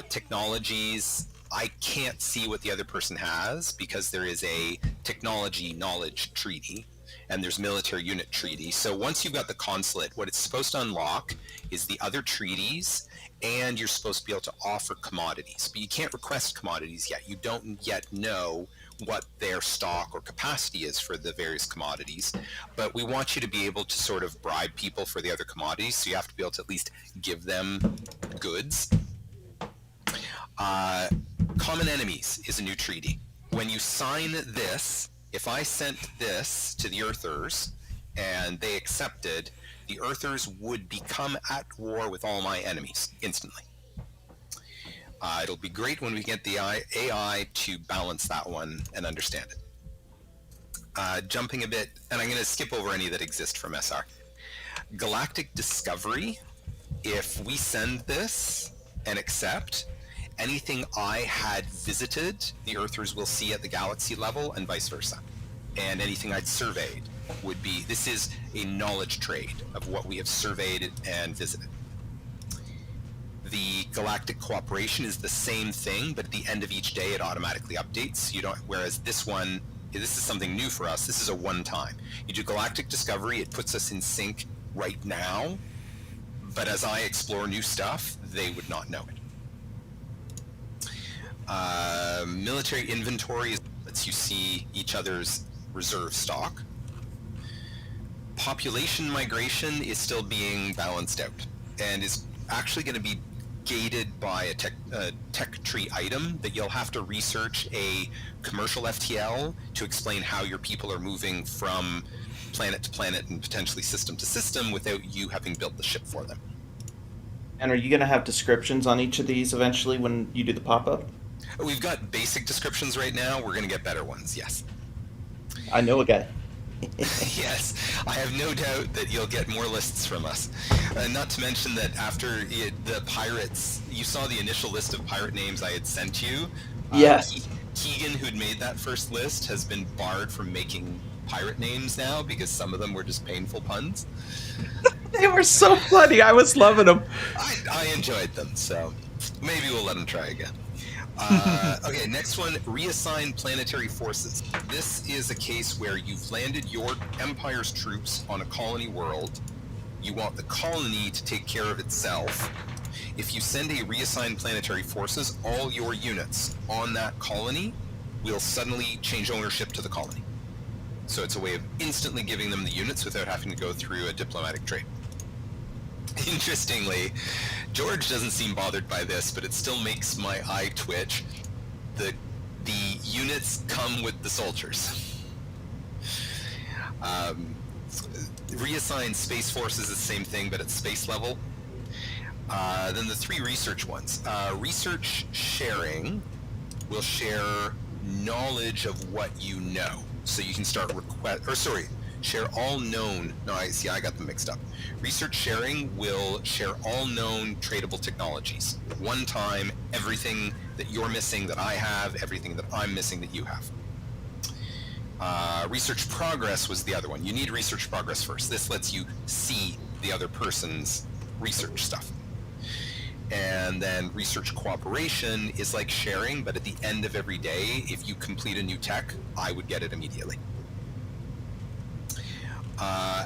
Speaker 1: Technologies, I can't see what the other person has because there is a technology knowledge treaty and there's military unit treaty. So once you've got the consulate, what it's supposed to unlock is the other treaties, and you're supposed to be able to offer commodities. But you can't request commodities yet. You don't yet know what their stock or capacity is for the various commodities. But we want you to be able to sort of bribe people for the other commodities, so you have to be able to at least give them goods. Common enemies is a new treaty. When you sign this, if I sent this to the Earthers and they accepted, the Earthers would become at war with all my enemies instantly. It'll be great when we get the AI to balance that one and understand it. Jumping a bit, and I'm going to skip over any that exist from SR. Galactic Discovery, if we send this and accept, anything I had visited, the Earthers will see at the galaxy level, and vice versa. And anything I'd surveyed would be, this is a knowledge trade of what we have surveyed and visited. The Galactic Cooperation is the same thing, but at the end of each day it automatically updates. You don't, whereas this one, this is something new for us. This is a one-time. You do Galactic Discovery, it puts us in sync right now, but as I explore new stuff, they would not know it. Military inventory lets you see each other's reserve stock. Population migration is still being balanced out and is actually going to be gated by a tech tree item that you'll have to research a commercial FTL to explain how your people are moving from planet to planet and potentially system to system without you having built the ship for them.
Speaker 2: And are you going to have descriptions on each of these eventually when you do the pop-up?
Speaker 1: We've got basic descriptions right now. We're going to get better ones, yes.
Speaker 2: I know a guy.
Speaker 1: Yes, I have no doubt that you'll get more lists from us. Not to mention that after the pirates, you saw the initial list of pirate names I had sent you.
Speaker 2: Yes.
Speaker 1: Keegan, who'd made that first list, has been barred from making pirate names now because some of them were just painful puns.
Speaker 2: They were so funny. I was loving them.
Speaker 1: I enjoyed them, so maybe we'll let him try again. Okay, next one, reassign planetary forces. This is a case where you've landed your Empire's troops on a colony world. You want the colony to take care of itself. If you send a reassign planetary forces, all your units on that colony will suddenly change ownership to the colony. So it's a way of instantly giving them the units without having to go through a diplomatic trade. Interestingly, George doesn't seem bothered by this, but it still makes my eye twitch. The units come with the soldiers. Reassign space forces is the same thing, but at space level. Then the three research ones. Research sharing will share knowledge of what you know. So you can start share all known. No, I got them mixed up. Research sharing will share all known tradable technologies. One time, everything that you're missing that I have, everything that I'm missing that you have. Research progress was the other one. You need research progress first. This lets you see the other person's research stuff. And then research cooperation is like sharing, but at the end of every day, if you complete a new tech, I would get it immediately.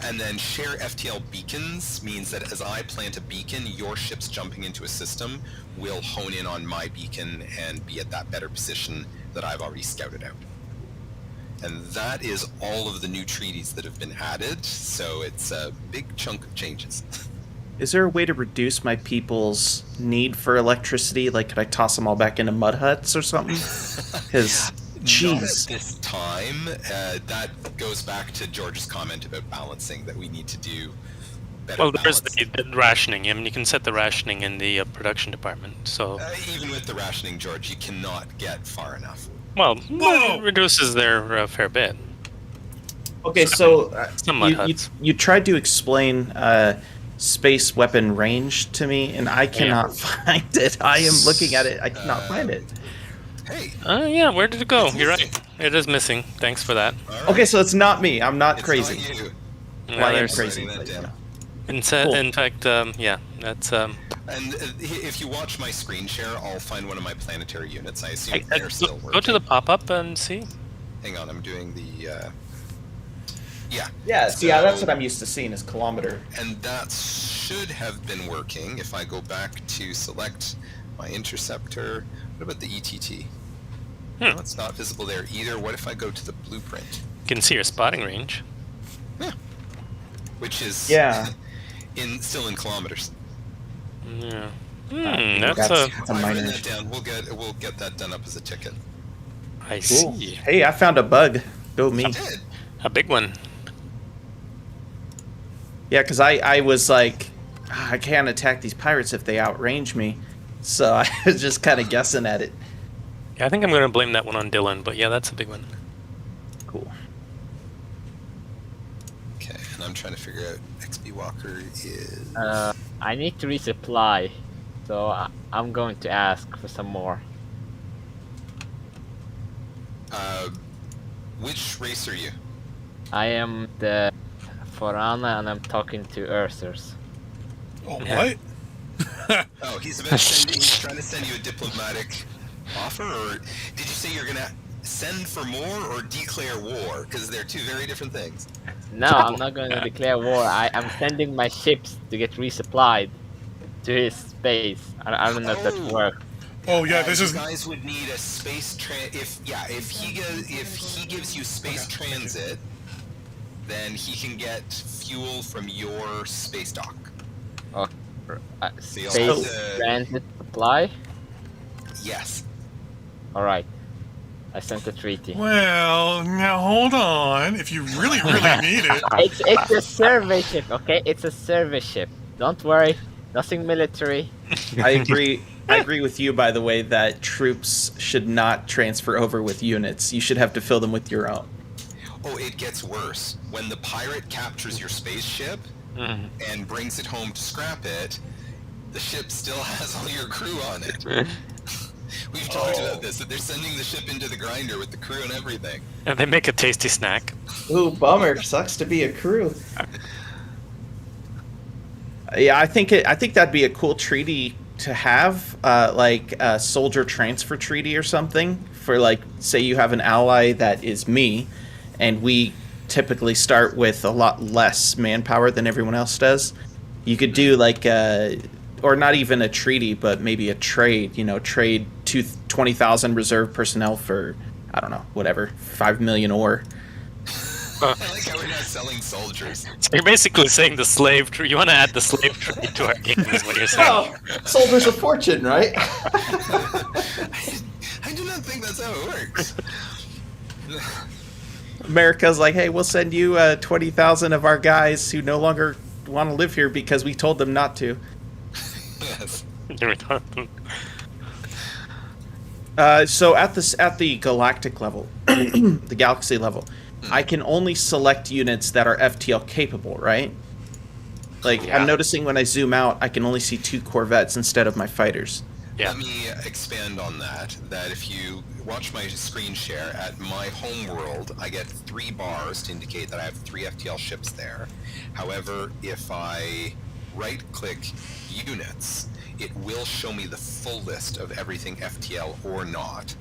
Speaker 1: And then share Ftl beacons means that as I plant a beacon, your ships jumping into a system will hone in on my beacon and be at that better position that I've already scouted out. And that is all of the new treaties that have been added, so it's a big chunk of changes.
Speaker 2: Is there a way to reduce my people's need for electricity? Like, could I toss them all back into mud huts or something? Because, jeez.
Speaker 1: Not at this time. That goes back to George's comment about balancing, that we need to do better.
Speaker 5: Well, there's
Speaker 1: balance.
Speaker 5: the rationing. I mean, you can set the rationing in the production department. So
Speaker 1: Even with the rationing, George, you cannot get far enough.
Speaker 5: well, it reduces their fair bit.
Speaker 2: Okay, so
Speaker 5: Some mud huts.
Speaker 2: you tried to explain space weapon range to me, and I cannot find it. I am looking at it. I cannot find it.
Speaker 1: Hey.
Speaker 5: Yeah, where did it go?
Speaker 1: It's
Speaker 5: You're
Speaker 1: missing.
Speaker 5: right. It is missing. Thanks for that.
Speaker 1: All right.
Speaker 2: Okay, so it's not me. I'm not
Speaker 1: It's
Speaker 2: crazy.
Speaker 1: not you.
Speaker 2: Well, I am
Speaker 5: there's-
Speaker 2: crazy.
Speaker 1: Writing that
Speaker 2: but,
Speaker 1: down.
Speaker 2: Cool.
Speaker 5: In fact, yeah, that's.
Speaker 1: And if you watch my screen share, I'll find one of my planetary units. I assume they're still working.
Speaker 5: Go to the pop-up and see.
Speaker 1: Hang on, I'm doing the. Yeah.
Speaker 2: Yeah, see, that's
Speaker 1: So-
Speaker 2: what I'm used to seeing is kilometer.
Speaker 1: And that should have been working if I go back to select my interceptor. What about the ETT? No, it's not visible there either. What if I go to the blueprint?
Speaker 5: You can see your spotting range.
Speaker 1: Which is
Speaker 2: Yeah.
Speaker 1: still in kilometers.
Speaker 5: Yeah.
Speaker 2: That's
Speaker 5: That's
Speaker 2: a
Speaker 1: I've
Speaker 2: minor
Speaker 1: written that
Speaker 2: issue.
Speaker 1: down. We'll get that done up as a ticket.
Speaker 5: I
Speaker 2: Cool.
Speaker 5: see.
Speaker 2: Hey, I found a bug. Go me.
Speaker 1: Good.
Speaker 5: A big one.
Speaker 2: Yeah, because I was like, I can't attack these pirates if they outrange me. So I was just kind of guessing at it.
Speaker 5: Yeah, I think I'm going to blame that one on Dylan, but yeah, that's a big one.
Speaker 2: Cool.
Speaker 1: Okay, and I'm trying to figure out XP Walker is.
Speaker 4: I need to resupply, so I'm going to ask for some more.
Speaker 1: Which race are you?
Speaker 4: I am the Forana, and I'm talking to Ursers.
Speaker 3: Oh, what?
Speaker 1: Oh, he's trying to send you a diplomatic offer, or did you say you're gonna send for more or declare war? Because they're two very different things.
Speaker 4: No, I'm not going to declare war. I'm sending my ships to get resupplied to his space. I don't know if that
Speaker 1: Oh.
Speaker 4: works.
Speaker 3: Oh, yeah, this
Speaker 1: you
Speaker 3: is...
Speaker 1: guys would need a space if he gives you space transit, then he can get fuel from your space dock.
Speaker 4: Space
Speaker 1: also-
Speaker 4: transit supply?
Speaker 1: Yes.
Speaker 4: Alright. I sent a treaty.
Speaker 3: Well, now hold on. If you really, really need it...
Speaker 4: It's a survey ship, okay? It's a survey ship. Don't worry. Nothing military.
Speaker 2: I agree. I agree with you, by the way, that troops should not transfer over with units. You should have to fill them with your own.
Speaker 1: Oh, it gets worse. When the pirate captures your spaceship and brings it home to scrap it, the ship still has all your crew on it. We've talked about this, that they're sending the ship into the grinder with the crew and everything.
Speaker 5: And they make a tasty snack.
Speaker 2: Ooh, bummer. Sucks to be a crew. Yeah, I think that'd be a cool treaty to have, like a soldier transfer treaty or something. For like, say you have an ally that is me, and we typically start with a lot less manpower than everyone else does. You could do like or not even a treaty, but maybe a trade. You know, trade 20,000 reserve personnel for, I don't know, whatever, 5 million ore.
Speaker 1: I like how we're not selling soldiers.
Speaker 5: So you're basically saying the slave trade. You want to add the slave trade to our game, is what you're saying.
Speaker 2: Oh, soldiers of fortune, right?
Speaker 1: I do not think that's how it works.
Speaker 2: America's like, hey, we'll send you 20,000 of our guys who no longer want to live here because we told them not to.
Speaker 1: Yes.
Speaker 2: So at the galactic level, the galaxy level, I can only select units that are FTL capable, right? Like,
Speaker 5: Yeah.
Speaker 2: I'm noticing when I zoom out, I can only see 2 corvettes instead of my fighters.
Speaker 5: Yeah.
Speaker 1: Let me expand on that. That if you watch my screen share at my home world, I get 3 bars to indicate that I have 3 FTL ships there. However, if I right-click units, it will show me the full list of everything FTL or not.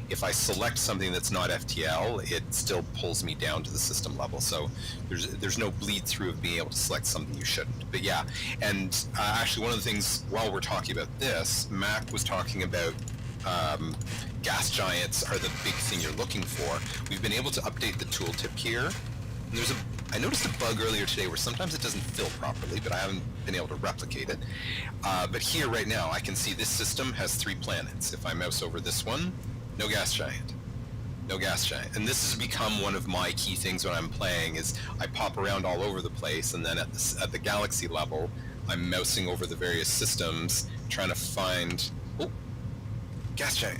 Speaker 1: If I select something that's not FTL, it still pulls me down to the system level. So there's no bleed through of being able to select something you shouldn't. But yeah, and actually one of the things while we're talking about this, Mac was talking about gas giants are the big thing you're looking for. We've been able to update the tooltip here. And I noticed a bug earlier today where sometimes it doesn't fill properly, but I haven't been able to replicate it. But here right now, I can see this system has 3 planets. If I mouse over this one, no gas giant. No gas giant. And this has become one of my key things when I'm playing is I pop around all over the place, and then at the galaxy level, I'm mousing over the various systems, trying to find... Oh! Gas giant.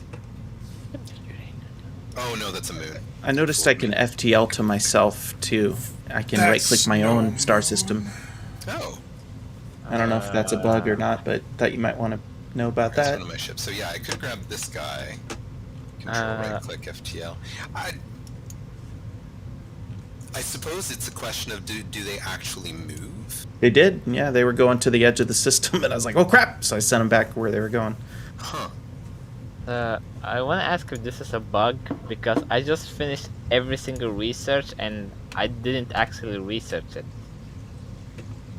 Speaker 1: Oh no, that's a moon.
Speaker 2: I noticed I can FTL to myself, too. I can
Speaker 3: That's
Speaker 2: right-click my own star system.
Speaker 1: Oh.
Speaker 2: I don't know if that's a bug or not, but thought you might want to know about
Speaker 1: That's
Speaker 2: that.
Speaker 1: one of my ships. So yeah, I could grab this guy. Control right click FTL. I suppose it's a question of do they actually move?
Speaker 2: They did, yeah. They were going to the edge of the system, and I was like, "Oh crap!" So I sent them back where they were going.
Speaker 1: Huh.
Speaker 4: I want to ask if this is a bug because I just finished every single research and I didn't actually research it.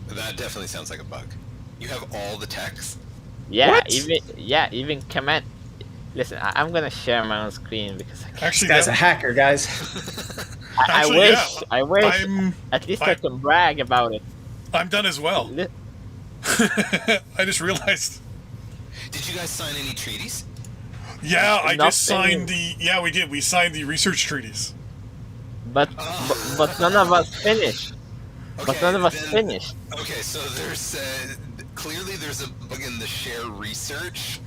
Speaker 1: That definitely sounds like a bug. You have all the text?
Speaker 4: Yeah,
Speaker 2: What?
Speaker 4: even command. Listen, I'm gonna share my own screen because I can't.
Speaker 3: Actually,
Speaker 2: This guy's a
Speaker 3: that-
Speaker 2: hacker, guys.
Speaker 3: Actually,
Speaker 4: I wish
Speaker 3: I'm
Speaker 4: at least I can brag about it.
Speaker 3: I'm done as well.
Speaker 4: Li-
Speaker 3: I just realized.
Speaker 1: Did you guys sign any treaties?
Speaker 3: Yeah, I just
Speaker 4: Nothing.
Speaker 3: signed the. Yeah, we did. We signed the research treaties.
Speaker 4: But none of us finished. But none of us
Speaker 1: then-
Speaker 4: finished.
Speaker 1: Okay, so there's clearly there's a bug in the share research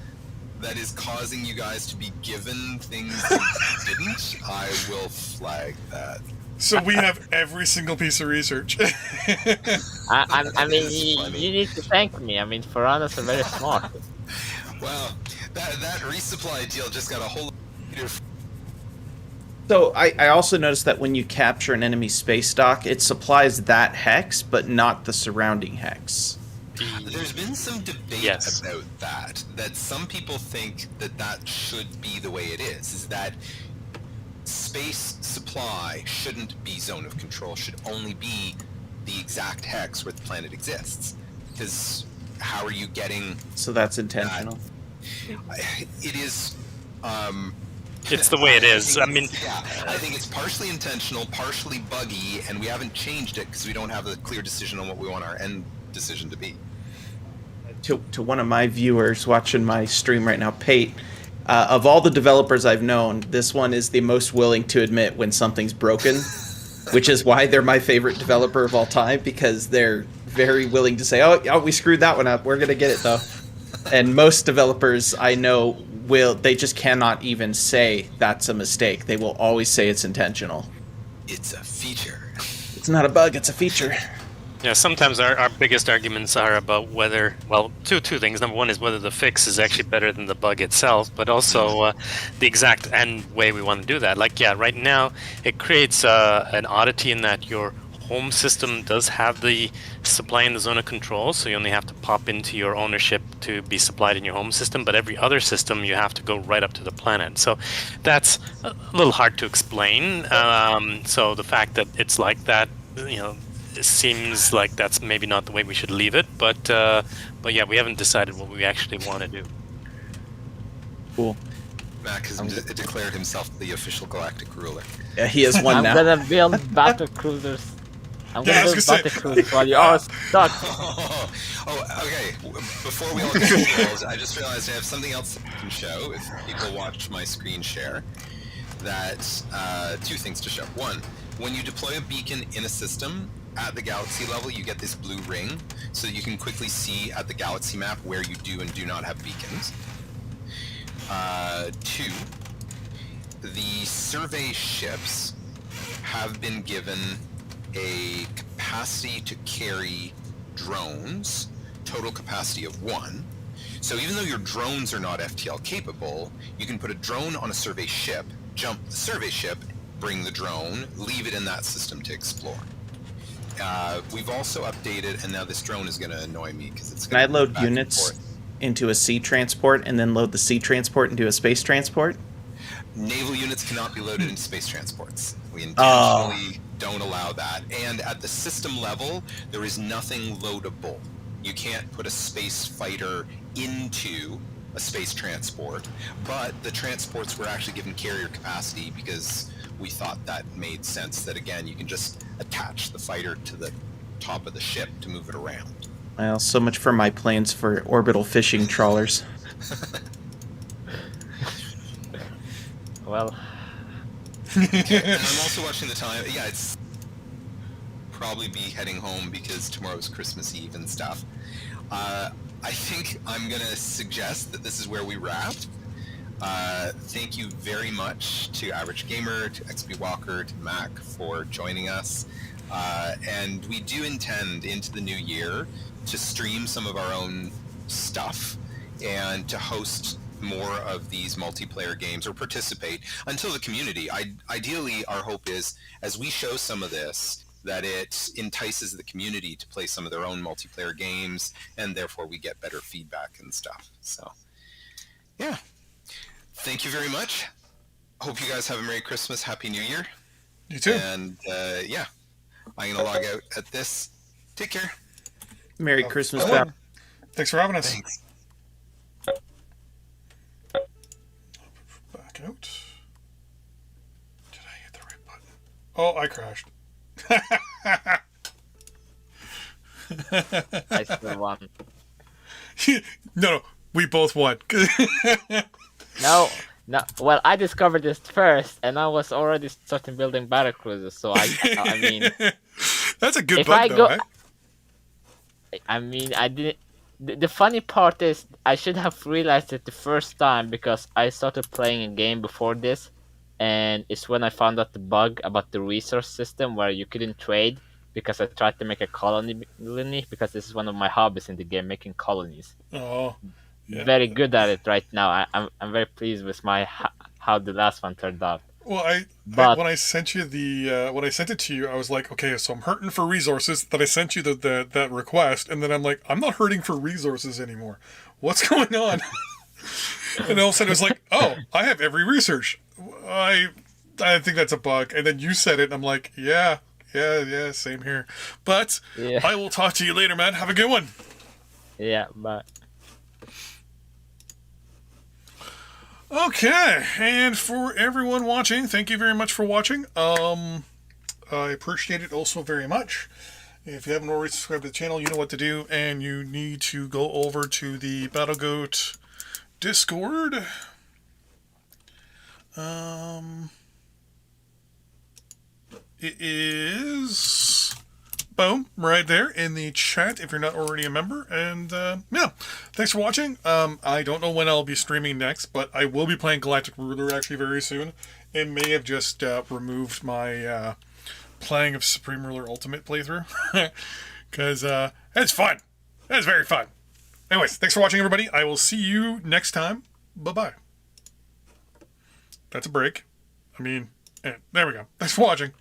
Speaker 1: that is causing you guys to be given things you didn't. I will flag that.
Speaker 3: So we have every single piece of research.
Speaker 4: I mean,
Speaker 1: It's funny.
Speaker 4: you need to thank me. I mean, foreigners are very smart.
Speaker 1: Well, that resupply deal just got a whole lot.
Speaker 2: So I also noticed that when you capture an enemy space dock, it supplies that hex, but not the surrounding hex.
Speaker 1: There's been some debate
Speaker 5: Yes.
Speaker 1: about that some people think that should be the way it is that space supply shouldn't be zone of control, should only be the exact hex where the planet exists. Because how are you getting...
Speaker 2: So that's intentional.
Speaker 1: It is...
Speaker 5: It's the way it is. I mean,
Speaker 1: Yeah, I think it's partially intentional, partially buggy, and we haven't changed it because we don't have a clear decision on what we want our end decision to be.
Speaker 2: To one of my viewers watching my stream right now, Pate, of all the developers I've known, this one is the most willing to admit when something's broken, which is why they're my favorite developer of all time, because they're very willing to say, oh, we screwed that one up. We're going to get it, though. And most developers I know they just cannot even say that's a mistake. They will always say it's intentional.
Speaker 1: It's a feature.
Speaker 2: It's not a bug, it's a feature.
Speaker 5: yeah, sometimes our biggest arguments are about whether, well, two things. Number one is whether the fix is actually better than the bug itself, but also the exact end way we want to do that. Like, yeah, right now it creates an oddity in that your home system does have the supply in the zone of control, so you only have to pop into your ownership to be supplied in your home system, but every other system you have to go right up to the planet. So that's a little hard to explain. So the fact that it's like that, it seems like that's maybe not the way we should leave it, but yeah, we haven't decided what we actually want to do.
Speaker 2: Cool.
Speaker 1: Mac has declared himself the official galactic ruler.
Speaker 2: Yeah, he has one
Speaker 4: I'm
Speaker 2: now.
Speaker 4: gonna build battle cruisers. I'm
Speaker 3: Yeah, I
Speaker 4: gonna
Speaker 3: was
Speaker 4: build
Speaker 3: gonna
Speaker 4: battle
Speaker 3: say-
Speaker 4: cruisers while you are stuck.
Speaker 1: Okay. Before we all get involved, I just realized I have something else I can show if people watch my screen share. That two things to show. One, when you deploy a beacon in a system at the galaxy level, you get this blue ring, so that you can quickly see at the galaxy map where you do and do not have beacons. Two, the survey ships have been given a capacity to carry drones, total capacity of 1. So even though your drones are not FTL capable, you can put a drone on a survey ship, jump the survey ship, bring the drone, leave it in that system to explore. We've also updated, and now this drone is going to annoy me because it's
Speaker 2: Can I
Speaker 1: going to
Speaker 2: load units into a sea transport and then load the sea transport into a space transport?
Speaker 1: Naval units cannot be loaded into space transports. We
Speaker 2: Oh.
Speaker 1: intentionally don't allow that. And at the system level, there is nothing loadable. You can't put a space fighter into a space transport, but the transports were actually given carrier capacity because we thought that made sense, that again, you can just attach the fighter to the top of the ship to move it around.
Speaker 2: Well, so much for my plans for orbital fishing trawlers.
Speaker 4: Well,
Speaker 1: And I'm also watching the time. Yeah, it's probably be heading home because tomorrow's Christmas Eve and stuff. I think I'm gonna suggest that this is where we wrap. Thank you very much to Average Gamer, to XP Walker, to Mac for joining us. And we do intend into the new year to stream some of our own stuff and to host more of these multiplayer games or participate until the community. Ideally, our hope is as we show some of this, that it entices the community to play some of their own multiplayer games, and therefore we get better feedback and stuff. So, yeah. Thank you very much. Hope you guys have a Merry Christmas, Happy New Year.
Speaker 3: You too.
Speaker 1: And yeah, I'm going to log out at this. Take care.
Speaker 2: Merry Christmas,
Speaker 3: Hello.
Speaker 2: Pat.
Speaker 3: Thanks for having us.
Speaker 1: Thanks.
Speaker 3: Back out. Did I hit the right button? Oh, I crashed.
Speaker 4: I still won.
Speaker 3: No, we both won.
Speaker 4: No. Well, I discovered this first, and I was already starting building battle cruisers. So I mean,
Speaker 3: That's a good
Speaker 4: if
Speaker 3: bug,
Speaker 4: I
Speaker 3: though,
Speaker 4: go,
Speaker 3: eh?
Speaker 4: I mean, I didn't. The funny part is, I should have realized it the first time because I started playing a game before this, and it's when I found out the bug about the resource system where you couldn't trade because I tried to make a colony because this is one of my hobbies in the game, making colonies.
Speaker 3: Oh, yeah.
Speaker 4: Very good at it right now. I'm very pleased with how the last one turned out.
Speaker 3: Well,
Speaker 4: But-
Speaker 3: when I sent you when I sent it to you, I was like, okay, so I'm hurting for resources. That I sent you that request, and then I'm like, I'm not hurting for resources anymore. What's going on? And all of a sudden, it was like, oh, I have every research. I think that's a bug. And then you said it, and I'm like, yeah, same here. But
Speaker 4: Yeah.
Speaker 3: I will talk to you later, man. Have a good one.
Speaker 4: Yeah, but
Speaker 3: Okay, and for everyone watching, thank you very much for watching. I appreciate it also very much. If you haven't already subscribed to the channel, you know what to do, and you need to go over to the BattleGoat Discord. It is boom right there in the chat if you're not already a member. And yeah, thanks for watching. I don't know when I'll be streaming next, but I will be playing Galactic Ruler actually very soon. It may have just removed my playing of Supreme Ruler Ultimate playthrough because it's fun. It's very fun. Anyways, thanks for watching, everybody. I will see you next time. Bye-bye. That's a break. I mean, there we go. Thanks for watching.